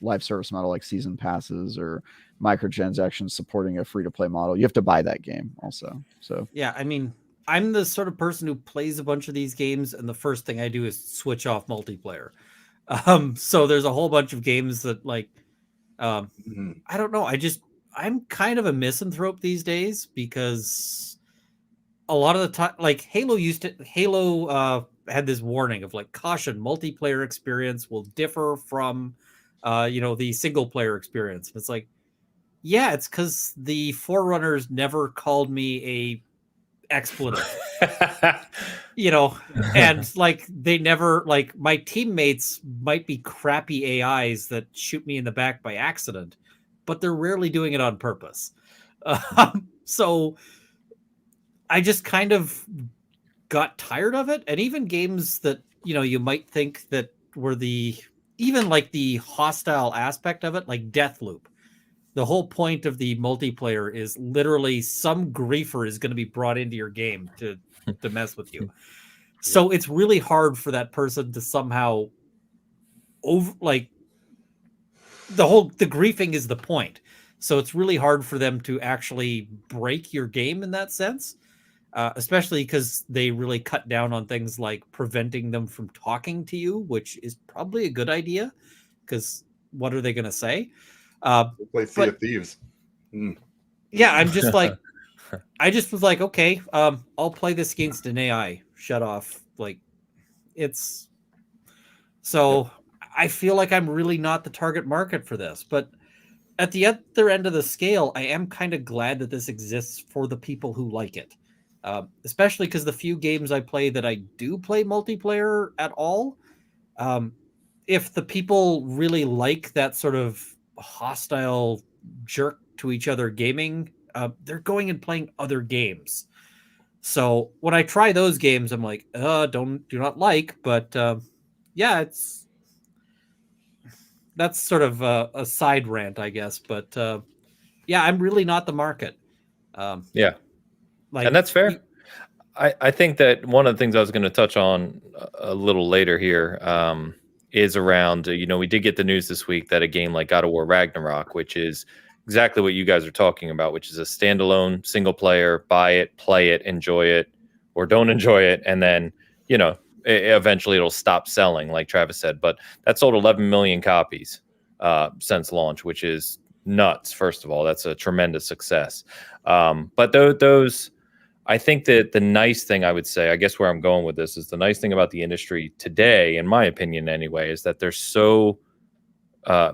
live service model like season passes or microtransactions supporting a free-to-play model. You have to buy that game also. So yeah, I mean, I'm the sort of person who plays a bunch of these games and the first thing I do is switch off multiplayer. So there's a whole bunch of games that like I don't know, I'm kind of a misanthrope these days, because a lot of the time, like Halo had this warning of like, caution, multiplayer experience will differ from the single player experience. And it's like, yeah, it's because the Forerunners never called me a expletive. And like they never, like my teammates might be crappy AIs that shoot me in the back by accident, but they're rarely doing it on purpose. So I just kind of got tired of it. And even games that, you might think that were even like the hostile aspect of it, like Deathloop. The whole point of the multiplayer is literally some griefer is going to be brought into your game to mess with you. So it's really hard for that person to somehow the griefing is the point. So it's really hard for them to actually break your game in that sense. Especially because they really cut down on things like preventing them from talking to you, which is probably a good idea, because what are they going to say? Play Sea of Thieves. Yeah, I'm just like, I just was like, okay, I'll play this against an AI. Shut off. Like, it's so I feel like I'm really not the target market for this, but at the other end of the scale, I am kind of glad that this exists for the people who like it. Especially because the few games I play that I do play multiplayer at all, if the people really like that sort of hostile jerk to each other gaming, they're going and playing other games. So when I try those games, I'm like, do not like, but yeah, that's sort of a side rant, I guess. But yeah, I'm really not the market. Yeah, Like, and that's fair. I think that one of the things I was going to touch on a little later here is around, we did get the news this week that a game like God of War Ragnarok, which is exactly what you guys are talking about, which is a standalone single player, buy it, play it, enjoy it, or don't enjoy it. And then, eventually it'll stop selling, like Travis said. But that sold 11 million copies since launch, which is nuts. First of all, that's a tremendous success. But those... I think that the nice thing I would say, I guess where I'm going with this is the nice thing about the industry today, in my opinion anyway, is that there's so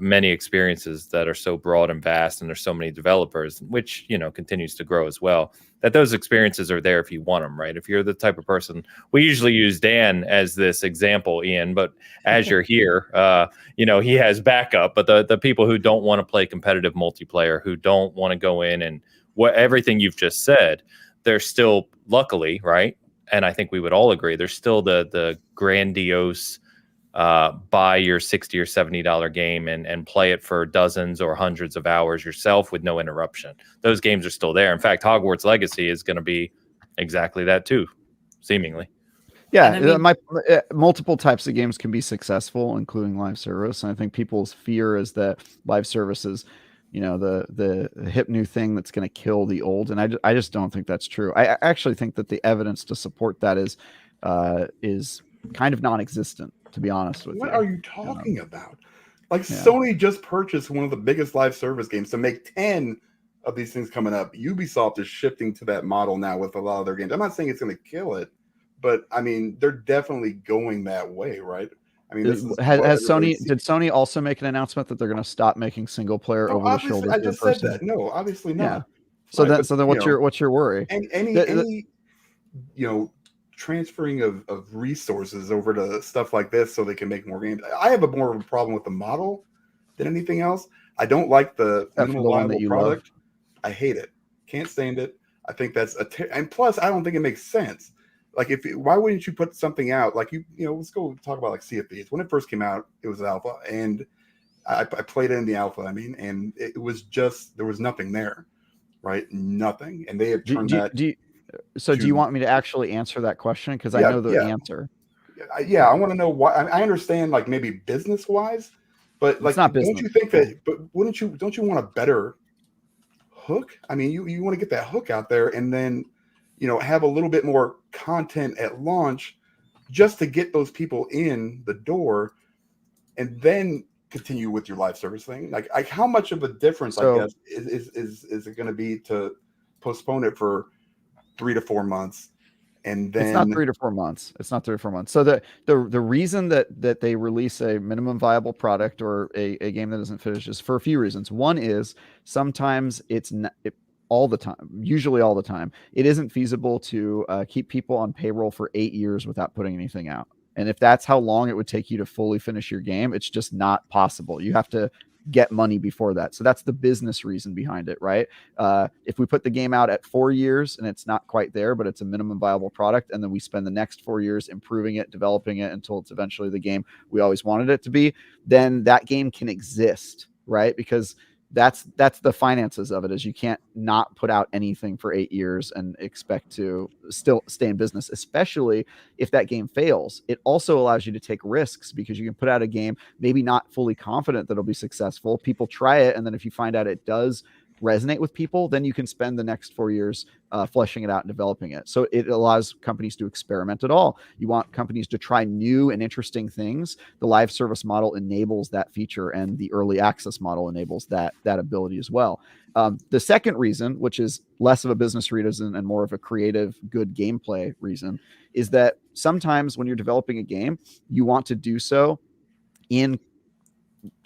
many experiences that are so broad and vast, and there's so many developers, which, continues to grow as well, that those experiences are there if you want them, right? If you're the type of person, we usually use Dan as this example, Ian, but as you're here, he has backup, but the people who don't want to play competitive multiplayer, who don't want to go in and everything you've just said, there's still, luckily, right? And I think we would all agree, there's still the grandiose buy your $60 or $70 game and play it for dozens or hundreds of hours yourself with no interruption. Those games are still there. In fact, Hogwarts Legacy is going to be exactly that too, seemingly. Yeah, multiple types of games can be successful, including live service. And I think people's fear is that live services, the hip new thing that's going to kill the old. And I just don't think that's true. I actually think that the evidence to support that is kind of non-existent, to be honest with you. What are you talking about? Like, Sony just purchased one of the biggest live service games to make 10 of these things coming up. Ubisoft is shifting to that model now with a lot of their games. I'm not saying it's going to kill it, but I mean, they're definitely going that way, right? I mean, did Sony also make an announcement that they're going to stop making single player over the shoulder? I just said that. No, obviously not. Yeah. So then what's your worry? And any transferring of resources over to stuff like this so they can make more games. I have more of a problem with the model than anything else. I don't like the minimal viable product. I hate it. Can't stand it. I think that's and plus I don't think it makes sense. Like, why wouldn't you put something out like let's go talk about like Sea of Thieves. When it first came out, it was alpha, and I played it in the alpha. And it was just, there was nothing there, right? Nothing, and they have turned that. Do you want me to actually answer that question? Because I know the answer. Yeah, I want to know why. I understand, like, maybe business wise, but like, don't you think that? But don't you want a better hook? I mean, you want to get that hook out there, and then have a little bit more content at launch just to get those people in the door, and then continue with your live service thing. Like how much of a difference, I guess, is it going to be to postpone it for 3 to 4 months? And then it's not 3 to 4 months. So the reason that they release a minimum viable product or a game that isn't finished is for a few reasons. One is sometimes usually all the time, it isn't feasible to keep people on payroll for 8 years without putting anything out. And if that's how long it would take you to fully finish your game, it's just not possible. You have to get money before that. So that's the business reason behind it, right? If we put the game out at 4 years and it's not quite there, but it's a minimum viable product, and then we spend the next 4 years improving it, developing it until it's eventually the game we always wanted it to be, then that game can exist, right? Because that's the finances of it, is you can't not put out anything for 8 years and expect to still stay in business, especially if that game fails. It also allows you to take risks because you can put out a game maybe not fully confident that it'll be successful. People try it, and then if you find out it does resonate with people, then you can spend the next 4 years fleshing it out and developing it. So it allows companies to experiment at all. You want companies to try new and interesting things. The live service model enables that feature, and the early access model enables that ability as well. The second reason, which is less of a business reason and more of a creative, good gameplay reason, is that sometimes when you're developing a game, you want to do so in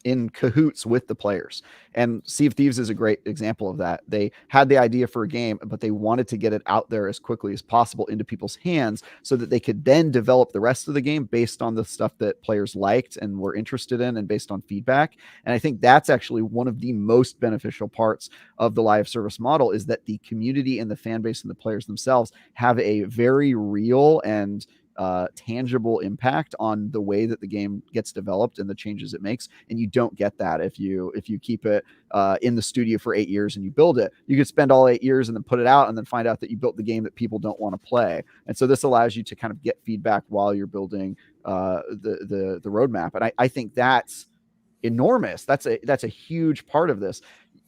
in cahoots with the players. And Sea of Thieves is a great example of that. They had the idea for a game, but they wanted to get it out there as quickly as possible into people's hands so that they could then develop the rest of the game based on the stuff that players liked and were interested in and based on feedback. And I think that's actually one of the most beneficial parts of the live service model, is that the community and the fan base and the players themselves have a very real and tangible impact on the way that the game gets developed and the changes it makes. And you don't get that if you keep it in the studio for 8 years and you build it. You could spend all 8 years and then put it out and then find out that you built the game that people don't want to play. And so this allows you to kind of get feedback while you're building the roadmap. And I think that's enormous. That's a huge part of this.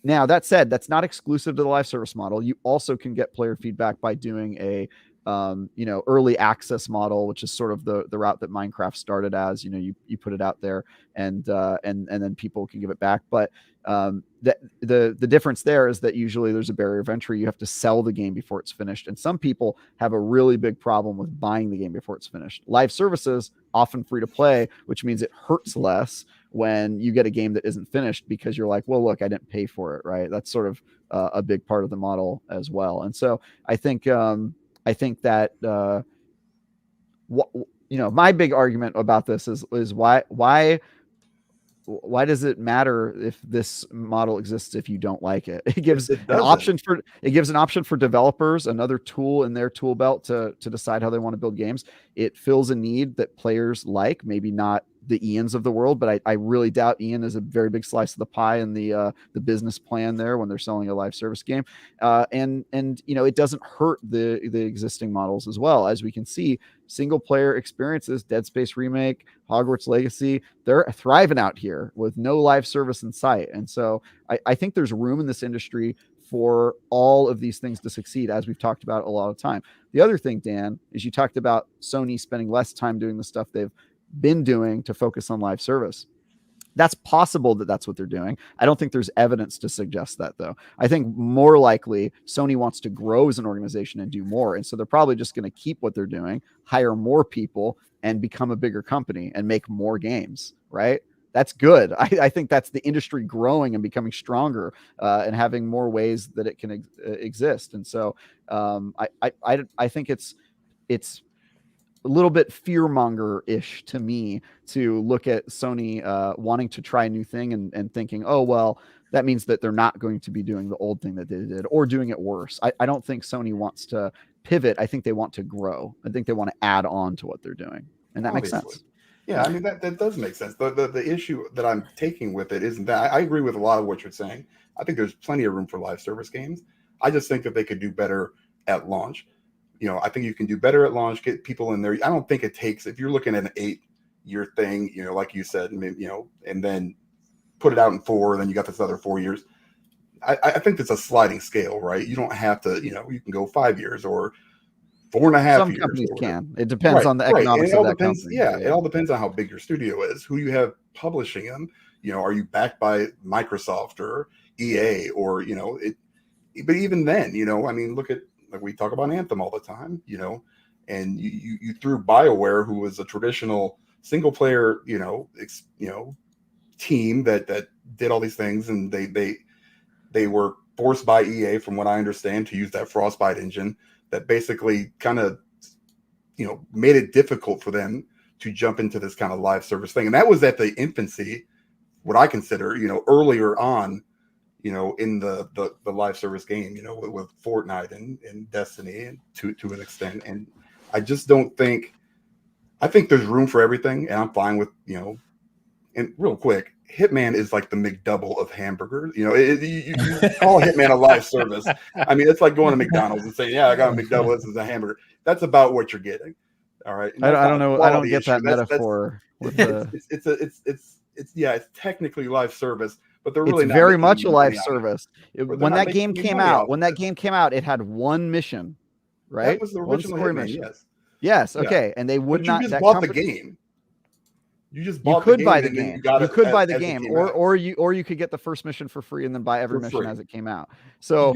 Now, that said, that's not exclusive to the live service model. You also can get player feedback by doing a early access model, which is sort of the route that Minecraft started as. You put it out there and then people can give it back. But the difference there is that usually there's a barrier of entry. You have to sell the game before it's finished. And some people have a really big problem with buying the game before it's finished. Live services, often free to play, which means it hurts less when you get a game that isn't finished, because you're like, well, look, I didn't pay for it, right? That's sort of a big part of the model as well. And so I think that my big argument about this is why does it matter if this model exists if you don't like it? It gives an option for developers, another tool in their tool belt to decide how they want to build games. It fills a need that players like, maybe not the Ians of the world, but I really doubt Ian is a very big slice of the pie in the business plan there when they're selling a live service game. And it doesn't hurt the existing models as well. As we can see, single player experiences, Dead Space Remake, Hogwarts Legacy, they're thriving out here with no live service in sight. And so I think there's room in this industry for all of these things to succeed, as we've talked about a lot of time. The other thing, Dan, is you talked about Sony spending less time doing the stuff they've been doing to focus on live service. That's possible that that's what they're doing. I don't think there's evidence to suggest that, though. I think more likely Sony wants to grow as an organization and do more. And so they're probably just going to keep what they're doing, hire more people, and become a bigger company and make more games, right? That's good. I think that's the industry growing and becoming stronger and having more ways that it can exist. And so I think it's a little bit fear-monger-ish to me to look at Sony wanting to try a new thing and thinking, oh, well, that means that they're not going to be doing the old thing that they did or doing it worse. I don't think Sony wants to pivot. I think they want to grow. I think they want to add on to what they're doing. And that makes sense. Yeah, I mean, that does make sense. The issue that I'm taking with it isn't that. I agree with a lot of what you're saying. I think there's plenty of room for live service games. I just think that they could do better at launch. I think you can do better at launch, get people in there. I don't think it takes, if you're looking at an 8-year thing, like you said, and then put it out in 4, then you got this other 4 years. I think it's a sliding scale, right? You don't have to, you can go 5 years or 4.5 years. Some companies can. It depends on the economics of that company. Yeah, it all depends on how big your studio is, who you have publishing them. Are you backed by Microsoft or EA or, but even then, I mean, look at, like we talk about Anthem all the time, and you threw BioWare, who was a traditional single player, team that did all these things, and they were forced by EA, from what I understand, to use that Frostbite engine that basically kind of, made it difficult for them to jump into this kind of live service thing. And that was at the infancy, what I consider, earlier on, in the live service game, with Fortnite and Destiny, and to an extent. And I just don't think, I think there's room for everything, and I'm fine with, and real quick, Hitman is like the McDouble of hamburgers. You call Hitman a live service. I mean, it's like going to McDonald's and saying, yeah, I got a McDouble, this is a hamburger. That's about what you're getting. All right. I don't know. I don't get that metaphor. It's technically live service, but they're really it's very much a live service. When that game came out, it had one mission, right? That was the original Hitman, mission. Yes. Okay. Yeah. And they would not. You just bought the game. You just bought the game. You could buy the game, or you could get the first mission for free and then buy every mission as it came out. So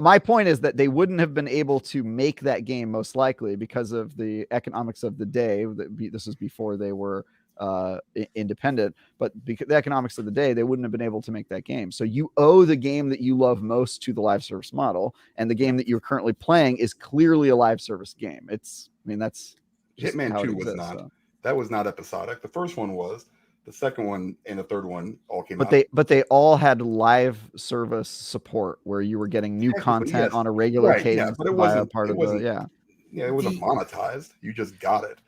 my point is that they wouldn't have been able to make that game most likely because of the economics of the day. This was before they were independent, but because the economics of the day, they wouldn't have been able to make that game. So you owe the game that you love most to the live service model, and the game that you're currently playing is clearly a live service game. That's just Hitman how it 2 was exists, not. so. That was not episodic. The first one was. The second one and the third one all came out. But they all had live service support where you were getting new content on a regular cadence. Yeah, but it wasn't part of the Yeah, it wasn't monetized. You just got it.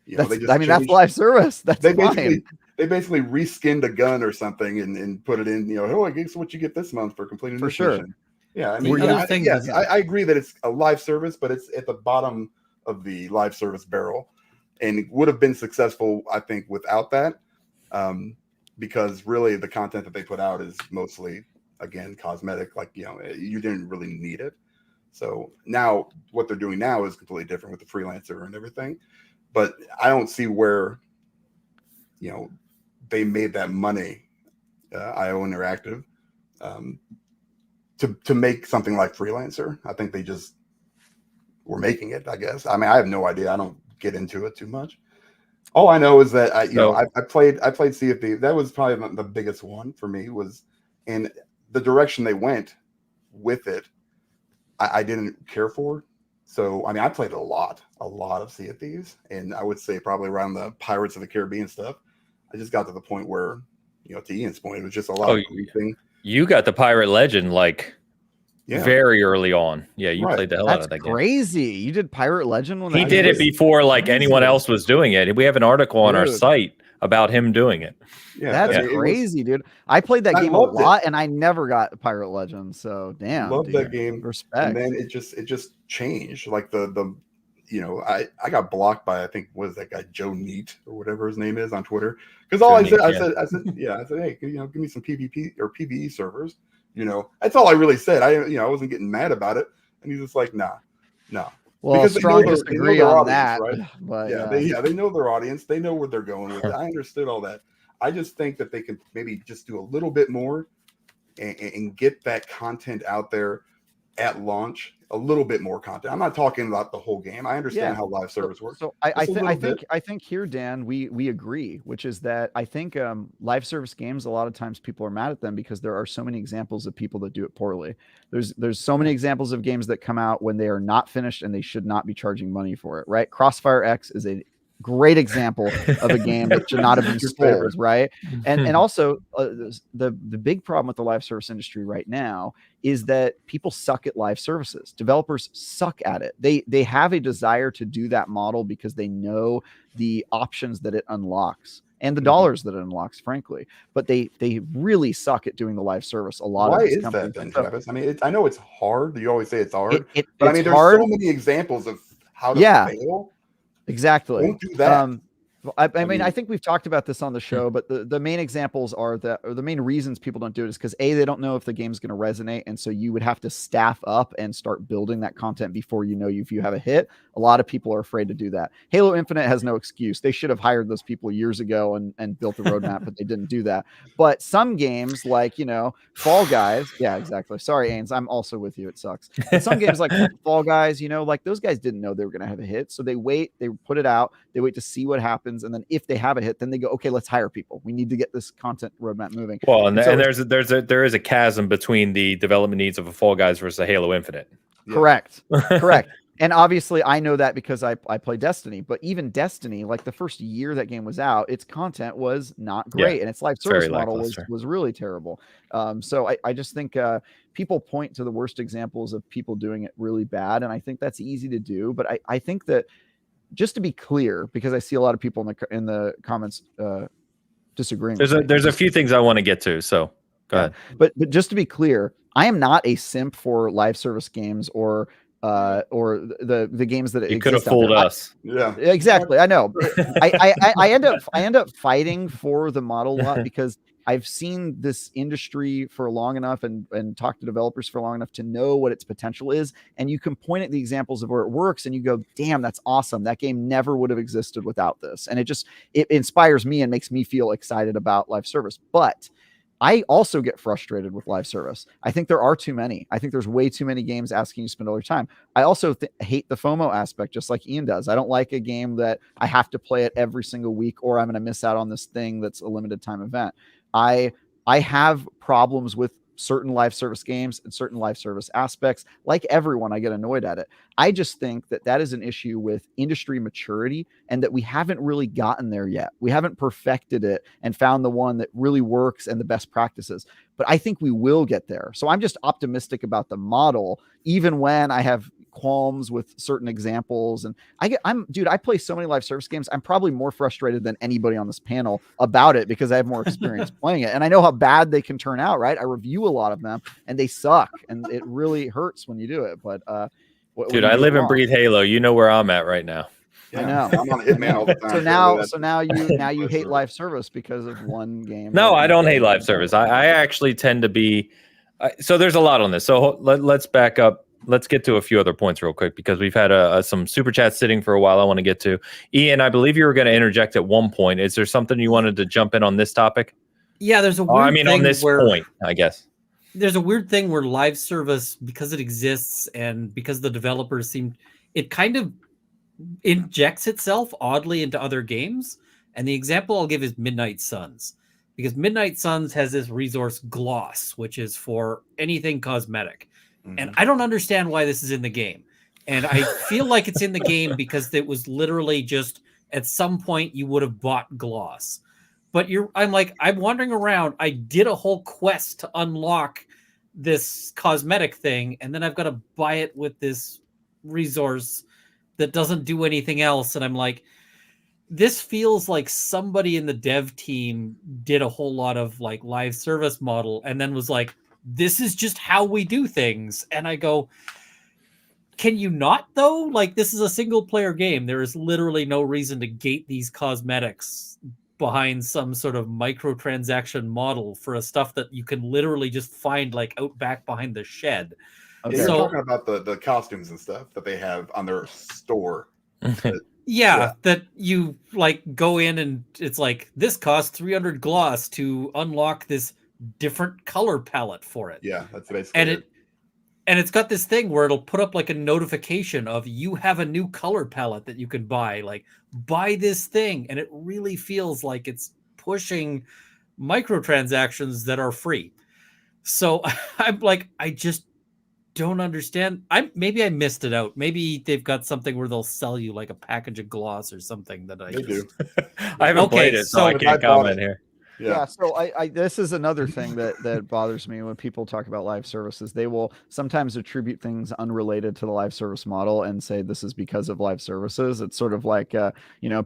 That's live service. They basically reskinned a gun or something and put it in. Oh, I guess what you get this month for completing this mission. Yeah, I mean, I agree that it's a live service, but it's at the bottom of the live service barrel, and it would have been successful, I think, without that. Because really the content that they put out is mostly, again, cosmetic. Like, you didn't really need it. So now what they're doing now is completely different with the freelancer and everything. But I don't see where, they made that money, IO Interactive, to make something like Freelancer. I think they just were making it, I guess. I mean, I have no idea. I don't get into it too much. All I know is that I played Sea of Thieves. That was probably the biggest one for me, was in the direction they went with it. I didn't care for. So I mean, I played a lot of Sea of Thieves, and I would say probably around the Pirates of the Caribbean stuff. I just got to the point where, to Ian's point, it was just a lot of everything. You got the Pirate Legend very early on. Yeah, you played the hell out of that game. That's crazy. You did Pirate Legend when he did it before anyone else was doing it. We have an article on our site about him doing it. Yeah, that's crazy, dude. I played that game a lot, and I never got Pirate Legend. So damn, love that game. Respect. And then it just changed. Like I got blocked by, I think, what is that guy, Joe Neat or whatever his name is on Twitter? Because all I said, hey, give me some PvP or PvE servers. That's all I really said. I wasn't getting mad about it. And he's just like, nah. Well, because strong disagree on that. Right? But they know their audience. They know where they're going with it. I understood all that. I just think that they can maybe just do a little bit more and get that content out there at launch. A little bit more content. I'm not talking about the whole game. I understand how live service works. So I think here, Dan, we agree, which is that I think live service games, a lot of times people are mad at them because there are so many examples of people that do it poorly. There's so many examples of games that come out when they are not finished and they should not be charging money for it, right? Crossfire X is a great example of a game that should not have been sold, right? And also the big problem with the live service industry right now is that people suck at live services. Developers suck at it. They have a desire to do that model because they know the options that it unlocks and the dollars that it unlocks, frankly. But they really suck at doing the live service. Why is that then, Travis? I mean, I know it's hard. You always say it's hard, but I mean, there's so many examples of how to fail. Exactly. Don't do that. I mean, I think we've talked about this on the show, but the main examples are the main reasons people don't do it is because they don't know if the game's going to resonate. And so you would have to staff up and start building that content before if you have a hit. A lot of people are afraid to do that. Halo Infinite has no excuse. They should have hired those people years ago and built a roadmap, but they didn't do that. But some games like, Fall Guys. Yeah, exactly. Sorry, Ains. I'm also with you. It sucks. But some games like Fall Guys, those guys didn't know they were going to have a hit. So they put it out. They wait to see what happens. And then if they have a hit, then they go, okay, let's hire people. We need to get this content roadmap moving. Well, and there is a chasm between the development needs of a Fall Guys versus a Halo Infinite. Correct. And obviously I know that because I play Destiny, but even Destiny, like the first year that game was out, its content was not great. And its live service model was really terrible. So I just think people point to the worst examples of people doing it really bad. And I think that's easy to do. But I think that, just to be clear, because I see a lot of people in the comments disagreeing. There's a few things I want to get to, so go ahead. But just to be clear, I am not a simp for live service games or the games that you could have fooled us. Yeah, exactly. I know. I end up fighting for the model a lot because I've seen this industry for long enough and talked to developers for long enough to know what its potential is. And you can point at the examples of where it works and you go, damn, that's awesome. That game never would have existed without this. And it inspires me and makes me feel excited about live service. But I also get frustrated with live service. I think there are too many. I think there's way too many games asking you to spend all your time. I also hate the FOMO aspect, just like Ian does. I don't like a game that I have to play it every single week, or I'm going to miss out on this thing that's a limited time event. I have problems with certain live service games and certain live service aspects. Like everyone, I get annoyed at it. I just think that is an issue with industry maturity, and that we haven't really gotten there yet. We haven't perfected it and found the one that really works and the best practices. But I think we will get there. So I'm just optimistic about the model, even when I have qualms with certain examples. And I play so many live service games. I'm probably more frustrated than anybody on this panel about it, because I have more experience playing it. And I know how bad they can turn out, right? I review a lot of them and they suck, and it really hurts when you do it. But dude, I live and breathe Halo. You know where I'm at right now. Yeah, I know. I'm on Hitman all the time. So now you hate live service because of one game. No, I don't hate live service. I actually tend to be. So there's a lot on this. So let's back up. Let's get to a few other points real quick, because we've had some super chats sitting for a while. I want to get to Ian. I believe you were going to interject at one point. Is there something you wanted to jump in on this topic? Yeah, there's a weird thing on this point, I guess. There's a weird thing where live service, because it exists and because the developers it kind of injects itself oddly into other games. And the example I'll give is Midnight Suns, because Midnight Suns has this resource gloss, which is for anything cosmetic. And I don't understand why this is in the game. And I feel like it's in the game because it was literally just at some point you would have bought gloss. But I'm wandering around. I did a whole quest to unlock this cosmetic thing, and then I've got to buy it with this resource that doesn't do anything else. And I'm like, this feels like somebody in the dev team did a whole lot of like live service model and then was like, this is just how we do things. And I go, can you not though? Like, this is a single player game. There is literally no reason to gate these cosmetics behind some sort of microtransaction model for a stuff that you can literally just find like out back behind the shed. Okay. You're talking about the costumes and stuff that they have on their store. That you like go in and it's like, this costs 300 gloss to unlock this different color palette for it. Yeah, that's basically and it's got this thing where it'll put up like a notification of you have a new color palette that you can buy, like buy this thing. And it really feels like it's pushing microtransactions that are free. So I'm like, I just don't understand. Maybe I missed it out. Maybe they've got something where they'll sell you like a package of gloss or something that they do. I haven't played it, so I can't comment here. Yeah. So I this is another thing that bothers me when people talk about live services. They will sometimes attribute things unrelated to the live service model and say this is because of live services. It's sort of like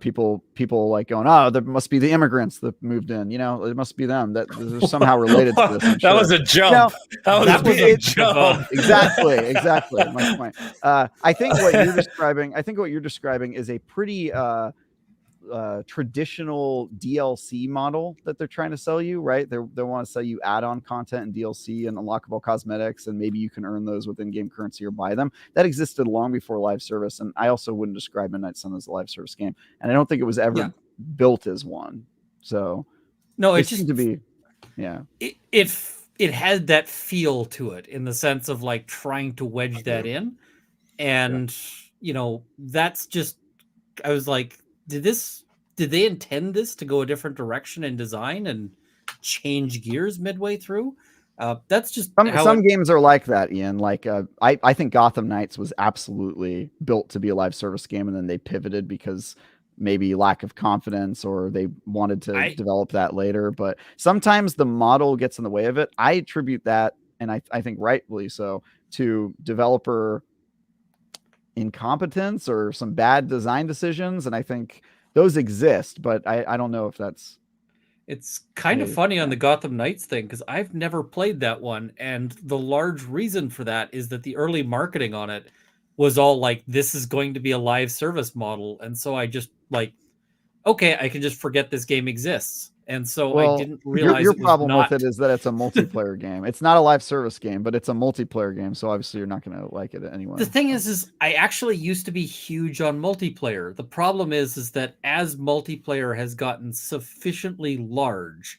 people like going, oh, there must be the immigrants that moved in. It must be them that they're somehow related to this. That was a jump. That was a jump. Exactly. My point. I think what you're describing is a pretty traditional DLC model that they're trying to sell you, right? They want to sell you add-on content and DLC and unlockable cosmetics, and maybe you can earn those with in-game currency or buy them. That existed long before live service, and I also wouldn't describe Midnight Sun as a live service game, and I don't think it was ever built as one. So no, it seemed to be, it had that feel to it in the sense of like trying to wedge that in, and that's just, I was like, did they intend this to go a different direction in design and change gears midway through? That's just some games are like that, Ian. Like I think Gotham Knights was absolutely built to be a live service game, and then they pivoted because maybe lack of confidence or they wanted to develop that later. But sometimes the model gets in the way of it. I attribute that, and I think rightfully so, to developer incompetence or some bad design decisions, and I think those exist, but I don't know if that's. It's kind of funny on the Gotham Knights thing because I've never played that one, and the large reason for that is that the early marketing on it was all like, this is going to be a live service model, and so I just like, okay, I can just forget this game exists. And so I didn't realize your problem with it is that it's a multiplayer game. It's not a live service game, but it's a multiplayer game. So obviously you're not going to like it anyway. The thing is I actually used to be huge on multiplayer. The problem is that as multiplayer has gotten sufficiently large,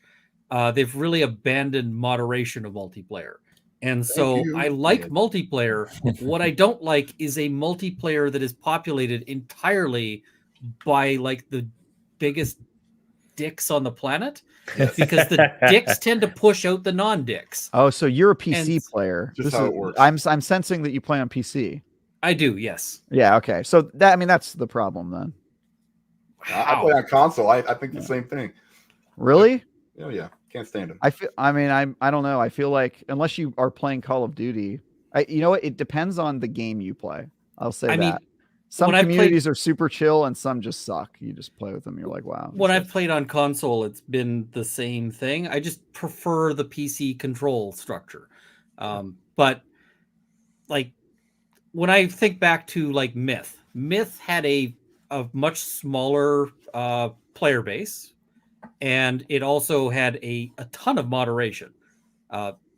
they've really abandoned moderation of multiplayer. And Thank so you. I like Yeah. multiplayer. What I don't like is a multiplayer that is populated entirely by like the biggest dicks on the planet, Yes. because the dicks tend to push out the non-dicks. Oh, so you're a PC And player. Just how it works. I'm sensing that you play on PC. I do, yes. Yeah, okay. So that, I mean, that's the problem then. I play on console. I think the same thing. Really? Oh yeah, can't stand them. I don't know. I feel like unless you are playing Call of Duty, you know what? It depends on the game you play. I'll say that. mean, Some when communities are super chill and some just suck. You just play with them. You're like, wow. When I've played on console, it's been the same thing. I just prefer the PC control structure. But like when I think back to like Myth had a much smaller player base, and it also had a ton of moderation.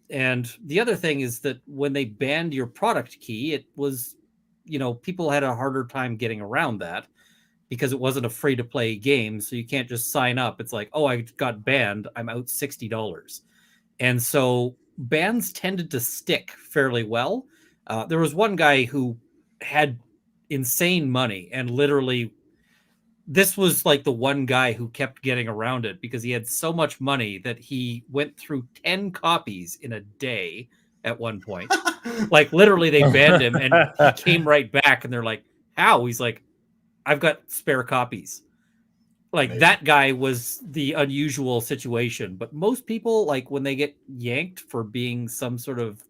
And the other thing is that when they banned your product key, it was, people had a harder time getting around that because it wasn't a free to play game. So you can't just sign up. It's like, oh, I got banned, I'm out $60. And so bans tended to stick fairly well. There was one guy who had insane money, and literally this was like the one guy who kept getting around it because he had so much money that he went through 10 copies in a day at one point. Like literally they banned him and he came right back, and they're like, how? He's like, I've got spare copies. Like Amazing. That guy was the unusual situation. But most people, like when they get yanked for being some sort of,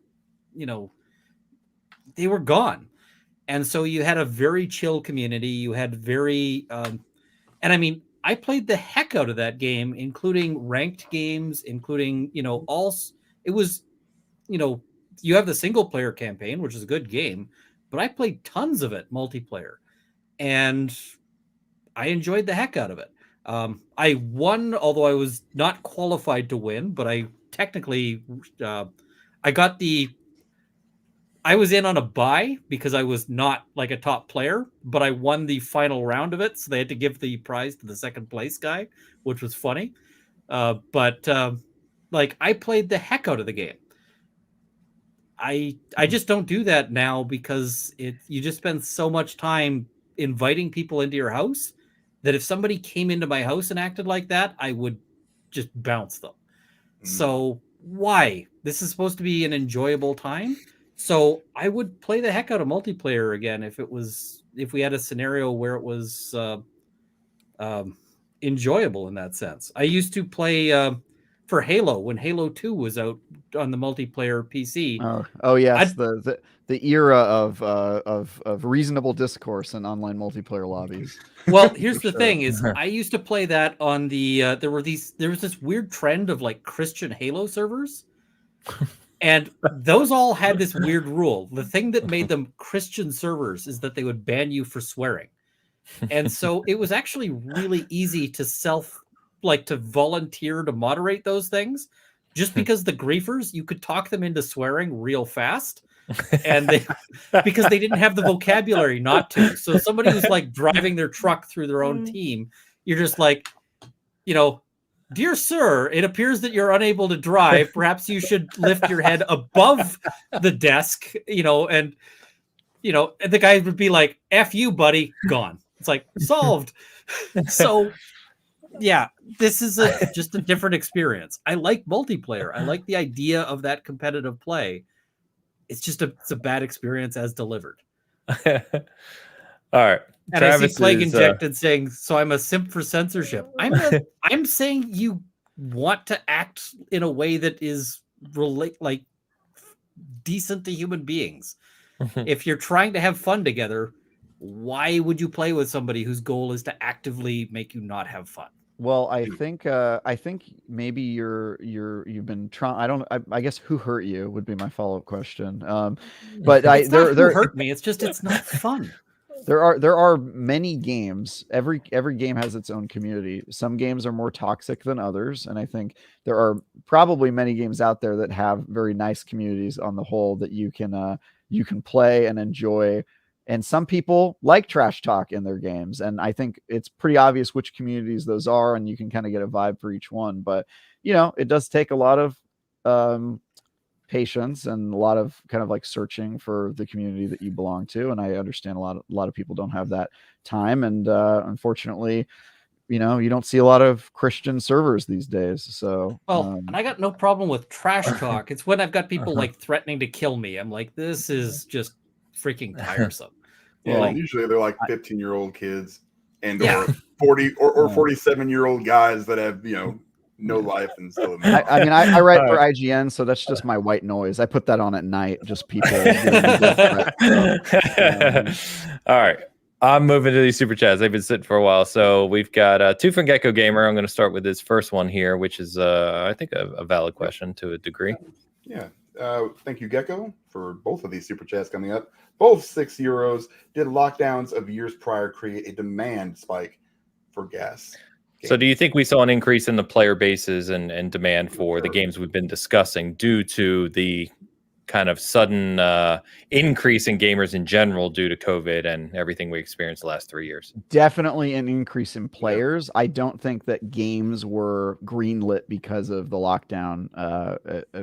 they were gone. And so you had a very chill community. You had very, and I mean, I played the heck out of that game, including ranked games, including, it was, you have the single player campaign, which is a good game, but I played tons of it multiplayer, and I enjoyed the heck out of it. I won, although I was not qualified to win, but I technically, I was in on a bye because I was not like a top player, but I won the final round of it. So they had to give the prize to the second place guy, which was funny. But I played the heck out of the game. I just don't do that now because you just spend so much time inviting people into your house that if somebody came into my house and acted like that, I would just bounce them. So why? This is supposed to be an enjoyable time. So I would play the heck out of multiplayer again if we had a scenario where it was enjoyable in that sense. I used to play for Halo when Halo 2 was out on the multiplayer PC. Oh yes, the era of reasonable discourse in online multiplayer lobbies. Well, here's the thing: is I used to play that on the there was this weird trend of like Christian Halo servers. And those all had this weird rule. The thing that made them Christian servers is that they would ban you for swearing. And so it was actually really easy to to volunteer to moderate those things, just because the griefers, you could talk them into swearing real fast. And because they didn't have the vocabulary not to. So somebody who's like driving their truck through their own team, you're just like, dear sir, it appears that you're unable to drive. Perhaps you should lift your head above the desk, and the guy would be like, F you, buddy, gone. It's like, solved. So, yeah, this is just a different experience. I like multiplayer. I like the idea of that competitive play. It's just it's a bad experience as delivered. All right. And Travis, I see Plague Injected saying, so I'm a simp for censorship. I'm saying you want to act in a way that is decent to human beings. If you're trying to have fun together, why would you play with somebody whose goal is to actively make you not have fun? Well, I think maybe you've been trying. I guess who hurt you would be my follow-up question. But it's not who hurt me. It's just it's not fun. There are many games. Every game has its own community. Some games are more toxic than others, and I think there are probably many games out there that have very nice communities on the whole that you can play and enjoy And some people like trash talk in their games, and I think it's pretty obvious which communities those are, and you can kind of get a vibe for each one. But it does take a lot of patience and a lot of kind of like searching for the community that you belong to. And I understand a lot of people don't have that time, and unfortunately, you don't see a lot of Christian servers these days. So and I got no problem with trash talk. It's when I've got people like threatening to kill me. I'm like, this is just freaking tiresome. Yeah, usually they're like 15-year-old kids and or 40 or 47-year-old guys that have no life and still. I write for IGN, so that's just my white noise. I put that on at night, just people. All right. I'm moving to these super chats. They've been sitting for a while. So we've got two from Gecko Gamer. I'm going to start with his first one here, which is, I think, a valid question to a degree. Yeah. Thank you, Gecko, for both of these super chats coming up. Both €6. Did lockdowns of years prior create a demand spike for gas? So do you think we saw an increase in the player bases and demand for the games we've been discussing due to the kind of sudden increase in gamers in general due to COVID and everything we experienced the last 3 years? Definitely an increase in players. I don't think that games were greenlit because of the lockdown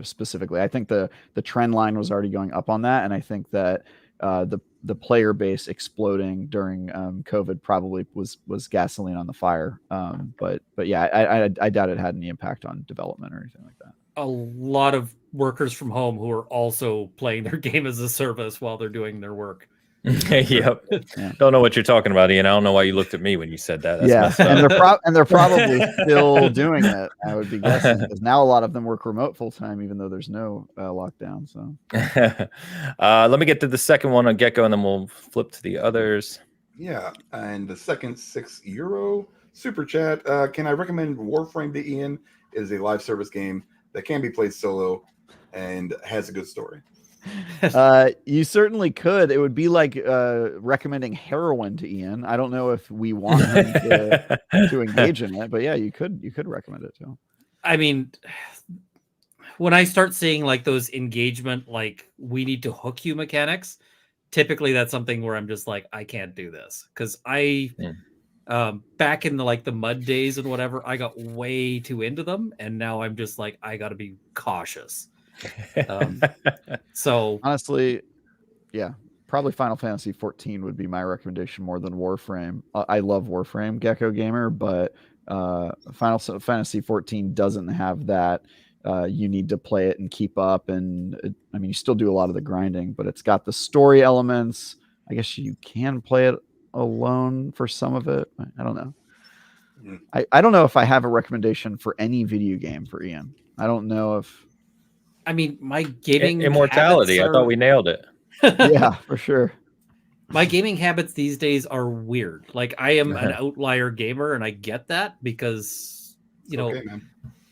specifically. I think the trend line was already going up on that, and I think that the player base exploding during COVID probably was gasoline on the fire. But yeah, I doubt it had any impact on development or anything like that. A lot of workers from home who are also playing their game as a service while they're doing their work. Yep. Yeah. Don't know what you're talking about, Ian. I don't know why you looked at me when you said that. That's and they're probably still doing it. I would be guessing, because now a lot of them work remote full time, even though there's no lockdown. So let me get to the second one on Gecko, and then we'll flip to the others. Yeah, and the second €6 super chat. Can I recommend Warframe to Ian? It is a live service game that can be played solo and has a good story. You certainly could. It would be like recommending heroin to Ian. I don't know if we want him to engage in it, but yeah, you could recommend it to him. I mean, when I start seeing like those engagement, like we need to hook you mechanics, typically that's something where I'm just like, I can't do this, because back in the mud days and whatever, I got way too into them, and now I'm just like, I got to be cautious. So honestly, yeah, probably Final Fantasy 14 would be my recommendation more than Warframe. I love Warframe, Gecko Gamer, but Final Fantasy 14 doesn't have that. You need to play it and keep up, and you still do a lot of the grinding, but it's got the story elements. I guess you can play it alone for some of it. I don't know. I don't know if I have a recommendation for any video game for Ian. I don't know if. My gaming Immortality. I thought we nailed it. Yeah, for sure. My gaming habits these days are weird. Like, I am an outlier gamer, and I get that because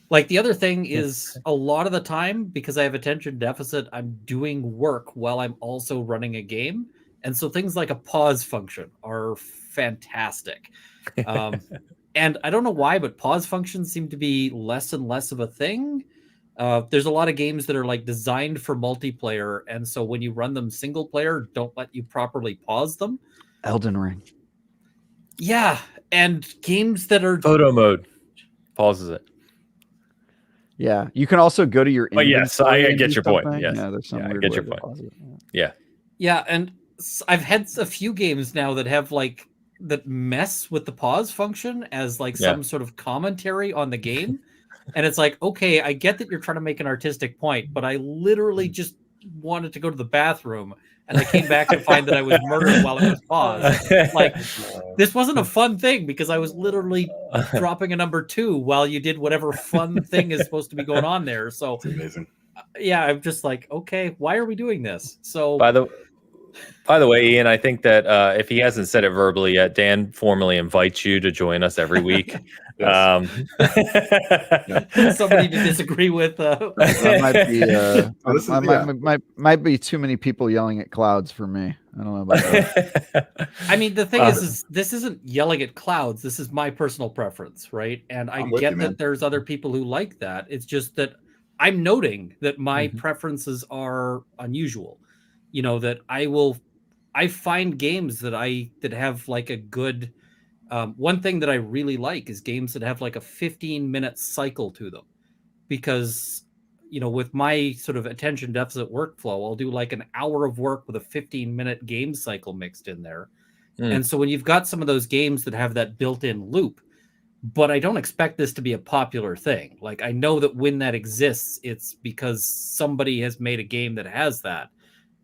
like the other thing is a lot of the time, because I have attention deficit, I'm doing work while I'm also running a game. And so things like a pause function are fantastic. And I don't know why, but pause functions seem to be less and less of a thing. There's a lot of games that are like designed for multiplayer, and so when you run them single player, don't let you properly pause them. Elden Ring. Yeah, and games that are photo mode pauses it. Yeah, you can also go to your. Oh yes, I get your point. Yes, yeah, there's some weird I get your way to point. pause it. Yeah, and I've had a few games now that have that mess with the pause function as some sort of commentary on the game. And it's like, okay, I get that you're trying to make an artistic point, but I literally just wanted to go to the bathroom, and I came back to find that I was murdered while it was paused. Like, this wasn't a fun thing because I was literally dropping a number 2 while you did whatever fun thing is supposed to be going on there. So, it's amazing. Yeah, I'm just like, okay, why are we doing this? So, by the way, Ian, I think that if he hasn't said it verbally yet, Dan formally invites you to join us every week. Somebody to disagree with. Might be too many people yelling at clouds for me. I don't know about that. The thing is this isn't yelling at clouds. This is my personal preference, right? And I get that there's other people who like that. It's just that I'm noting that my preferences are unusual. That I I find games that have like a good one thing that I really like is games that have like a 15-minute cycle to them, because with my sort of attention deficit workflow, I'll do like an hour of work with a 15-minute game cycle mixed in there. And so when you've got some of those games that have that built-in loop, but I don't expect this to be a popular thing. Like, I know that when that exists, it's because somebody has made a game that has that,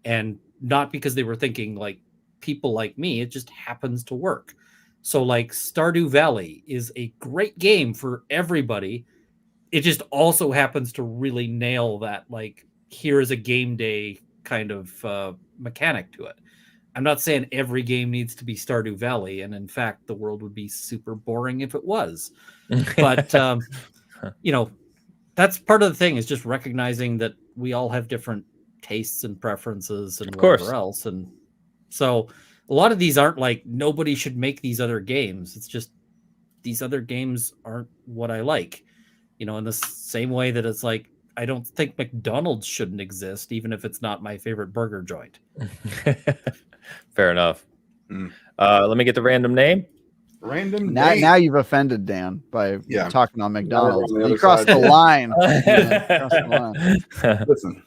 and not because they were thinking like people like me. It just happens to work. So like Stardew Valley is a great game for everybody. It just also happens to really nail that, like, here is a game day kind of mechanic to it. I'm not saying every game needs to be Stardew Valley, and in fact, the world would be super boring if it was. But, that's part of the thing, is just recognizing that we all have different tastes and preferences and whatever else. And so a lot of these aren't like nobody should make these other games. It's just these other games aren't what I like. In the same way that it's like, I don't think McDonald's shouldn't exist, even if it's not my favorite burger joint. Fair enough. Let me get the random name. Now you've offended Dan by talking on McDonald's. You crossed the line. Listen,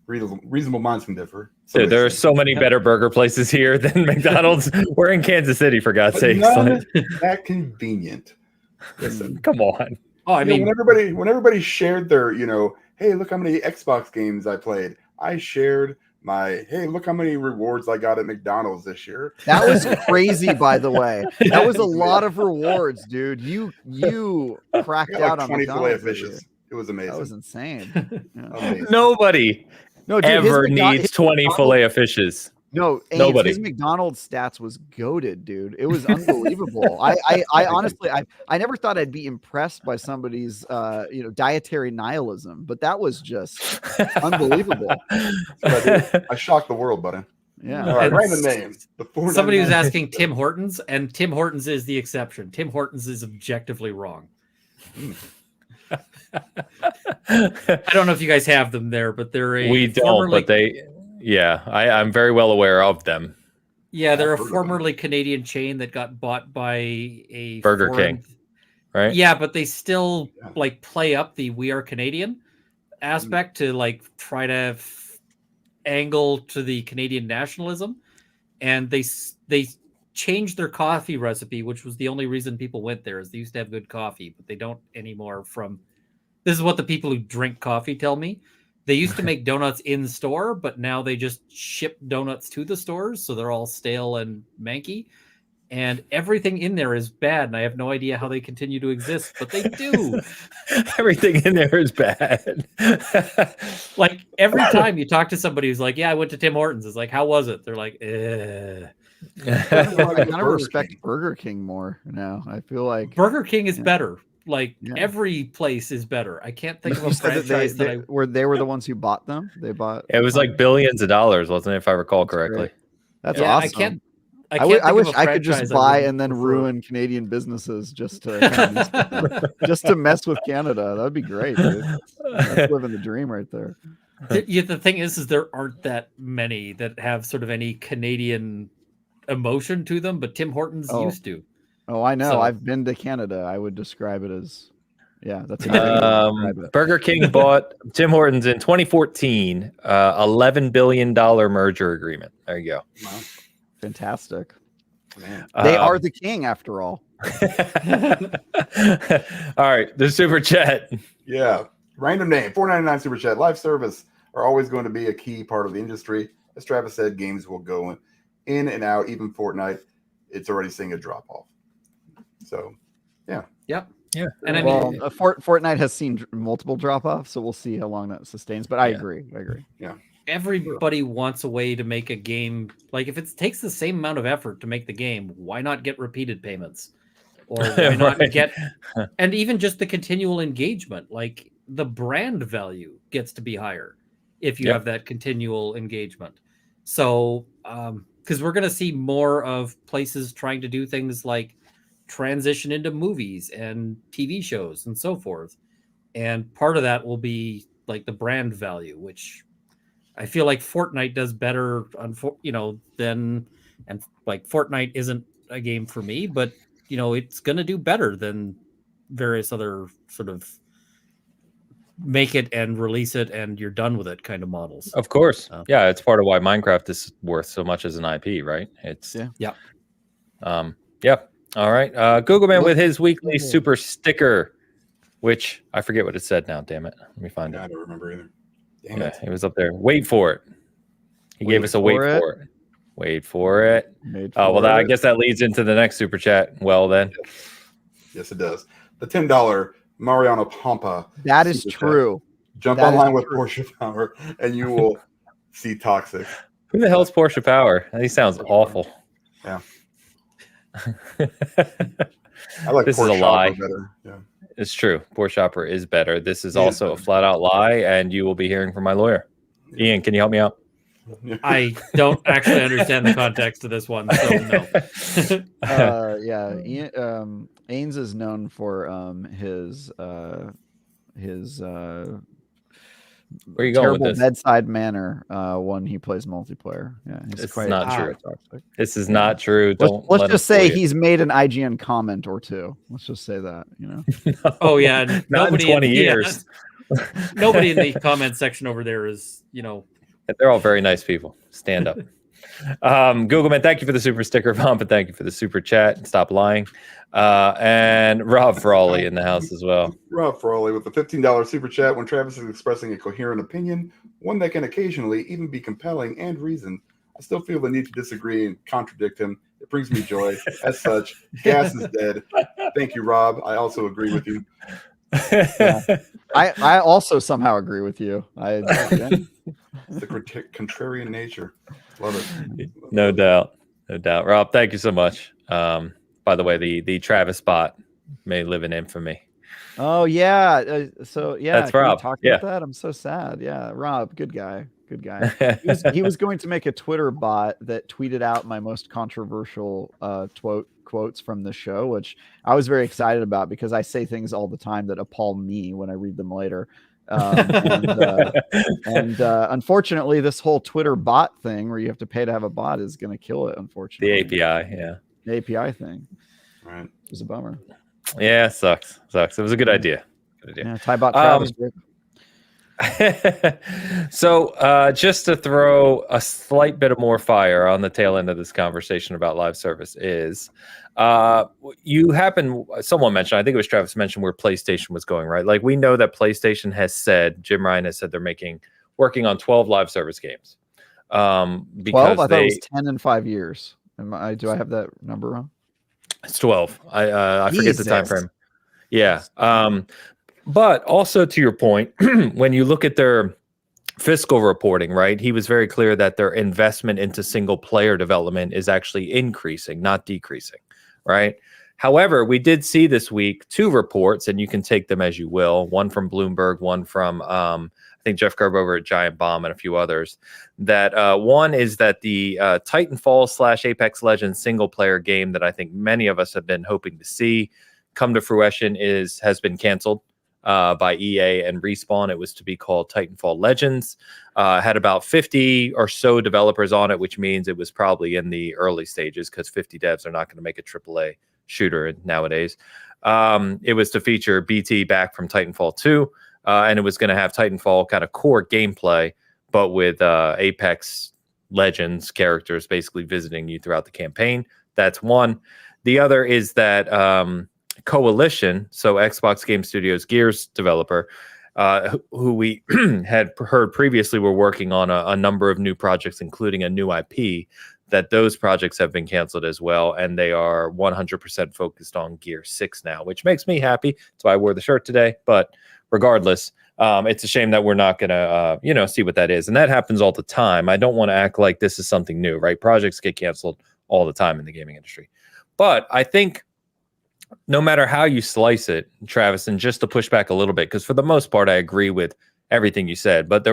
reasonable minds can differ. Dude, there are so many better burger places here than McDonald's. We're in Kansas City, for God's sake. That convenient. Listen, come on. Oh, I mean, when everybody shared their, hey, look how many Xbox games I played. I shared my, hey, look how many rewards I got at McDonald's this year. That was crazy, by the way. That was a lot of rewards, dude. You cracked out on 20 filet fishes. It was amazing. That was insane. Amazing. Nobody ever needs 20 filet of fishes. No, nobody. His McDonald's stats was goated, dude. It was unbelievable. I honestly, I never thought I'd be impressed by somebody's, dietary nihilism, but that was just unbelievable. I shocked the world, buddy. Yeah. All right, random name. Somebody was asking Tim Hortons, and Tim Hortons is the exception. Tim Hortons is objectively wrong. I don't know if you guys have them there, but they're we don't, but they. Yeah, I'm very well aware of them. Yeah, they're a formerly Canadian chain that got bought by a Burger King, right? Yeah, but they still like play up the "we are Canadian" aspect to like try to angle to the Canadian nationalism, and they changed their coffee recipe, which was the only reason people went there. Is they used to have good coffee, but they don't anymore. This is what the people who drink coffee tell me. They used to make donuts in store, but now they just ship donuts to the stores, so they're all stale and manky. And everything in there is bad, and I have no idea how they continue to exist, but they do. Everything in there is bad. Like, every time you talk to somebody who's like, yeah, I went to Tim Hortons, it's like, how was it? They're like, I kind of respect Burger King more now. I feel like Burger King is better. Like, every place is better. I can't think of a franchise they were the ones who bought them. They bought. It was like billions of dollars, wasn't it? If I recall correctly. That's awesome. I wish I could just buy and then ruin Canadian businesses just to just to mess with Canada. That'd be great, dude. That's living the dream right there. The thing is there aren't that many that have sort of any Canadian emotion to them, but Tim Hortons used to. Oh, I know. So, I've been to Canada. I would describe it as, that's a Burger King bought Tim Hortons in 2014, $11 billion merger agreement. There you go. Wow. Fantastic. Man. They are the king, after all. All right, the super chat. Yeah, random name, $4.99 super chat. Live service are always going to be a key part of the industry. As Travis said, games will go in and out. Even Fortnite, it's already seeing a drop off. So, yeah. Yep. Yeah. And I mean, Fortnite has seen multiple drop offs, so we'll see how long that sustains. But I agree. Yeah. Everybody wants a way to make a game. Like, if it takes the same amount of effort to make the game, why not get repeated payments? Or why not get, and even just the continual engagement, like the brand value gets to be higher if you have that continual engagement. So, because we're going to see more of places trying to do things like transition into movies and TV shows and so forth. And part of that will be like the brand value, which I feel like Fortnite does better on, than, and like Fortnite isn't a game for me, but it's going to do better than various other sort of make it and release it and you're done with it kind of models. Of course. Yeah, it's part of why Minecraft is worth so much as an IP, right? It's yeah. Yeah. All right. Google Man with his weekly super sticker, which I forget what it said now. Damn it. Let me find it. I don't remember either. Damn Yeah, it. it was up there. Wait for it. He gave us a wait for it. Wait for it. Well, I guess that leads into the next super chat. Well, then. Yes, it does. The $10 Mariano Pampa. That is true. Jump online with Porsche Power and you will see Toxic. Who the hell's Porsche Power? He sounds awful. Yeah. I like this Porsche is a lie. better. Yeah. It's true. Porsche Shopper is better. This is also a flat out lie, and you will be hearing from my lawyer. Ian, can you help me out? I don't actually understand the context of this one, so no. Yeah, Ian, Ains is known for his where are you going with terrible this? bedside manner when he plays multiplayer. Yeah, it's quite not true. Toxic. This is not true. Let's just say he's made an IGN comment or two. Let's just say that, No, oh yeah, not in 20 years. Nobody in the comment section over there is, They're all very nice people. Stand up. Google Man, thank you for the super sticker, Vamp, and thank you for the super chat. Stop lying. And Rob Frawley in the house as well. Rob Frawley with the $15 super chat. When Travis is expressing a coherent opinion, one that can occasionally even be compelling and reasoned, I still feel the need to disagree and contradict him. It brings me joy. As such, gas is dead. Thank you, Rob. I also agree with you. Yeah. I also somehow agree with you. It's the contrarian nature. Love it. No doubt. Rob, thank you so much. By the way, the Travis bot may live in infamy. Oh yeah. So yeah, that's Rob. Talk about that. I'm so sad. Yeah, Rob, good guy. He was going to make a Twitter bot that tweeted out my most controversial quotes from the show, which I was very excited about because I say things all the time that appall me when I read them later. Unfortunately, this whole Twitter bot thing where you have to pay to have a bot is going to kill it. Unfortunately, the API, the API thing, right? It was a bummer. Yeah, sucks. It was a good idea. Yeah, Tybot Travis. So just to throw a slight bit of more fire on the tail end of this conversation about live service is someone mentioned, I think it was Travis mentioned where PlayStation was going, right? Like we know that PlayStation has said, Jim Ryan has said they're working on 12 live service games. 12? I thought it was 10 in 5 years. Do I have that number wrong? It's 12. I forget the time frame. Yeah. But also to your point, when you look at their fiscal reporting, right, he was very clear that their investment into single player development is actually increasing, not decreasing, right? However, we did see this week 2 reports, and you can take them as you will, one from Bloomberg, one from I think Jeff Grubb over at Giant Bomb and a few others, that one is that the Titanfall / Apex Legends single player game that I think many of us have been hoping to see come to fruition has been canceled by EA and Respawn. It was to be called Titanfall Legends. Had about 50 or so developers on it, which means it was probably in the early stages because 50 devs are not going to make a AAA shooter nowadays. It was to feature BT back from Titanfall 2, and it was going to have Titanfall kind of core gameplay, but with Apex Legends characters basically visiting you throughout the campaign. That's one. The other is that Coalition, so Xbox Game Studios Gears developer, who we had heard previously were working on a number of new projects, including a new IP, that those projects have been canceled as well, and they are 100% focused on Gear 6 now, which makes me happy. That's why I wore the shirt today. But regardless, it's a shame that we're not going to, see what that is. And that happens all the time. I don't want to act like this is something new, right? Projects get canceled all the time in the gaming industry. But I think no matter how you slice it, Travis, and just to push back a little bit, because for the most part, I agree with everything you said. But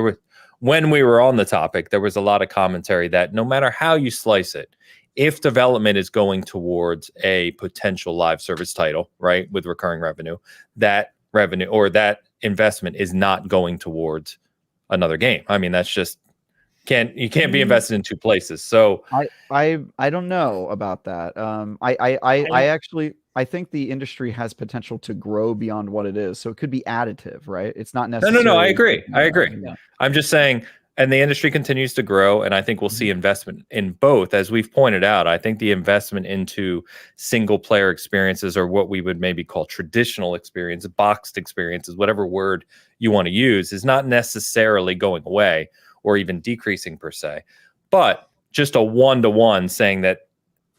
when we were on the topic, there was a lot of commentary that no matter how you slice it, if development is going towards a potential live service title, right, with recurring revenue, that revenue or that investment is not going towards another game. I mean, that's just You can't be invested in two places. So I don't know about that. I think the industry has potential to grow beyond what it is. So it could be additive, right? It's not necessarily. No. I agree. Yeah. I'm just saying, and the industry continues to grow, and I think we'll see investment in both, as we've pointed out. I think the investment into single player experiences, or what we would maybe call traditional experiences, boxed experiences, whatever word you want to use, is not necessarily going away or even decreasing per se, but just a one-to-one saying that,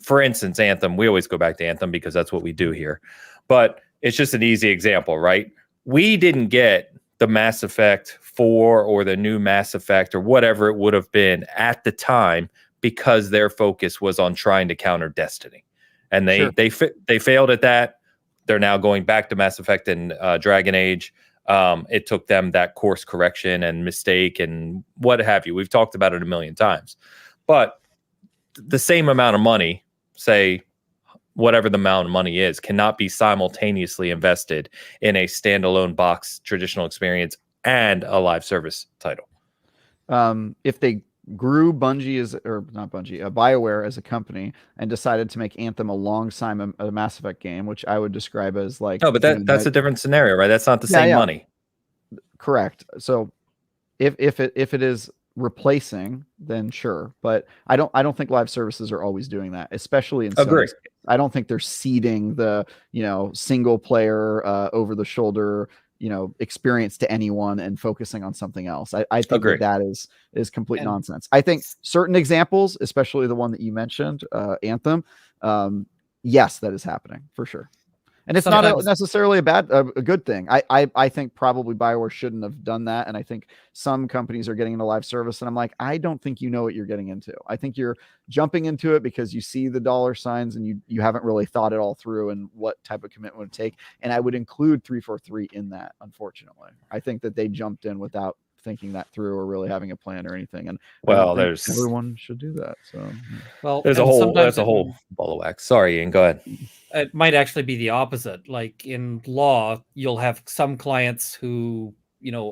for instance, Anthem, we always go back to Anthem because that's what we do here, but it's just an easy example, right? We didn't get the Mass Effect 4 or the new Mass Effect or whatever it would have been at the time because their focus was on trying to counter Destiny. And they failed at that. They're now going back to Mass Effect and Dragon Age. It took them that course correction and mistake and what have you. We've talked about it a million times. But the same amount of money, say whatever the amount of money is, cannot be simultaneously invested in a standalone box traditional experience and a live service title. If they grew BioWare as a company and decided to make Anthem alongside a Mass Effect game, which I would describe as like, no, but that's a different scenario, right? That's not the same money. Correct. So if it is replacing, then sure, but I don't think live services are always doing that, especially in Agree. I don't think they're seeding the single player over the shoulder experience to anyone and focusing on something else. I think that is complete nonsense. I think certain examples, especially the one that you mentioned, Anthem, yes, that is happening for sure. And it's not necessarily a good thing. I think probably BioWare shouldn't have done that. And I think some companies are getting into live service. And I'm like, I don't think you know what you're getting into. I think you're jumping into it because you see the dollar signs and you haven't really thought it all through and what type of commitment it would take. And I would include 343 in that, unfortunately. I think that they jumped in without thinking that through or really having a plan or anything. And everyone should do that. So there's a whole ball of wax. Sorry, Ian, go ahead. It might actually be the opposite. Like in law, you'll have some clients who,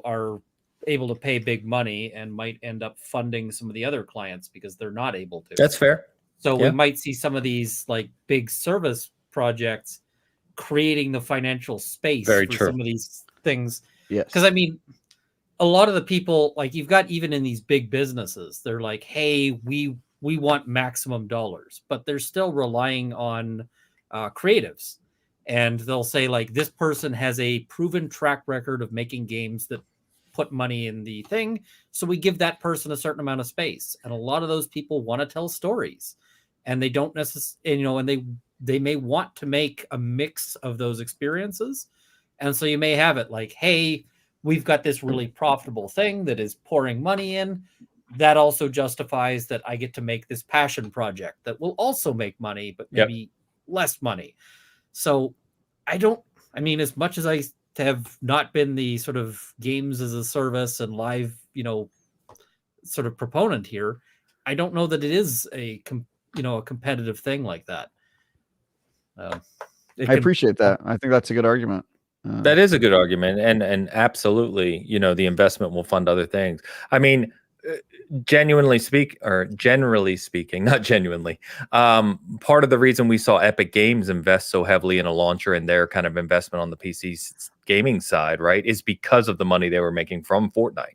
are able to pay big money and might end up funding some of the other clients because they're not able to. That's fair. So we might see some of these like big service projects creating the financial space for some of these things. Yes. Because I mean, a lot of the people, like you've got even in these big businesses, they're like, hey, we want maximum dollars, but they're still relying on creatives. And they'll say like, this person has a proven track record of making games that put money in the thing. So we give that person a certain amount of space. And a lot of those people want to tell stories and they don't necessarily, and they may want to make a mix of those experiences. And so you may have it like, hey, we've got this really profitable thing that is pouring money in. That also justifies that I get to make this passion project that will also make money, but maybe less money. So as much as I have not been the sort of games as a service and live, sort of proponent here, I don't know that it is a competitive thing like that. I appreciate that. I think that's a good argument. That is a good argument, and absolutely, the investment will fund other things. I mean, generally speaking, not genuinely, part of the reason we saw Epic Games invest so heavily in a launcher and their kind of investment on the PC gaming side, right, is because of the money they were making from Fortnite.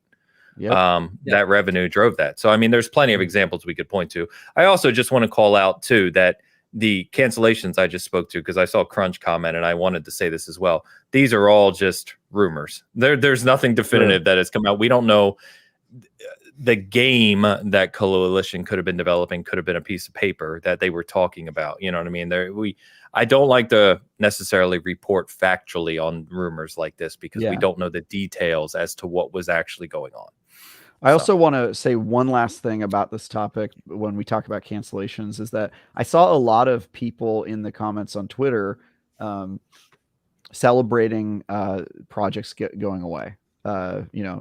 That revenue drove that. So, I mean, there's plenty of examples we could point to. I also just want to call out, too, that the cancellations I just spoke to, because I saw Crunch comment and I wanted to say this as well. These are all just rumors. There's nothing definitive that has come out. We don't know. The game that Coalition could have been developing could have been a piece of paper that they were talking about. You know what I mean? I don't like to necessarily report factually on rumors like this because we don't know the details as to what was actually going on. I also want to say one last thing about this topic when we talk about cancellations is that I saw a lot of people in the comments on Twitter celebrating projects going away.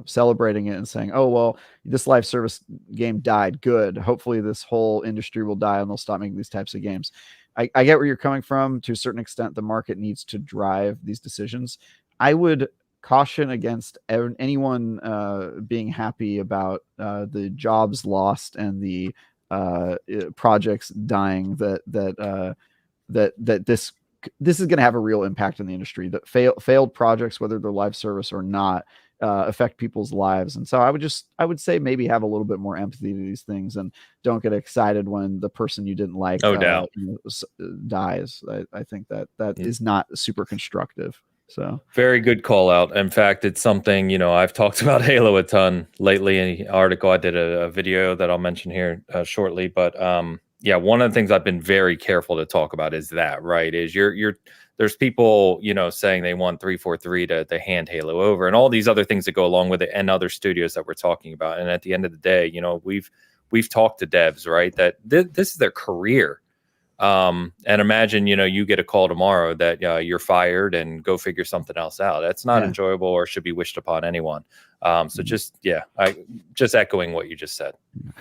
Celebrating it and saying, oh, well, this live service game died. Good. Hopefully this whole industry will die and they'll stop making these types of games. I get where you're coming from. To a certain extent, the market needs to drive these decisions. I would caution against anyone being happy about the jobs lost and the projects dying. That this is going to have a real impact on the industry. That failed projects, whether they're live service or not, affect people's lives. And so I would say maybe have a little bit more empathy to these things and don't get excited when the person you didn't like dies. I think that is not super constructive. So very good call out. In fact, it's something, I've talked about Halo a ton lately in the article. I did a video that I'll mention here shortly, but one of the things I've been very careful to talk about is that, right, is there's people, saying they want 343 to hand Halo over and all these other things that go along with it and other studios that we're talking about. And at the end of the day, we've talked to devs, right, that this is their career. And imagine, you get a call tomorrow that you're fired and go figure something else out. That's not enjoyable or should be wished upon anyone. So just echoing what you just said.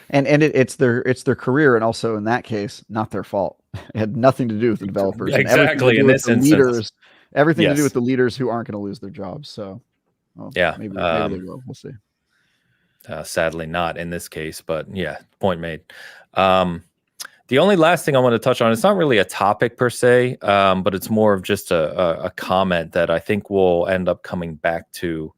And it's their career, and also in that case, not their fault. It had nothing to do with the developers. Exactly. In this instance, everything to do with the leaders who aren't going to lose their jobs. So maybe they will. We'll see. Sadly, not in this case, but point made. The only last thing I want to touch on, it's not really a topic per se, but it's more of just a comment that I think we'll end up coming back to,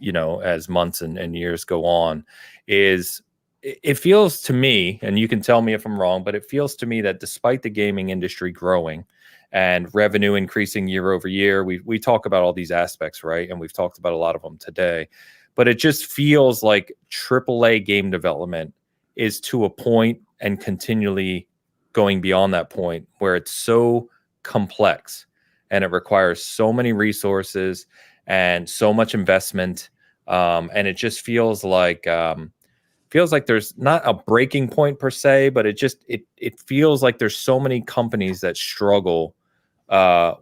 as months and years go on, is it feels to me, and you can tell me if I'm wrong, but it feels to me that despite the gaming industry growing and revenue increasing year over year, we talk about all these aspects, right? And we've talked about a lot of them today, but it just feels like AAA game development is to a point and continually going beyond that point where it's so complex and it requires so many resources and so much investment. And it just feels like there's not a breaking point per se, but it feels like there's so many companies that struggle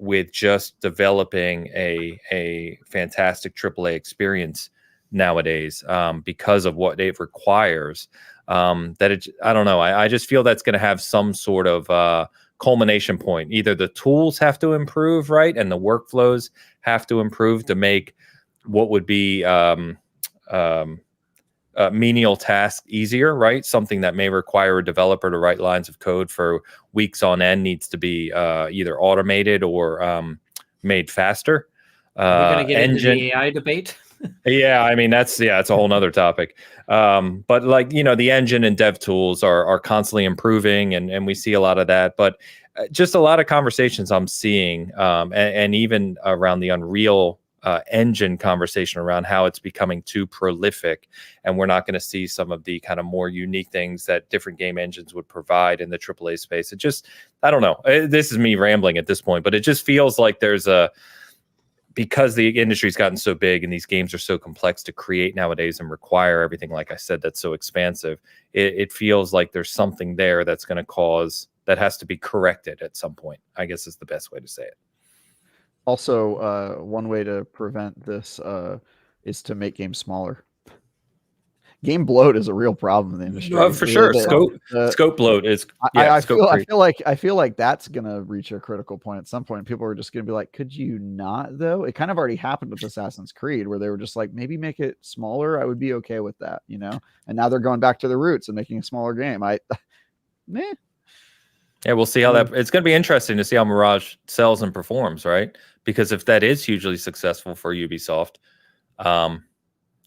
with just developing a fantastic AAA experience nowadays because of what it requires. I don't know. I just feel that's going to have some sort of culmination point. Either the tools have to improve, right, and the workflows have to improve to make what would be menial task easier, right? Something that may require a developer to write lines of code for weeks on end needs to be either automated or made faster. Are we going to get into the AI debate? Yeah, I mean it's a whole nother topic. But the engine and dev tools are constantly improving, and we see a lot of that. But just a lot of conversations I'm seeing, and even around the Unreal Engine conversation around how it's becoming too prolific, and we're not going to see some of the kind of more unique things that different game engines would provide in the AAA space. It just, I don't know. This is me rambling at this point, but it just feels like there's because the industry's gotten so big and these games are so complex to create nowadays and require everything, like I said, that's so expansive, it feels like there's something there that's going to cause, that has to be corrected at some point, I guess is the best way to say it. Also, one way to prevent this is to make games smaller. Game bloat is a real problem in the industry. For sure. Scope bloat is. I feel like that's gonna reach a critical point at some point. People are just gonna be like, "Could you not?" Though it kind of already happened with Assassin's Creed, where they were just like, "Maybe make it smaller." I would be okay with that, And now they're going back to the roots and making a smaller game. Yeah, we'll see how that. It's going to be interesting to see how Mirage sells and performs, right? Because if that is hugely successful for Ubisoft,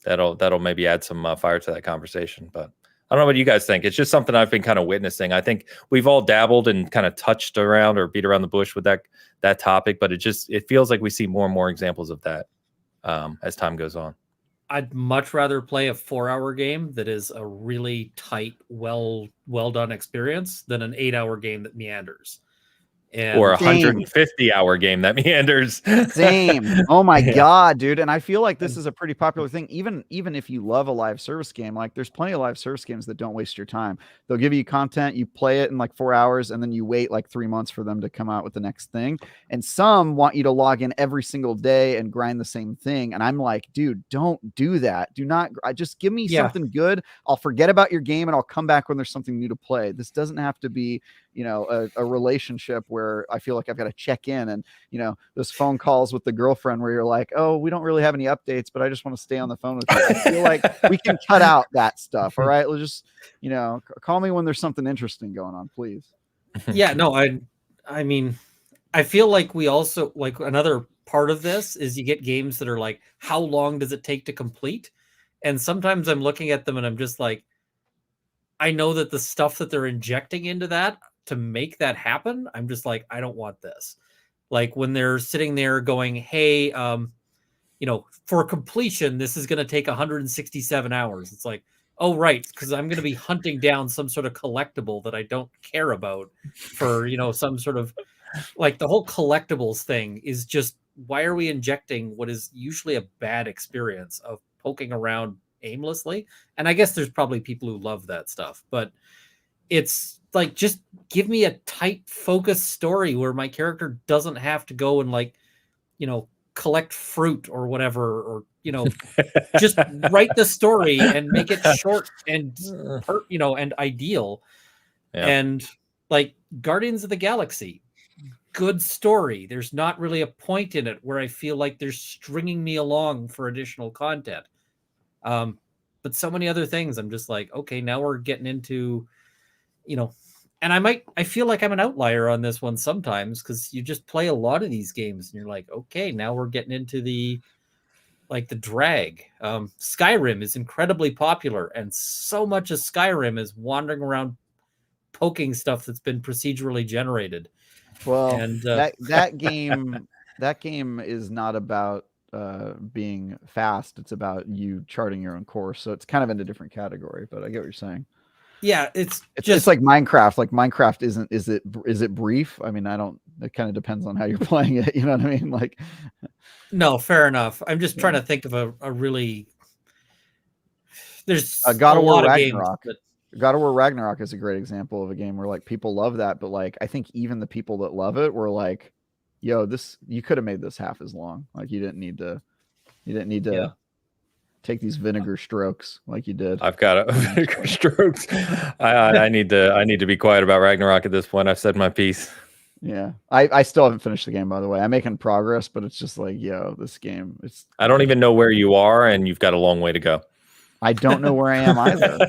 that'll maybe add some fire to that conversation. But I don't know what you guys think. It's just something I've been kind of witnessing. I think we've all dabbled and kind of touched around or beat around the bush with that topic, but it feels like we see more and more examples of that as time goes on. I'd much rather play a 4-hour game that is a really tight, well done experience than an 8-hour game that meanders. Or a 150-hour game that meanders. Same. Oh my God, dude. And I feel like this is a pretty popular thing. Even if you love a live service game, like there's plenty of live service games that don't waste your time. They'll give you content, you play it in like 4 hours, and then you wait like 3 months for them to come out with the next thing. And some want you to log in every single day and grind the same thing. And I'm like, dude, don't do that. Do not. Just give me something good. I'll forget about your game and I'll come back when there's something new to play. This doesn't have to be, a relationship where I feel like I've got to check in, and those phone calls with the girlfriend where you're like, oh, we don't really have any updates, but I just want to stay on the phone with you. I feel like we can cut out that stuff. All right, let's just call me when there's something interesting going on, please. Yeah, no, I mean, I feel like we also, like, another part of this is you get games that are like, how long does it take to complete? And sometimes I'm looking at them and I'm just like, I know that the stuff that they're injecting into that to make that happen, I'm just like, I don't want this. Like when they're sitting there going, hey, for completion, this is going to take 167 hours. It's like, oh, right, because I'm going to be hunting down some sort of collectible that I don't care about for, some sort of, like, the whole collectibles thing is just, why are we injecting what is usually a bad experience of poking around aimlessly? And I guess there's probably people who love that stuff, but it's like, just give me a tight, focused story where my character doesn't have to go and, like, collect fruit or whatever, or just write the story and make it short and and ideal. Yeah. And like Guardians of the Galaxy, good story. There's not really a point in it where I feel like they're stringing me along for additional content. But so many other things, I'm just like, okay, now we're getting into, and I feel like I'm an outlier on this one sometimes, because you just play a lot of these games and you're like, okay, now we're getting into the drag. Skyrim is incredibly popular, and so much of Skyrim is wandering around poking stuff that's been procedurally generated. Well, and that game is not about being fast. It's about you charting your own course. So it's kind of in a different category, but I get what you're saying. Yeah, it's like Minecraft. Like Minecraft is it brief? I mean, it kind of depends on how you're playing it. You know what I mean? Like, no, fair enough. I'm just trying to think of a really, there's God of War lot Ragnarok. Of games, God of War Ragnarok is a great example of a game where, like, people love that, but, like, I think even the people that love it were like, yo, you could have made this half as long. Like, you didn't need to take these vinegar strokes like you did. I've got vinegar strokes. I need to be quiet about Ragnarok at this point. I've said my piece. Yeah, I still haven't finished the game, by the way. I'm making progress, but it's just like, yo, this game. I don't even know where you are, and you've got a long way to go. I don't know where I am either.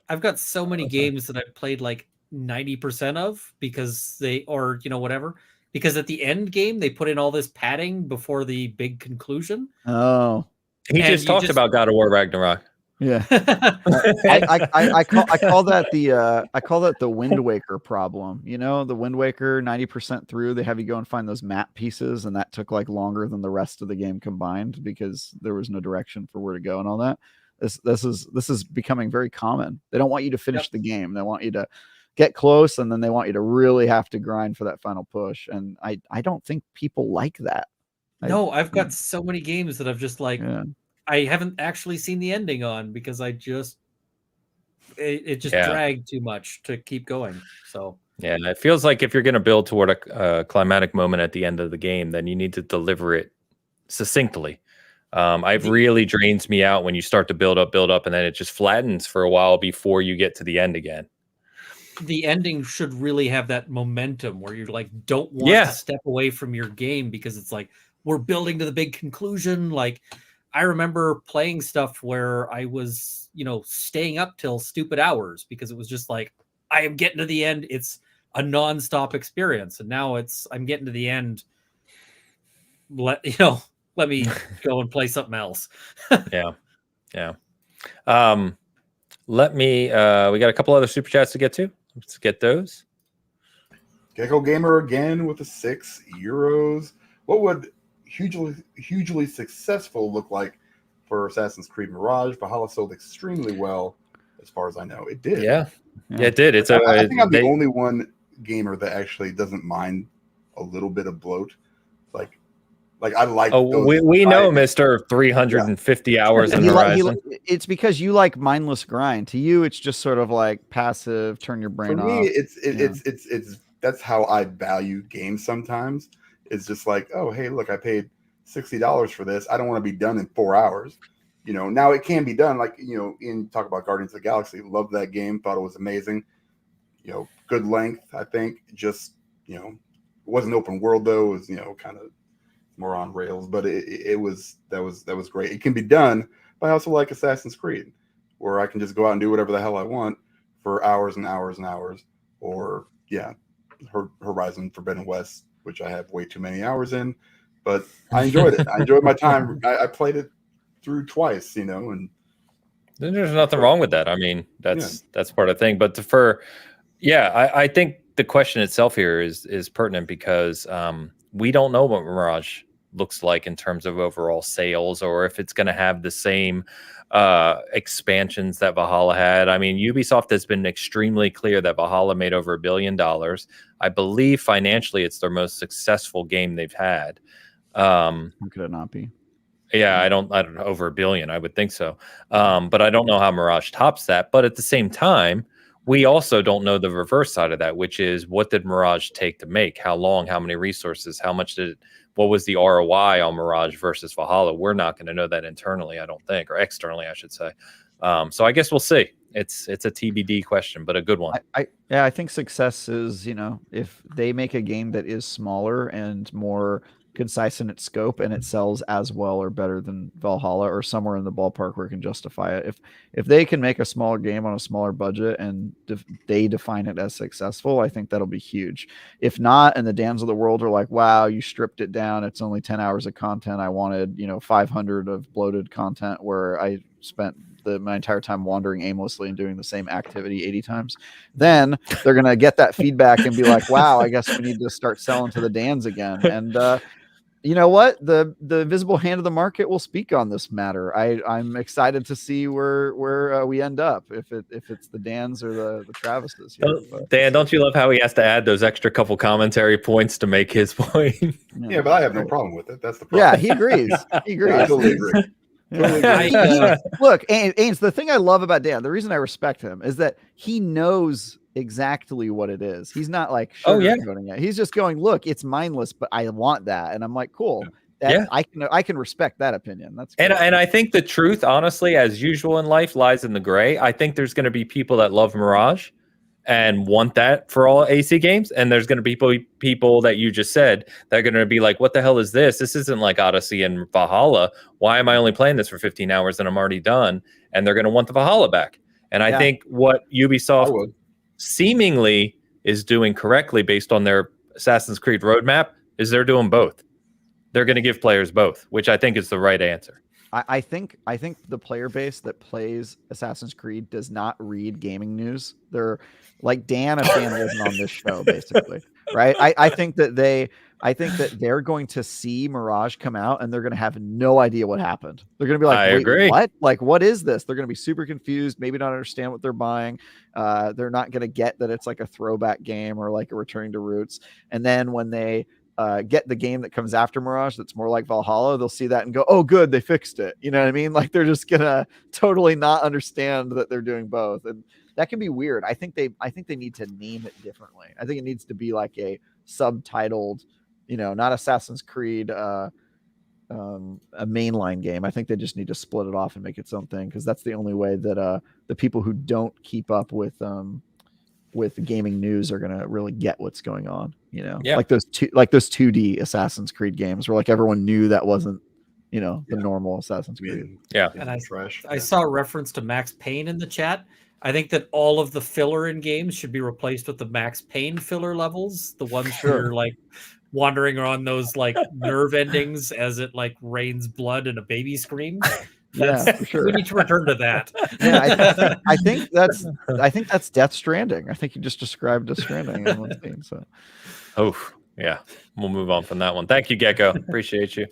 I've got so many games that I've played like 90% of because whatever. Because at the end game, they put in all this padding before the big conclusion. Oh. He just talked about God of War Ragnarok. Yeah. I call that the Wind Waker problem. The Wind Waker, 90% through, they have you go and find those map pieces, and that took like longer than the rest of the game combined because there was no direction for where to go and all that. This is becoming very common. They don't want you to finish the game. They want you to get close, and then they want you to really have to grind for that final push. And I don't think people like that. No, I've got so many games that I've just like, I haven't actually seen the ending on because it just dragged too much to keep going. So yeah, it feels like if you're going to build toward a climatic moment at the end of the game, then you need to deliver it succinctly. It really drains me out when you start to build up, and then it just flattens for a while before you get to the end again. The ending should really have that momentum where you're like, don't want to step away from your game because it's like, we're building to the big conclusion. Like, I remember playing stuff where I was, staying up till stupid hours because it was just like, I am getting to the end. It's a nonstop experience. And now I'm getting to the end. Let me go and play something else. Yeah. We got a couple other super chats to get to. Let's get those. Gecko Gamer again with the €6. What would hugely successful look like for Assassin's Creed Mirage? Valhalla sold extremely well, as far as I know. It did. Yeah, it did. I think I'm the only one gamer that actually doesn't mind a little bit of bloat. Like I like. Oh, we know, Mr. 350 hours in Horizon. It's because you like mindless grind. To you, it's just sort of like passive. Turn your brain off. For me, it's that's how I value games. Sometimes it's just like, oh, hey, look, I paid $60 for this. I don't want to be done in 4 hours. Now it can be done. Like Ian talk about Guardians of the Galaxy. Loved that game. Thought it was amazing. good length. I think just it wasn't open world though. It was kind of more on rails, but that was great. It can be done, but I also like Assassin's Creed, where I can just go out and do whatever the hell I want for hours and hours and hours. Or Horizon Forbidden West, which I have way too many hours in, but I enjoyed it. I enjoyed my time. I played it through twice, and there's nothing wrong with that. I mean, that's part of the thing. But I think the question itself here is pertinent because we don't know what Mirage looks like in terms of overall sales, or if it's going to have the same expansions that Valhalla had. I mean, Ubisoft has been extremely clear that Valhalla made over $1 billion. I believe financially it's their most successful game they've had. How could it not be? Yeah, I don't know, over $1 billion. I would think so. But I don't know how Mirage tops that. But at the same time, we also don't know the reverse side of that, which is what did Mirage take to make? How long? How many resources? How much what was the ROI on Mirage versus Valhalla? We're not going to know that internally, I don't think, or externally, I should say. So I guess we'll see. It's a TBD question, but a good one. I think success is, if they make a game that is smaller and more concise in its scope and it sells as well or better than Valhalla or somewhere in the ballpark where it can justify it. If they can make a smaller game on a smaller budget and they define it as successful, I think that'll be huge. If not, and the Dans of the world are like, wow, you stripped it down. It's only 10 hours of content. I wanted, 500 of bloated content where I spent my entire time wandering aimlessly and doing the same activity 80 times, then they're going to get that feedback and be like, wow, I guess we need to start selling to the Dans again. And, you know what? The visible hand of the market will speak on this matter. I'm excited to see where we end up, if it's the Dans or the Travises here. Dan, don't you love how he has to add those extra couple commentary points to make his point? Yeah, but I have no problem with it. That's the problem. Yeah, he agrees. He agrees. I totally agree. Look, Ains, the thing I love about Dan, the reason I respect him is that he knows exactly what it is. He's not like sugarcoating it. He's just going, look, it's mindless, but I want that. And I'm like, cool. I can respect that opinion. That's cool. And I think the truth, honestly, as usual in life, lies in the gray. I think there's going to be people that love Mirage and want that for all AC games, and there's going to be people that you just said that are going to be like, what the hell is this? This isn't like Odyssey and Valhalla. Why am I only playing this for 15 hours and I'm already done? And they're going to want the Valhalla back. And I think what Ubisoft seemingly is doing correctly based on their Assassin's Creed roadmap is they're doing both. They're going to give players both, which I think is the right answer. I think the player base that plays Assassin's Creed does not read gaming news. They're like Dan, if Dan wasn't on this show, basically, right? I think that they're going to see Mirage come out and they're going to have no idea what happened. They're going to be like, I agree. What? Like, what is this? They're going to be super confused, maybe not understand what they're buying. They're not going to get that it's like a throwback game or like a returning to roots. And then when they get the game that comes after Mirage that's more like Valhalla, they'll see that and go, oh, good, they fixed it. You know what I mean? Like, they're just going to totally not understand that they're doing both. And that can be weird. I think they need to name it differently. I think it needs to be like a subtitled, not Assassin's Creed, a mainline game. I think they just need to split it off and make its own thing, because that's the only way that the people who don't keep up with gaming news are gonna really get what's going on. Like those 2D Assassin's Creed games where like everyone knew that wasn't the normal Assassin's Creed. Yeah, and I saw a reference to Max Payne in the chat. I think that all of the filler in games should be replaced with the Max Payne filler levels, the ones where you're like wandering around those like nerve endings as it like rains blood and a baby screams. Yeah, for sure. We need to return to that. Yeah, I think that's Death Stranding. I think you just described Death Stranding in one scene. So, yeah, we'll move on from that one. Thank you, Gecko. Appreciate you.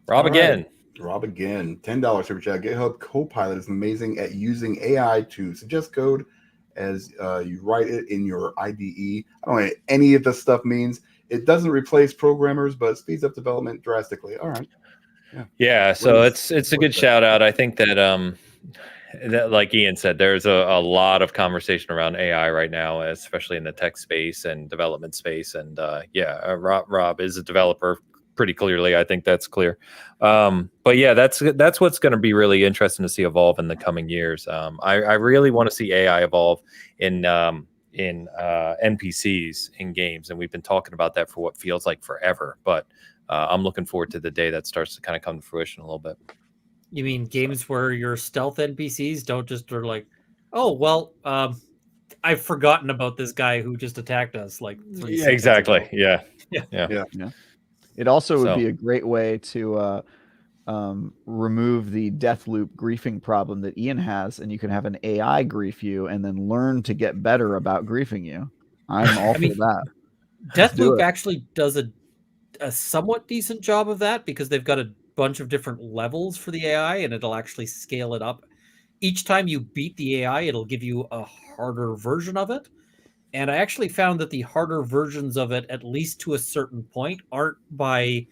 Rob All again. Right. Rob again. $10 super chat. GitHub Copilot is amazing at using AI to suggest code as you write it in your IDE. I don't know what any of this stuff means. It doesn't replace programmers, but speeds up development drastically. All right. Yeah, so it's a good shout out. I think that that, like Ian said, there's a lot of conversation around AI right now, especially in the tech space and development space. And Rob is a developer pretty clearly. I think that's clear. But yeah, that's what's going to be really interesting to see evolve in the coming years. I really want to see AI evolve in in NPCs in games, and we've been talking about that for what feels like forever. But I'm looking forward to the day that starts to kind of come to fruition a little bit. You mean games where your stealth NPCs don't just are like, oh well, I've forgotten about this guy who just attacked us like 3 seconds Exactly. ago. Yeah. It also would be a great way to remove the death loop griefing problem that Ian has, and you can have an AI grief you and then learn to get better about griefing you. I'm all for that. Deathloop actually does a somewhat decent job of that because they've got a bunch of different levels for the AI, and it'll actually scale it up. Each time you beat the AI, it'll give you a harder version of it. And I actually found that the harder versions of it, at least to a certain point, aren't by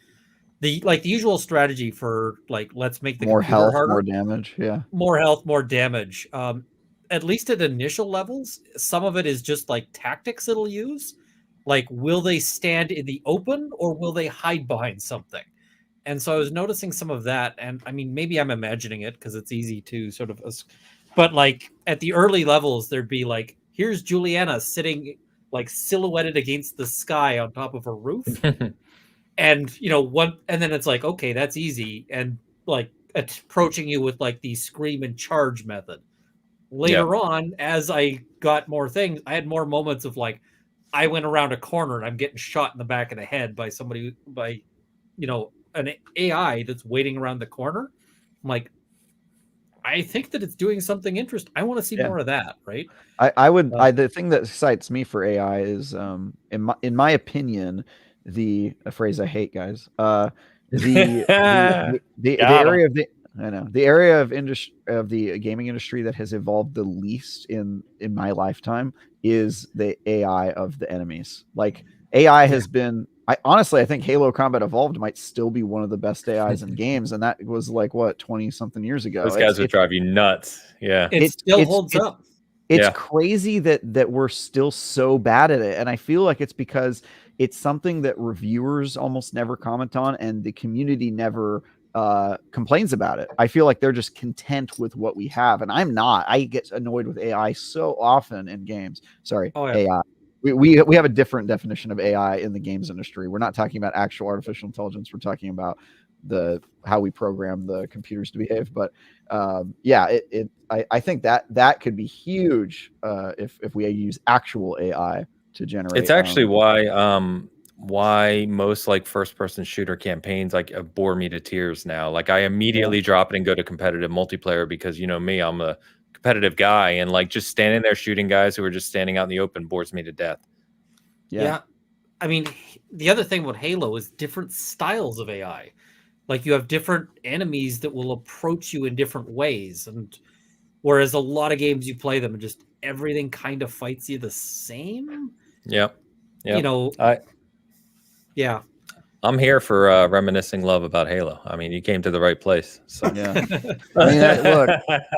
the usual strategy for like, let's make the more computer health, harder. more damage. Yeah. More health, more damage. At least at initial levels, some of it is just like tactics it'll use. Like, will they stand in the open or will they hide behind something? And so I was noticing some of that. And I mean, maybe I'm imagining it because it's easy to sort of, but like at the early levels, there'd be like, here's Juliana sitting like silhouetted against the sky on top of a roof. And, you know, and then it's like, okay, that's easy. And like approaching you with like the scream and charge method. Later on, as I got more things, I had more moments of like, I went around a corner and I'm getting shot in the back of the head by somebody, you know, an AI that's waiting around the corner. I'm like, I think that it's doing something interesting. I want to see more of that, right? The thing that excites me for AI is, in my opinion, a phrase I hate, guys. The area of the area of the gaming industry that has evolved the least in my lifetime is the AI of the enemies. Like AI has been. I think Halo Combat Evolved might still be one of the best AIs in games, and that was like what 20-something years ago. Those guys would drive you nuts. Yeah, it still holds up. It's crazy that we're still so bad at it, and I feel like it's because it's something that reviewers almost never comment on, and the community never complains about it. I feel like they're just content with what we have, and I'm not. I get annoyed with AI so often in games. Sorry, AI. We have a different definition of AI in the games industry. We're not talking about actual artificial intelligence. We're talking about how we program the computers to behave. But I think that could be huge if we use actual AI to generate. It's actually why most like first person shooter campaigns like bore me to tears now. Like I immediately drop it and go to competitive multiplayer because you know me, I'm a competitive guy, and like just standing there shooting guys who are just standing out in the open bores me to death. Yeah. I mean, the other thing with Halo is different styles of AI. Like you have different enemies that will approach you in different ways, and whereas a lot of games you play them and just everything kind of fights you the same. You know, I'm here for reminiscing love about Halo. I mean, you came to the right place. So yeah, I mean,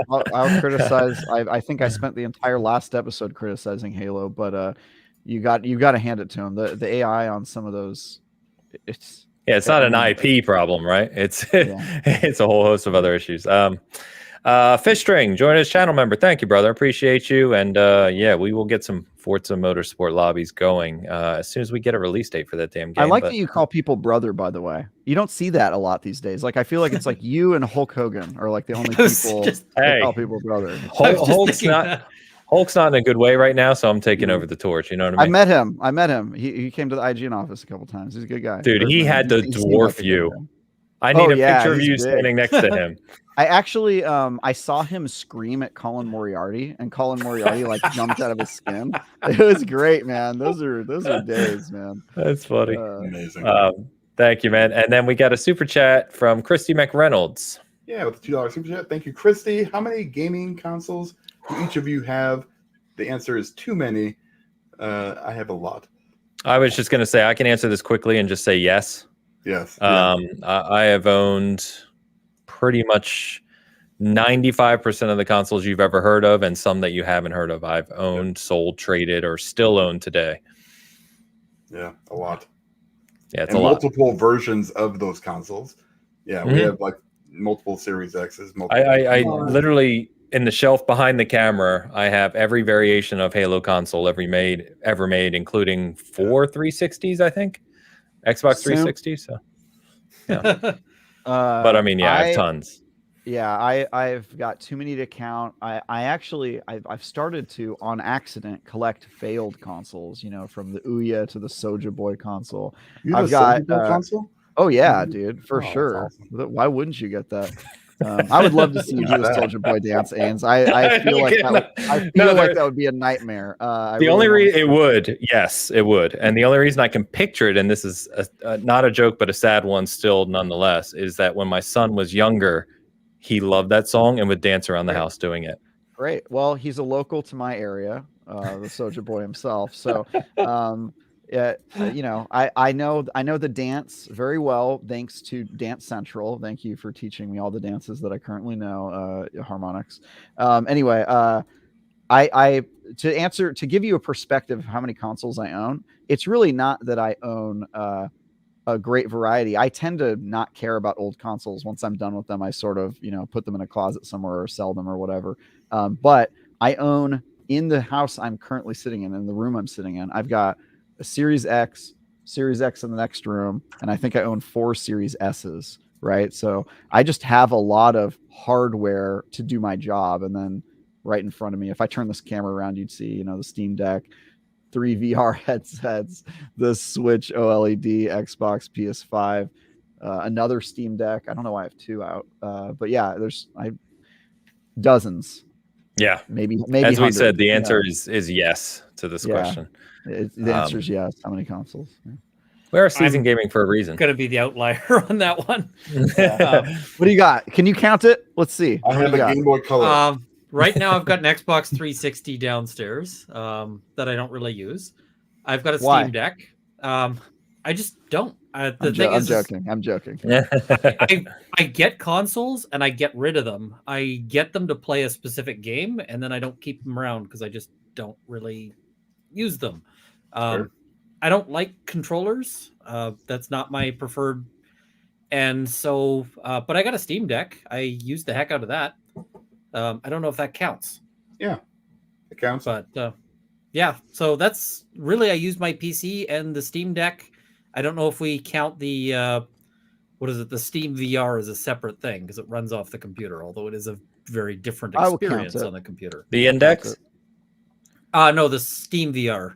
look, I'll criticize. I think I spent the entire last episode criticizing Halo, but you got to hand it to him. The AI on some of those, it's not an IP problem, right? It's it's a whole host of other issues. Fish String, join as channel member. Thank you, brother. Appreciate you. And we will get some Forza Motorsport lobbies going as soon as we get a release date for that damn game. I like that you call people brother, by the way. You don't see that a lot these days. Like I feel like it's like you and Hulk Hogan are like the only people that call people brother. Hulk's not in a good way right now, so I'm taking over the torch. You know what I mean? I met him. He came to the IGN office a couple times. He's a good guy. Dude, he had to dwarf you. I need a picture of you standing next to him. I actually I saw him scream at Colin Moriarty, and Colin Moriarty like jumped out of his skin. It was great, man. Those are days, man. That's funny. Amazing. Thank you, man. And then we got a super chat from Christy McReynolds. Yeah, with the $2 super chat. Thank you, Christy. How many gaming consoles do each of you have? The answer is too many. I have a lot. I was just going to say I can answer this quickly and just say yes. Yes. I have owned pretty much 95% of the consoles you've ever heard of, and some that you haven't heard of. I've owned, sold, traded, or still own today. Yeah, a lot. Yeah, it's and a lot. Multiple versions of those consoles. Yeah, we have like multiple Series X's. I literally in the shelf behind the camera, I have every variation of Halo console ever made, including 4 360s, I think, Xbox 360. So, yeah. But I mean, yeah, I have tons. Yeah, I've got too many to count. I've started to, on accident, collect failed consoles. You know, from the Ouya to the Soulja Boy console. I've got Soulja Boy console. Oh yeah, dude, for sure. Awesome. Why wouldn't you get that? I would love to see you do a Soulja Boy dance, Ains. I feel like that would be a nightmare. The only reason it would, yes, it would, and the only reason I can picture it, and this is not a joke but a sad one still, nonetheless, is that when my son was younger, he loved that song and would dance around the house doing it. Great. Well, he's a local to my area, the Soulja Boy himself. So. You know, I know the dance very well thanks to Dance Central. Thank you for teaching me all the dances that I currently know, harmonics. Anyway, to give you a perspective of how many consoles I own, it's really not that I own a great variety. I tend to not care about old consoles. Once I'm done with them, I sort of, you know, put them in a closet somewhere or sell them or whatever. But I own, in the house I'm currently sitting in the room I'm sitting in, I've got a Series X in the next room, and I think I own 4 Series S's, right? So I just have a lot of hardware to do my job. And then right in front of me, if I turn this camera around, you'd see, you know, the Steam Deck, 3 VR headsets, the Switch OLED, Xbox, PS5, another Steam Deck. I don't know why I have 2 out, but yeah, there's dozens. Yeah, maybe. As we said, the answer is yes to this question. The answer is yes. How many consoles? Yeah. We are season gaming for a reason. Going to be the outlier on that one. What do you got? Can you count it? Let's see. I have a Game Boy Color. Right now, I've got an Xbox 360 downstairs that I don't really use. I've got a Steam Deck. I just don't. I'm joking. I get consoles and I get rid of them. I get them to play a specific game, and then I don't keep them around because I just don't really use them. Sure. I don't like controllers. That's not my preferred. And so, but I got a Steam Deck. I use the heck out of that. I don't know if that counts. Yeah, it counts. But yeah, so that's really, I use my PC and the Steam Deck. I don't know if we count the, what is it? The Steam VR is a separate thing because it runs off the computer, although it is a very different experience on the computer. The Index? No, the Steam VR.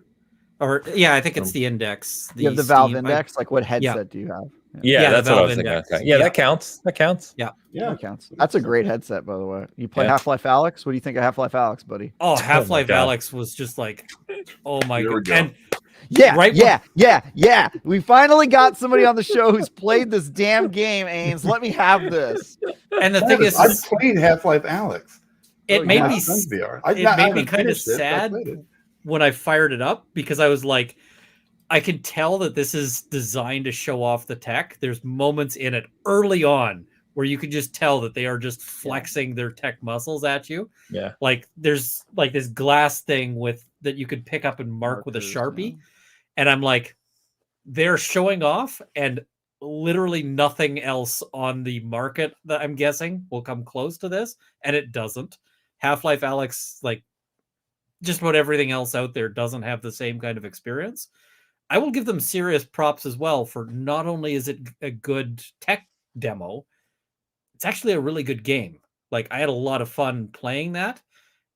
Or yeah, I think it's the Index. You have the Valve Index? Like what headset do you have? Yeah, that's what I was thinking. Okay. Yeah, that counts. That counts. Yeah, that counts. That's a great headset, by the way. You play Half-Life Alyx? What do you think of Half-Life Alyx, buddy? Oh, Half-Life Alyx was just like, oh my god. And yeah. We finally got somebody on the show who's played this damn game, Ains. Let me have this. And the thing is, I played Half-Life Alyx. It made me kind of sad when I fired it up because I was like, I can tell that this is designed to show off the tech. There's moments in it early on where you can just tell that they are just flexing their tech muscles at you. Yeah. Like there's like this glass thing that you could pick up and mark with a Sharpie. Yeah. And I'm like, they're showing off and literally nothing else on the market that I'm guessing will come close to this. And it doesn't. Half-Life Alyx, like just about everything else out there doesn't have the same kind of experience. I will give them serious props as well for not only is it a good tech demo, it's actually a really good game. Like I had a lot of fun playing that,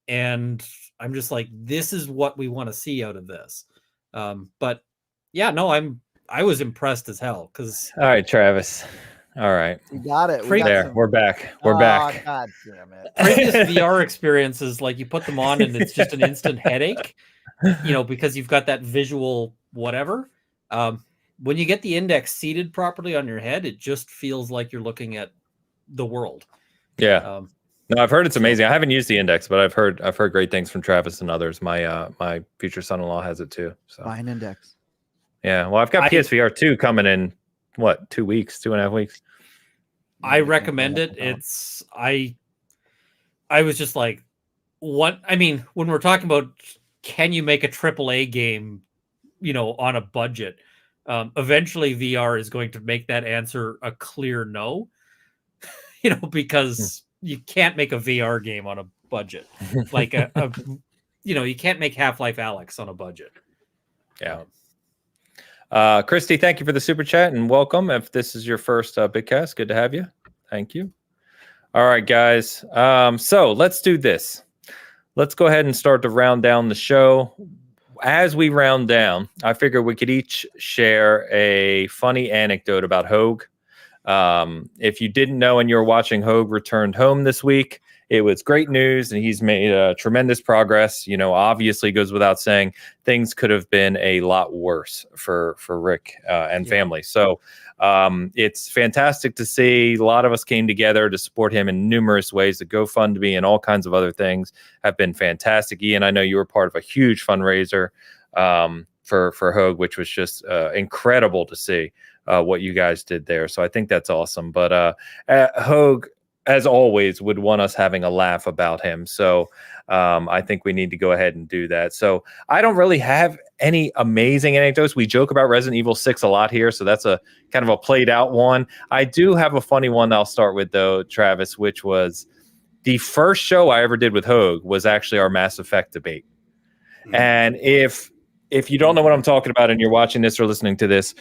and I'm just like, this is what we want to see out of this. But yeah, no, I was impressed as hell because. All right, Travis. All right, we got it. We're back. We're back. God damn it! Previous VR experiences, like you put them on and it's just an instant headache. You know, because you've got that visual whatever. When you get the Index seated properly on your head, it just feels like you're looking at the world. Yeah. No, I've heard it's amazing. I haven't used the Index, but I've heard great things from Travis and others. My future son-in-law has it too. So buy an Index. Yeah. Well, I've got PSVR2 coming in 2 weeks, 2.5 weeks. I recommend it. I was just like, what? I mean, when we're talking about can you make a AAA game, you know, on a budget? Eventually VR is going to make that answer a clear no, you know, because you can't make a VR game on budget. Like you can't make Half-Life Alyx on a budget. Yeah. Christy, thank you for the super chat and welcome. If this is your first Bitcast, good to have you. Thank you. All right, guys. So let's do this. Let's go ahead and start to round down the show. As we round down, I figure we could each share a funny anecdote about Hoeg. If you didn't know and you're watching, Hoeg returned home this week. It was great news, and he's made tremendous progress. Obviously goes without saying, things could have been a lot worse for Rick and family. So it's fantastic to see. A lot of us came together to support him in numerous ways. The GoFundMe and all kinds of other things have been fantastic. Ian, I know you were part of a huge fundraiser for Hoeg, which was just incredible to see what you guys did there. So I think that's awesome. But Hoeg, as always, would want us having a laugh about him. So I think we need to go ahead and do that. So I don't really have any amazing anecdotes. We joke about Resident Evil 6 a lot here, so that's a kind of a played out one. I do have a funny one that I'll start with, though, Travis, which was the first show I ever did with Hoeg was actually our Mass Effect debate. And if you don't know what I'm talking about and you're watching this or listening to this,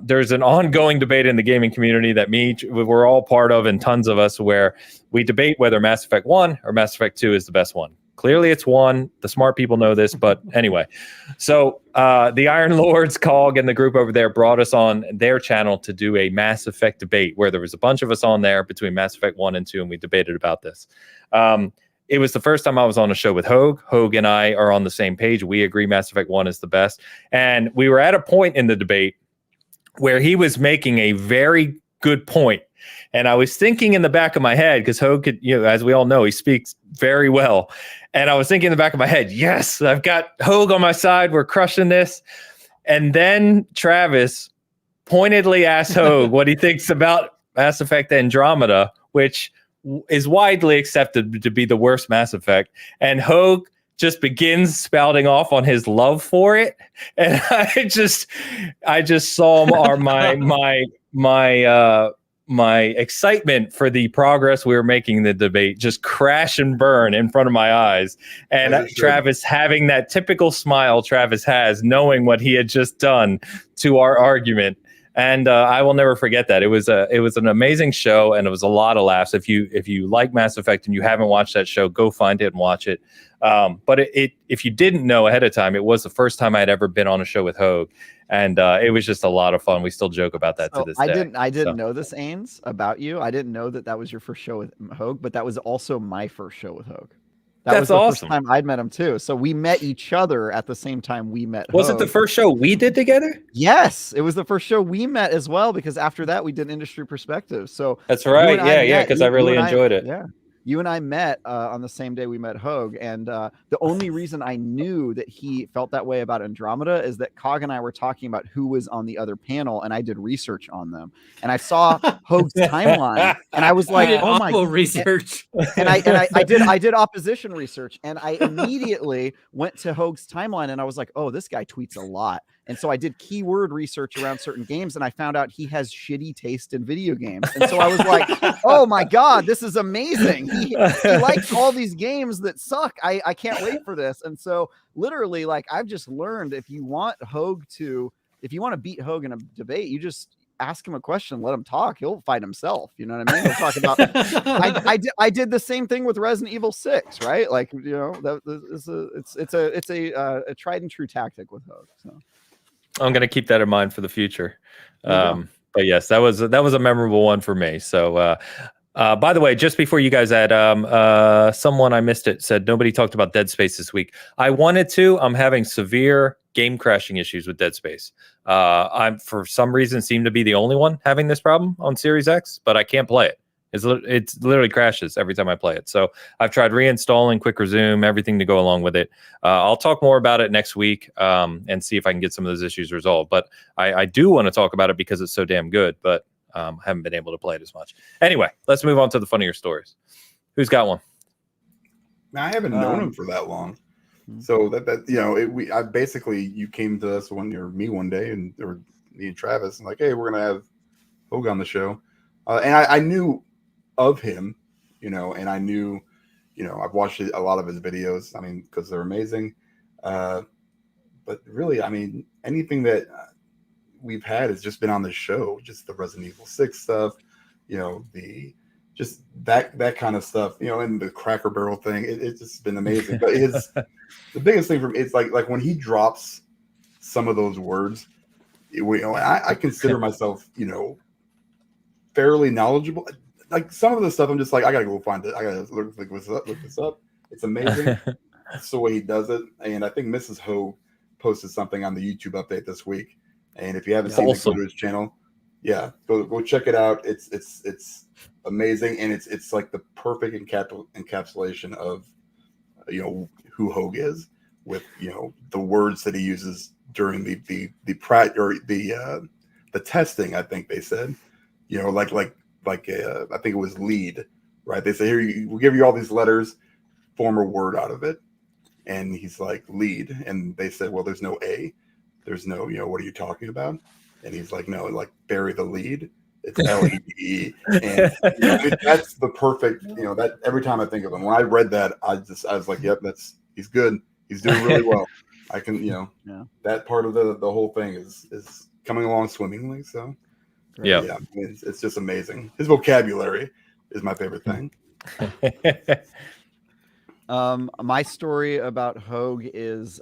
there's an ongoing debate in the gaming community that we're all part of, and tons of us, where we debate whether Mass Effect 1 or Mass Effect 2 is the best one. Clearly it's 1. The smart people know this, but anyway. So the Iron Lords, Cog, and the group over there brought us on their channel to do a Mass Effect debate, where there was a bunch of us on there between Mass Effect 1 and 2, and we debated about this. It was the first time I was on a show with Hoeg. Hoeg and I are on the same page. We agree Mass Effect 1 is the best. And we were at a point in the debate where he was making a very good point. And I was thinking in the back of my head, because Hoeg could, as we all know, he speaks very well. And I was thinking in the back of my head, yes, I've got Hoeg on my side. We're crushing this. And then Travis pointedly asked Hoeg what he thinks about Mass Effect Andromeda, which is widely accepted to be the worst Mass Effect, and Hoeg just begins spouting off on his love for it, and I just saw my excitement for the progress we were making in the debate just crash and burn in front of my eyes, and Travis having that typical smile Travis has, knowing what he had just done to our argument. And I will never forget that. It was an amazing show, and it was a lot of laughs. If you like Mass Effect and you haven't watched that show, go find it and watch it. But if you didn't know ahead of time, it was the first time I had ever been on a show with Hoeg, and it was just a lot of fun. We still joke about that to this day. I didn't know this, Ains, about you. I didn't know that was your first show with Hoeg, but that was also my first show with Hoeg. That's was the awesome. First time I'd met him too. So we met each other at the same time we met. Was it the first show we did together? Yes, it was the first show we met as well, because after that we did Industry Perspective. So that's right. Yeah, because I really enjoyed it. Yeah. You and I met on the same day we met Hoeg, and the only reason I knew that he felt that way about Andromeda is that Cog and I were talking about who was on the other panel, and I did research on them, and I saw Hoeg's timeline, and I was like, "Oh my!" research, and I did opposition research, and I immediately went to Hoeg's timeline, and I was like, "Oh, this guy tweets a lot." And so I did keyword research around certain games, and I found out he has shitty taste in video games. And so I was like, oh my God, this is amazing. He likes all these games that suck. I can't wait for this. And so literally, like, I've just learned, if you want to beat Hoeg in a debate, you just ask him a question, let him talk. He'll fight himself. You know what I mean? He'll talk about, I did the same thing with Resident Evil 6, right? Like, it's a tried and true tactic with Hoeg. So I'm going to keep that in mind for the future. But yes, that was a memorable one for me. So, by the way, just before you guys add, someone, I missed it, said nobody talked about Dead Space this week. I wanted to. I'm having severe game crashing issues with Dead Space. I'm, for some reason, seem to be the only one having this problem on Series X, but I can't play it. It literally crashes every time I play it. So I've tried reinstalling, quick resume, everything to go along with it. I'll talk more about it next week and see if I can get some of those issues resolved. But I do want to talk about it because it's so damn good, but haven't been able to play it as much. Anyway, let's move on to the funnier stories. Who's got one? I haven't known him for that long. So I basically, you came to us one day, or me and Travis, and like, hey, we're going to have Hoeg on the show. And I knew of him, and I knew I've watched a lot of his videos. I mean, because they're amazing. But really, I mean, anything that we've had has just been on the show. Just the Resident Evil 6 stuff, the just that kind of stuff, and the Cracker Barrel thing. It's just been amazing. But the biggest thing for me, it's like when he drops some of those words, I consider myself, fairly knowledgeable. Like some of the stuff, I'm just like, I gotta go find it. I gotta look this up. It's amazing. That's the way he does it. And I think Mrs. Hoeg posted something on the YouTube update this week. And if you haven't seen it, go to his channel. Yeah, go check it out. It's amazing, and it's like the perfect encapsulation of who Hoeg is, with the words that he uses during the testing. I think they said, I think it was lead, right? They say, here, we'll give you all these letters, form a word out of it. And he's like, lead. And they said, well, there's no A. There's no, what are you talking about? And he's like, no, like, bury the lead. It's LEDE. And that's the perfect, that every time I think of him, when I read that, I was like, yep, he's good. He's doing really well. I can, that part of the whole thing is coming along swimmingly. So, yeah, it's just amazing. His vocabulary is my favorite thing. My story about Hoeg is,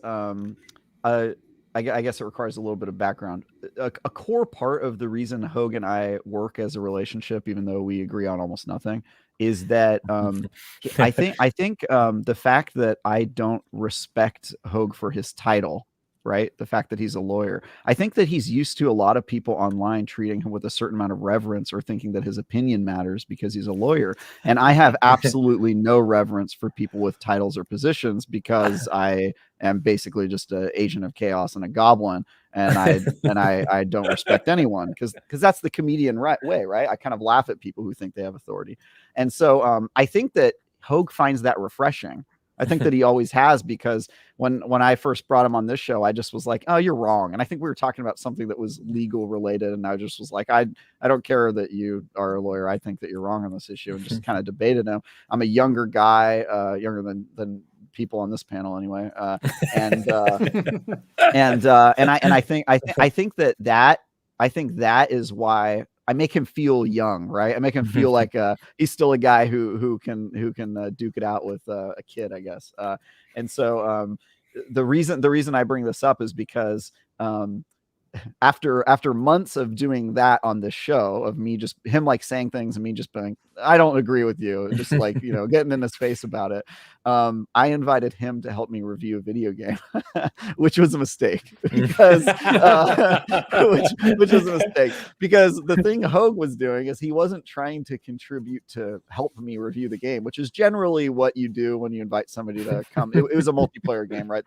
I guess it requires a little bit of background. A core part of the reason Hoeg and I work as a relationship, even though we agree on almost nothing, is that I think the fact that I don't respect Hoeg for his title, right? The fact that he's a lawyer. I think that he's used to a lot of people online treating him with a certain amount of reverence or thinking that his opinion matters because he's a lawyer. And I have absolutely no reverence for people with titles or positions because I am basically just an agent of chaos and a goblin. And I don't respect anyone because that's the comedian way, right? I kind of laugh at people who think they have authority. And so I think that Hoeg finds that refreshing. I think that he always has, because when I first brought him on this show, I just was like, oh, you're wrong. And I think we were talking about something that was legal related. And I just was like, I don't care that you are a lawyer. I think that you're wrong on this issue, and just kind of debated him. I'm a younger guy, younger than people on this panel anyway. And I think that is why I make him feel young, right? I make him feel like he's still a guy who can duke it out with a kid, I guess. And so the reason I bring this up is because after months of doing that on this show, of him like saying things and me just being, I don't agree with you, just like getting in his face about it, I invited him to help me review a video game, which was a mistake because which was a mistake because the thing Hoeg was doing is he wasn't trying to contribute to help me review the game, which is generally what you do when you invite somebody to come. It was a multiplayer game, right?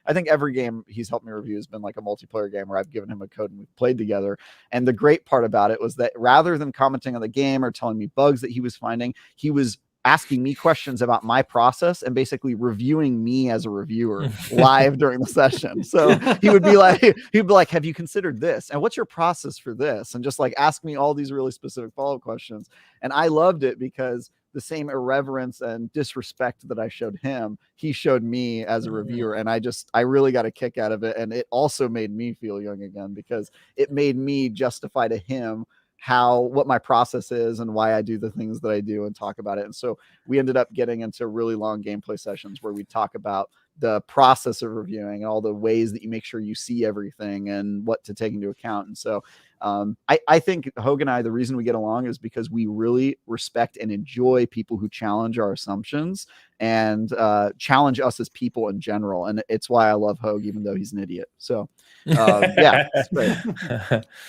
I think every game he's helped me review has been like a multiplayer game where I've given him a code and we've played together. And the great part about it was that rather than commenting on the game or telling me bugs that he was finding, he was asking me questions about my process and basically reviewing me as a reviewer live during the session. So he'd be like, have you considered this? And what's your process for this? And just like ask me all these really specific follow-up questions. And I loved it because the same irreverence and disrespect that I showed him, he showed me as a reviewer. And I really got a kick out of it. And it also made me feel young again because it made me justify to him what my process is and why I do the things that I do and talk about it. And so we ended up getting into really long gameplay sessions where we talk about the process of reviewing and all the ways that you make sure you see everything and what to take into account. And so I think Hoeg and I, the reason we get along is because we really respect and enjoy people who challenge our assumptions and challenge us as people in general. And it's why I love Hoeg, even though he's an idiot. So yeah, it's great.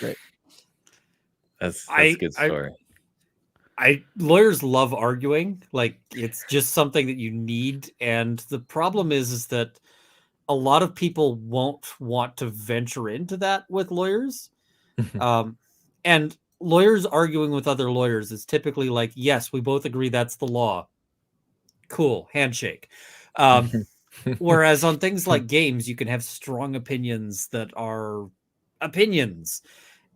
Great. That's a good story. Lawyers love arguing. Like, it's just something that you need. And the problem is that a lot of people won't want to venture into that with lawyers. And lawyers arguing with other lawyers is typically like, yes, we both agree that's the law. Cool, handshake. Whereas on things like games, you can have strong opinions that are opinions.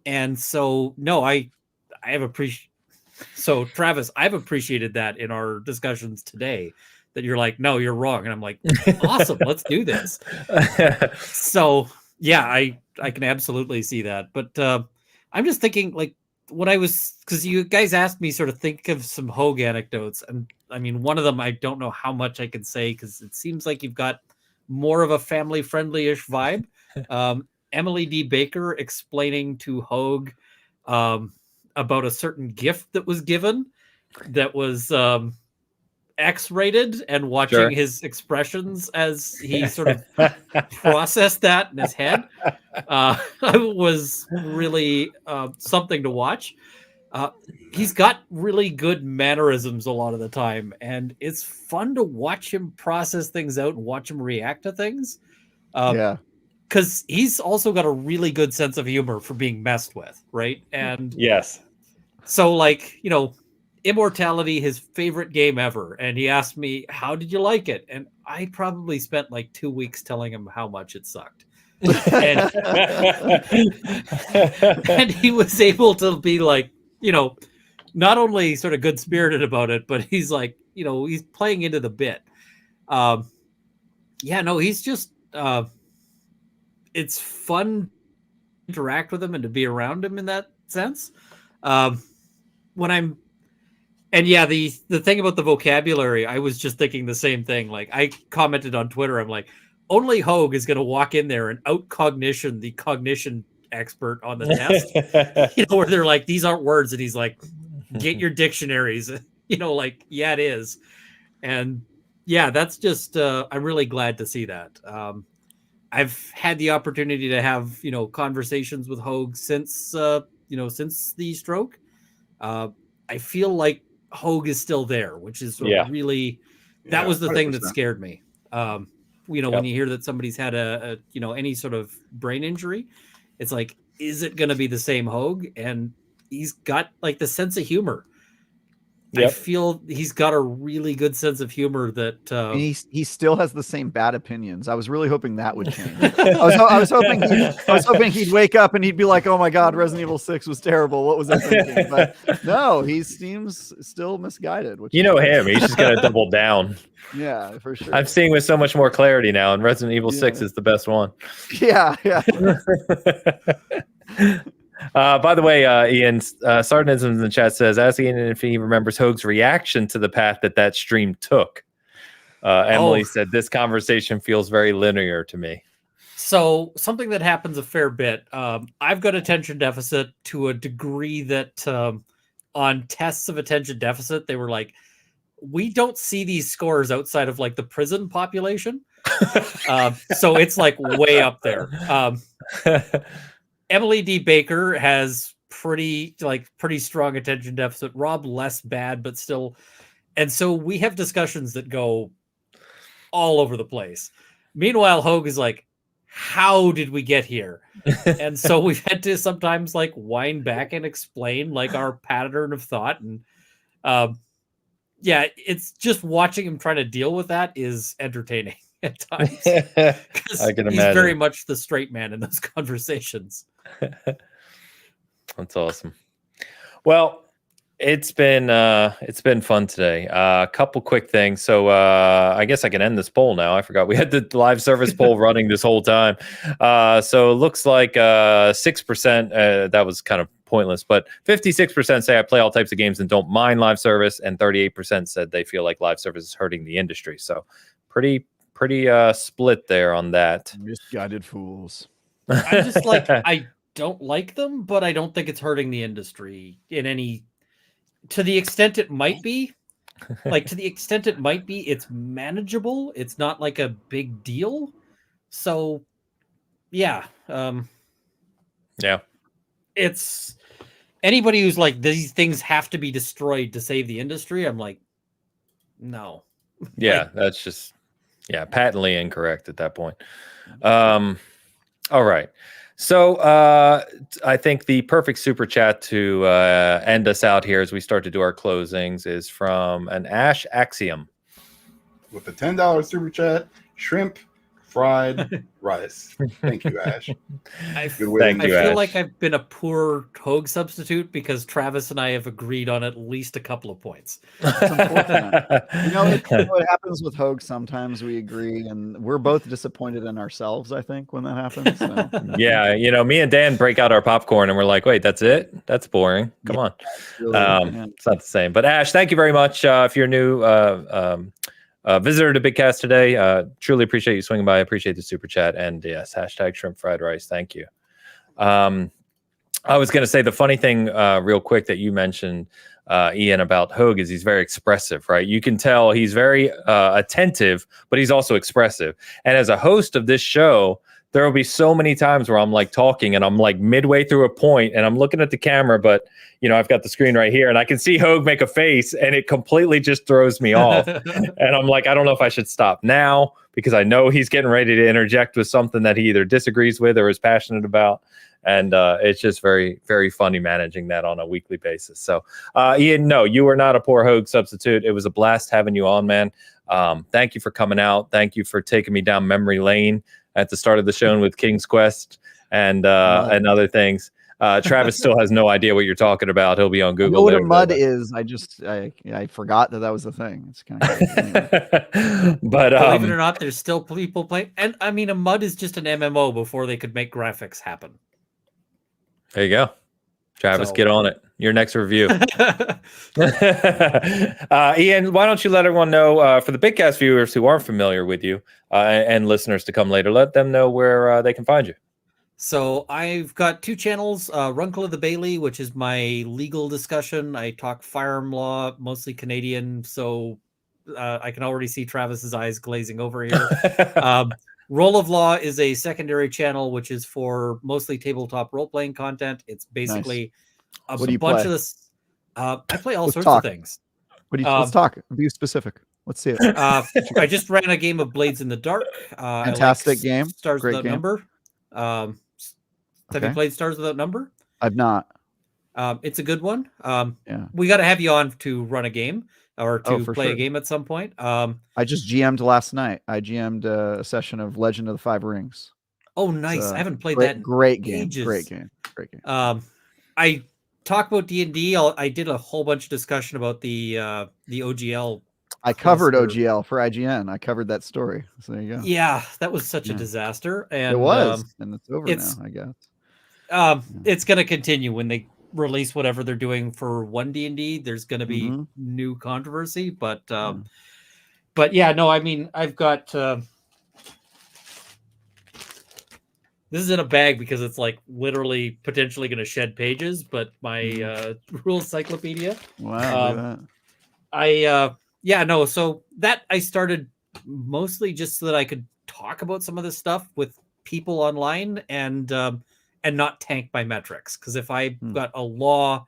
And so, no, I have appreciated. So, Travis, I've appreciated that in our discussions today, that you're like, no, you're wrong. And I'm like, awesome, let's do this. So yeah, I can absolutely see that. But I'm just thinking, like, when I was, because you guys asked me sort of think of some Hoeg anecdotes, and I mean, one of them I don't know how much I can say because it seems like you've got more of a family friendly-ish vibe. Emily D. Baker explaining to Hoeg about a certain gift that was given that was X-rated, and watching his expressions as he sort of processed that in his head was really something to watch. He's got really good mannerisms a lot of the time, and it's fun to watch him process things out and watch him react to things. Because he's also got a really good sense of humor for being messed with, right? And yes. So, like, you know, Immortality, his favorite game ever. And he asked me, how did you like it? And I probably spent like 2 weeks telling him how much it sucked. And, and he was able to be like, you know, not only sort of good spirited about it, but he's like, you know, he's playing into the bit. Yeah, no, he's just, it's fun to interact with him and to be around him in that sense. When I'm, and yeah, the thing about the vocabulary, I was just thinking the same thing. Like, I commented on Twitter, I'm like, only Hoeg is going to walk in there and out-cognition the cognition expert on the test. You know, where they're like, these aren't words. And he's like, get your dictionaries. You know, like, yeah, it is. And yeah, that's just, I'm really glad to see that. I've had the opportunity to have, you know, conversations with Hoeg since, you know, since the stroke. I feel like Hoeg is still there, which is really, that was the 100%. Thing that scared me. You know, when you hear that somebody's had a, you know, any sort of brain injury, it's like, is it going to be the same Hoeg? And he's got like the sense of humor. I feel he's got a really good sense of humor that and he still has the same bad opinions. I was really hoping that would change. I was hoping he'd wake up and he'd be like, "Oh my God, Resident Evil 6 was terrible. What was I thinking?" But no, he seems still misguided. Which you know him; he's just gonna double down. Yeah, for sure. I'm seeing with so much more clarity now, and Resident Evil 6 is the best one. Yeah. By the way, Ian, Sardinism in the chat says, asking if he remembers Hoeg's reaction to the path that stream took. Emily said, this conversation feels very linear to me. So something that happens a fair bit. I've got attention deficit to a degree that on tests of attention deficit, they were like, we don't see these scores outside of like the prison population. So it's like way up there. Emily D. Baker has pretty strong attention deficit. Rob less bad, but still. And so we have discussions that go all over the place. Meanwhile, Hoeg is like, how did we get here? And so we've had to sometimes like wind back and explain like our pattern of thought. And yeah, it's just watching him trying to deal with that is entertaining at times. I can imagine. He's very much the straight man in those conversations. That's awesome. Well, it's been fun today. A couple quick things. So I guess I can end this poll now. I forgot we had the live service poll running this whole time. So it looks like 6%. That was kind of pointless, but 56% say I play all types of games and don't mind live service, and 38% said they feel like live service is hurting the industry. So pretty split there on that. Misguided fools. I'm just like, I don't like them, but I don't think it's hurting the industry in any, to the extent it might be. Like, to the extent it might be, it's manageable. It's not like a big deal. So yeah. Yeah. It's anybody who's like, these things have to be destroyed to save the industry. I'm like, no. Yeah, that's just, patently incorrect at that point. All right. So I think the perfect super chat to end us out here as we start to do our closings is from an Ash Axiom. With the $10 super chat, Shrimp fried rice. Thank you, Ash. Good way Thank to you, do I it. feel Ash. like I've been a poor Hoeg substitute because Travis and I have agreed on at least a couple of points. It's unfortunate. It happens with Hoeg. Sometimes we agree, and we're both disappointed in ourselves, I think, when that happens. So. Yeah, me and Dan break out our popcorn and we're like, wait, that's it? That's boring. Come on. Really, It's not the same. But Ash, thank you very much. If you're new visitor to Bitcast today, truly appreciate you swinging by. I appreciate the super chat. And yes, hashtag shrimp fried rice. Thank you. I was going to say the funny thing real quick that you mentioned, Ian, about Hoeg is he's very expressive, right? You can tell he's very attentive, but he's also expressive. And as a host of this show, there will be so many times where I'm like talking and I'm like midway through a point and I'm looking at the camera, but I've got the screen right here and I can see Hoeg make a face and it completely just throws me off. And I'm like, I don't know if I should stop now because I know he's getting ready to interject with something that he either disagrees with or is passionate about. And it's just very, very funny managing that on a weekly basis. So, Ian, no, you were not a poor Hoeg substitute. It was a blast having you on, man. Thank you for coming out. Thank you for taking me down memory lane at the start of the show with King's Quest and other things. Travis still has no idea what you're talking about. He'll be on Google. I know what a mud is. I forgot that was the thing. It's kind of anyway. But believe it or not, there's still people playing. And I mean, a mud is just an MMO before they could make graphics happen. There you go. Travis, get on it. Your next review. Ian, why don't you let everyone know, for the Bitcast viewers who aren't familiar with you and listeners to come later, let them know where they can find you. So I've got two channels, Runkle of the Bailey, which is my legal discussion. I talk firearm law, mostly Canadian. So I can already see Travis's eyes glazing over here. Roll of Law is a secondary channel, which is for mostly tabletop role-playing content. It's basically a bunch of this. I play all sorts of things. Let's talk. Be specific. Let's see it. I just ran a game of Blades in the Dark. Fantastic game. Stars Great Without game. Number. Have you played Stars Without Number? I've not. It's a good one. Yeah. We got to have you on to run a game or to play sure. a game at some point. I just GM'd last night. I GM'd a session of Legend of the Five Rings. Oh, nice. I haven't played that in great game. ages. Great game. I talk about D&D. I did a whole bunch of discussion about the OGL. I covered OGL for IGN. I covered that story. So there you go. Yeah, that was such a disaster. And it was. And it's over now, I guess. It's going to continue when they release whatever they're doing for one D&D. There's going to be new controversy, but yeah, no, I mean, I've got this is in a bag because it's like literally potentially going to shed pages, but my rules encyclopedia. Wow. So that I started mostly just so that I could talk about some of this stuff with people online and not tank my metrics. Because if I've got a law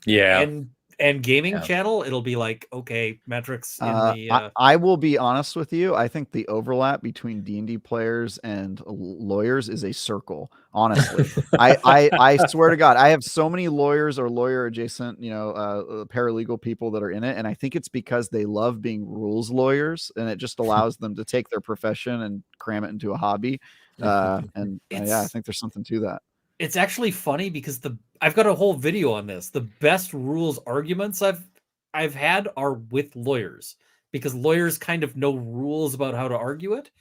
and gaming channel, it'll be like, okay, metrics in the I will be honest with you. I think the overlap between D&D players and lawyers is a circle. Honestly, I swear to God, I have so many lawyers or lawyer adjacent, paralegal people that are in it, and I think it's because they love being rules lawyers, and it just allows them to take their profession and cram it into a hobby. I think there's something to that. It's actually funny because I've got a whole video on this. The best rules arguments I've had are with lawyers because lawyers kind of know rules about how to argue it.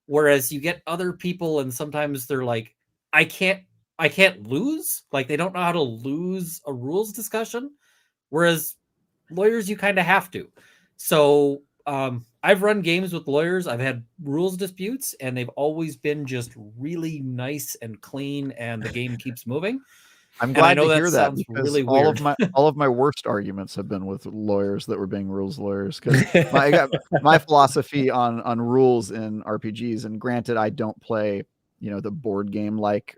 Whereas you get other people and sometimes they're like, I can't lose. Like they don't know how to lose a rules discussion. Whereas lawyers, you kind of have to. So I've run games with lawyers. I've had rules disputes, and they've always been just really nice and clean, and the game keeps moving. I'm glad to hear that because really all of my worst arguments have been with lawyers that were being rules lawyers. Because my philosophy on rules in RPGs, and granted, I don't play the board game like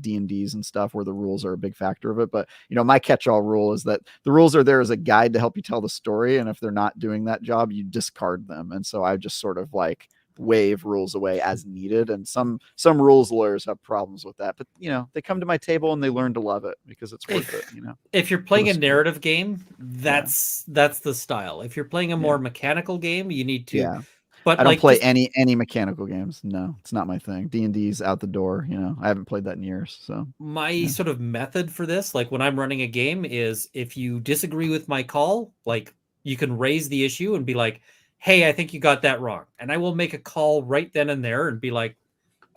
D&Ds and stuff where the rules are a big factor of it. But, my catch-all rule is that the rules are there as a guide to help you tell the story. And if they're not doing that job, you discard them. And so I just sort of like wave rules away as needed. And some rules lawyers have problems with that. But, they come to my table and they learn to love it because it's worth it. If you're playing a narrative game, that's the style. If you're playing a more mechanical game, you need to But I don't like, play just any mechanical games. No, it's not my thing. D&D's out the door. You know, I haven't played that in years. So my yeah. sort of method for this, like when I'm running a game, is if you disagree with my call, like you can raise the issue and be like, hey, I think you got that wrong. And I will make a call right then and there and be like,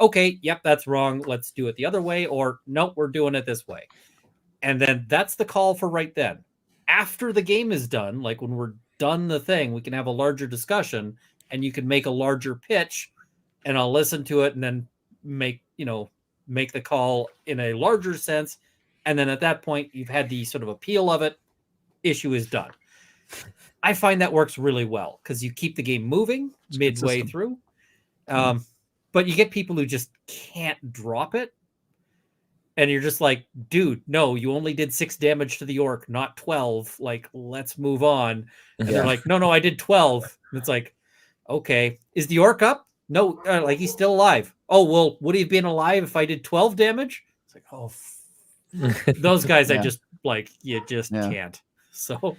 okay, yep, that's wrong. Let's do it the other way. Or nope, we're doing it this way. And then that's the call for right then. After the game is done, like when we're done the thing, we can have a larger discussion and you can make a larger pitch and I'll listen to it and then make the call in a larger sense. And then at that point, you've had the sort of appeal of it. Issue is done. I find that works really well because you keep the game moving midway through. But you get people who just can't drop it. And you're just like, dude, no, you only did 6 damage to the orc, not 12. Like, let's move on. And they're like, no, I did 12. And it's like, okay, is the orc up? No, like he's still alive. Oh, well, would he have been alive if I did 12 damage? It's like, oh, those guys, I just like, you just can't. So,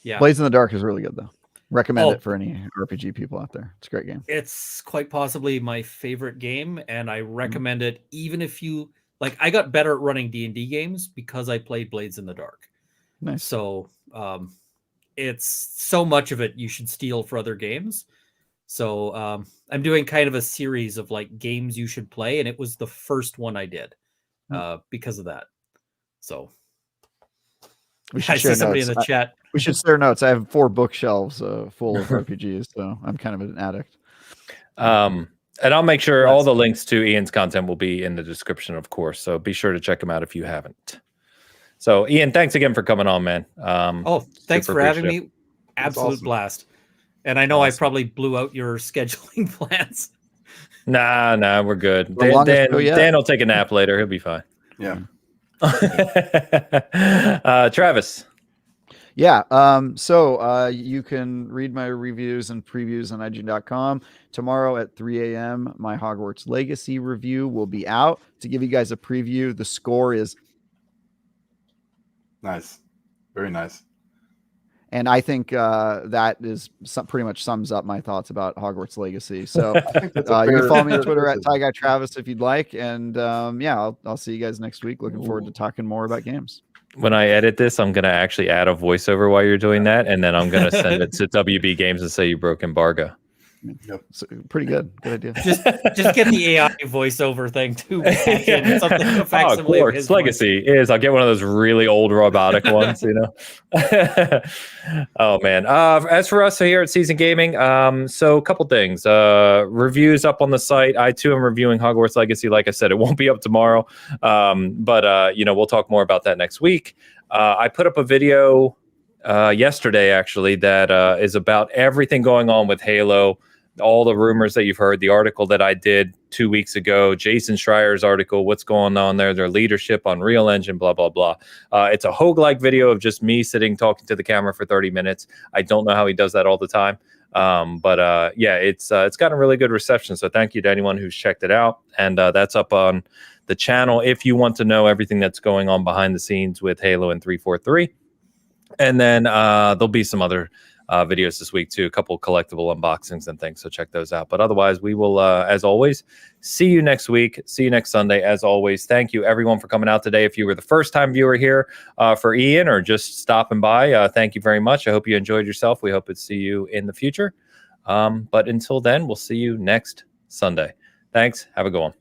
yeah. Blades in the Dark is really good, though. Recommend it for any RPG people out there. It's a great game. It's quite possibly my favorite game, and I recommend it even if you... Like, I got better at running D&D games because I played Blades in the Dark. Nice. So it's so much of it you should steal for other games. So I'm doing kind of a series of like games you should play, and it was the first one I did because of that. So we should I see somebody in the chat. We should share notes. I have 4 bookshelves full of RPGs, so I'm kind of an addict. And I'll make sure all the links to Ian's content will be in the description, of course. So be sure to check him out if you haven't. So, Ian, thanks again for coming on, man. Thanks for having me. Absolute blast. And I know I probably blew out your scheduling plans. Nah, we're good. Dan will take a nap later. He'll be fine. Yeah. Travis. Yeah. So you can read my reviews and previews on IG.com. Tomorrow at 3 a.m., my Hogwarts Legacy review will be out. To give you guys a preview, the score is nice. Very nice. And I think that is pretty much sums up my thoughts about Hogwarts Legacy. So you can follow me on Twitter at TyGuyTravis if you'd like. And I'll see you guys next week. Looking forward to talking more about games. When I edit this, I'm going to actually add a voiceover while you're doing that. And then I'm going to send it to WB Games and say you broke embargo. Yep. So, pretty good. Good idea. Just get the AI voiceover thing too. Of course. Legacy is. I'll get one of those really old robotic ones, you know. Oh man. As for us here at Season Gaming, so a couple things. Reviews up on the site. I too am reviewing Hogwarts Legacy. Like I said, it won't be up tomorrow. But we'll talk more about that next week. I put up a video yesterday actually that is about everything going on with Halo. All the rumors that you've heard, the article that I did 2 weeks ago, Jason Schreier's article, what's going on there, their leadership on Real Engine, blah, blah, blah. It's a Hoeg-like video of just me sitting talking to the camera for 30 minutes. I don't know how he does that all the time. But it's gotten a really good reception. So thank you to anyone who's checked it out. And that's up on the channel if you want to know everything that's going on behind the scenes with Halo and 343. And then there'll be some other videos this week too, a couple collectible unboxings and things, so check those out. But otherwise, we will as always see you next week, see you next Sunday. As always, thank you everyone for coming out today. If you were the first time viewer here for Ian or just stopping by, thank you very much. I hope you enjoyed yourself. We hope to see you in the future, but until then, we'll see you next Sunday. Thanks, have a good one.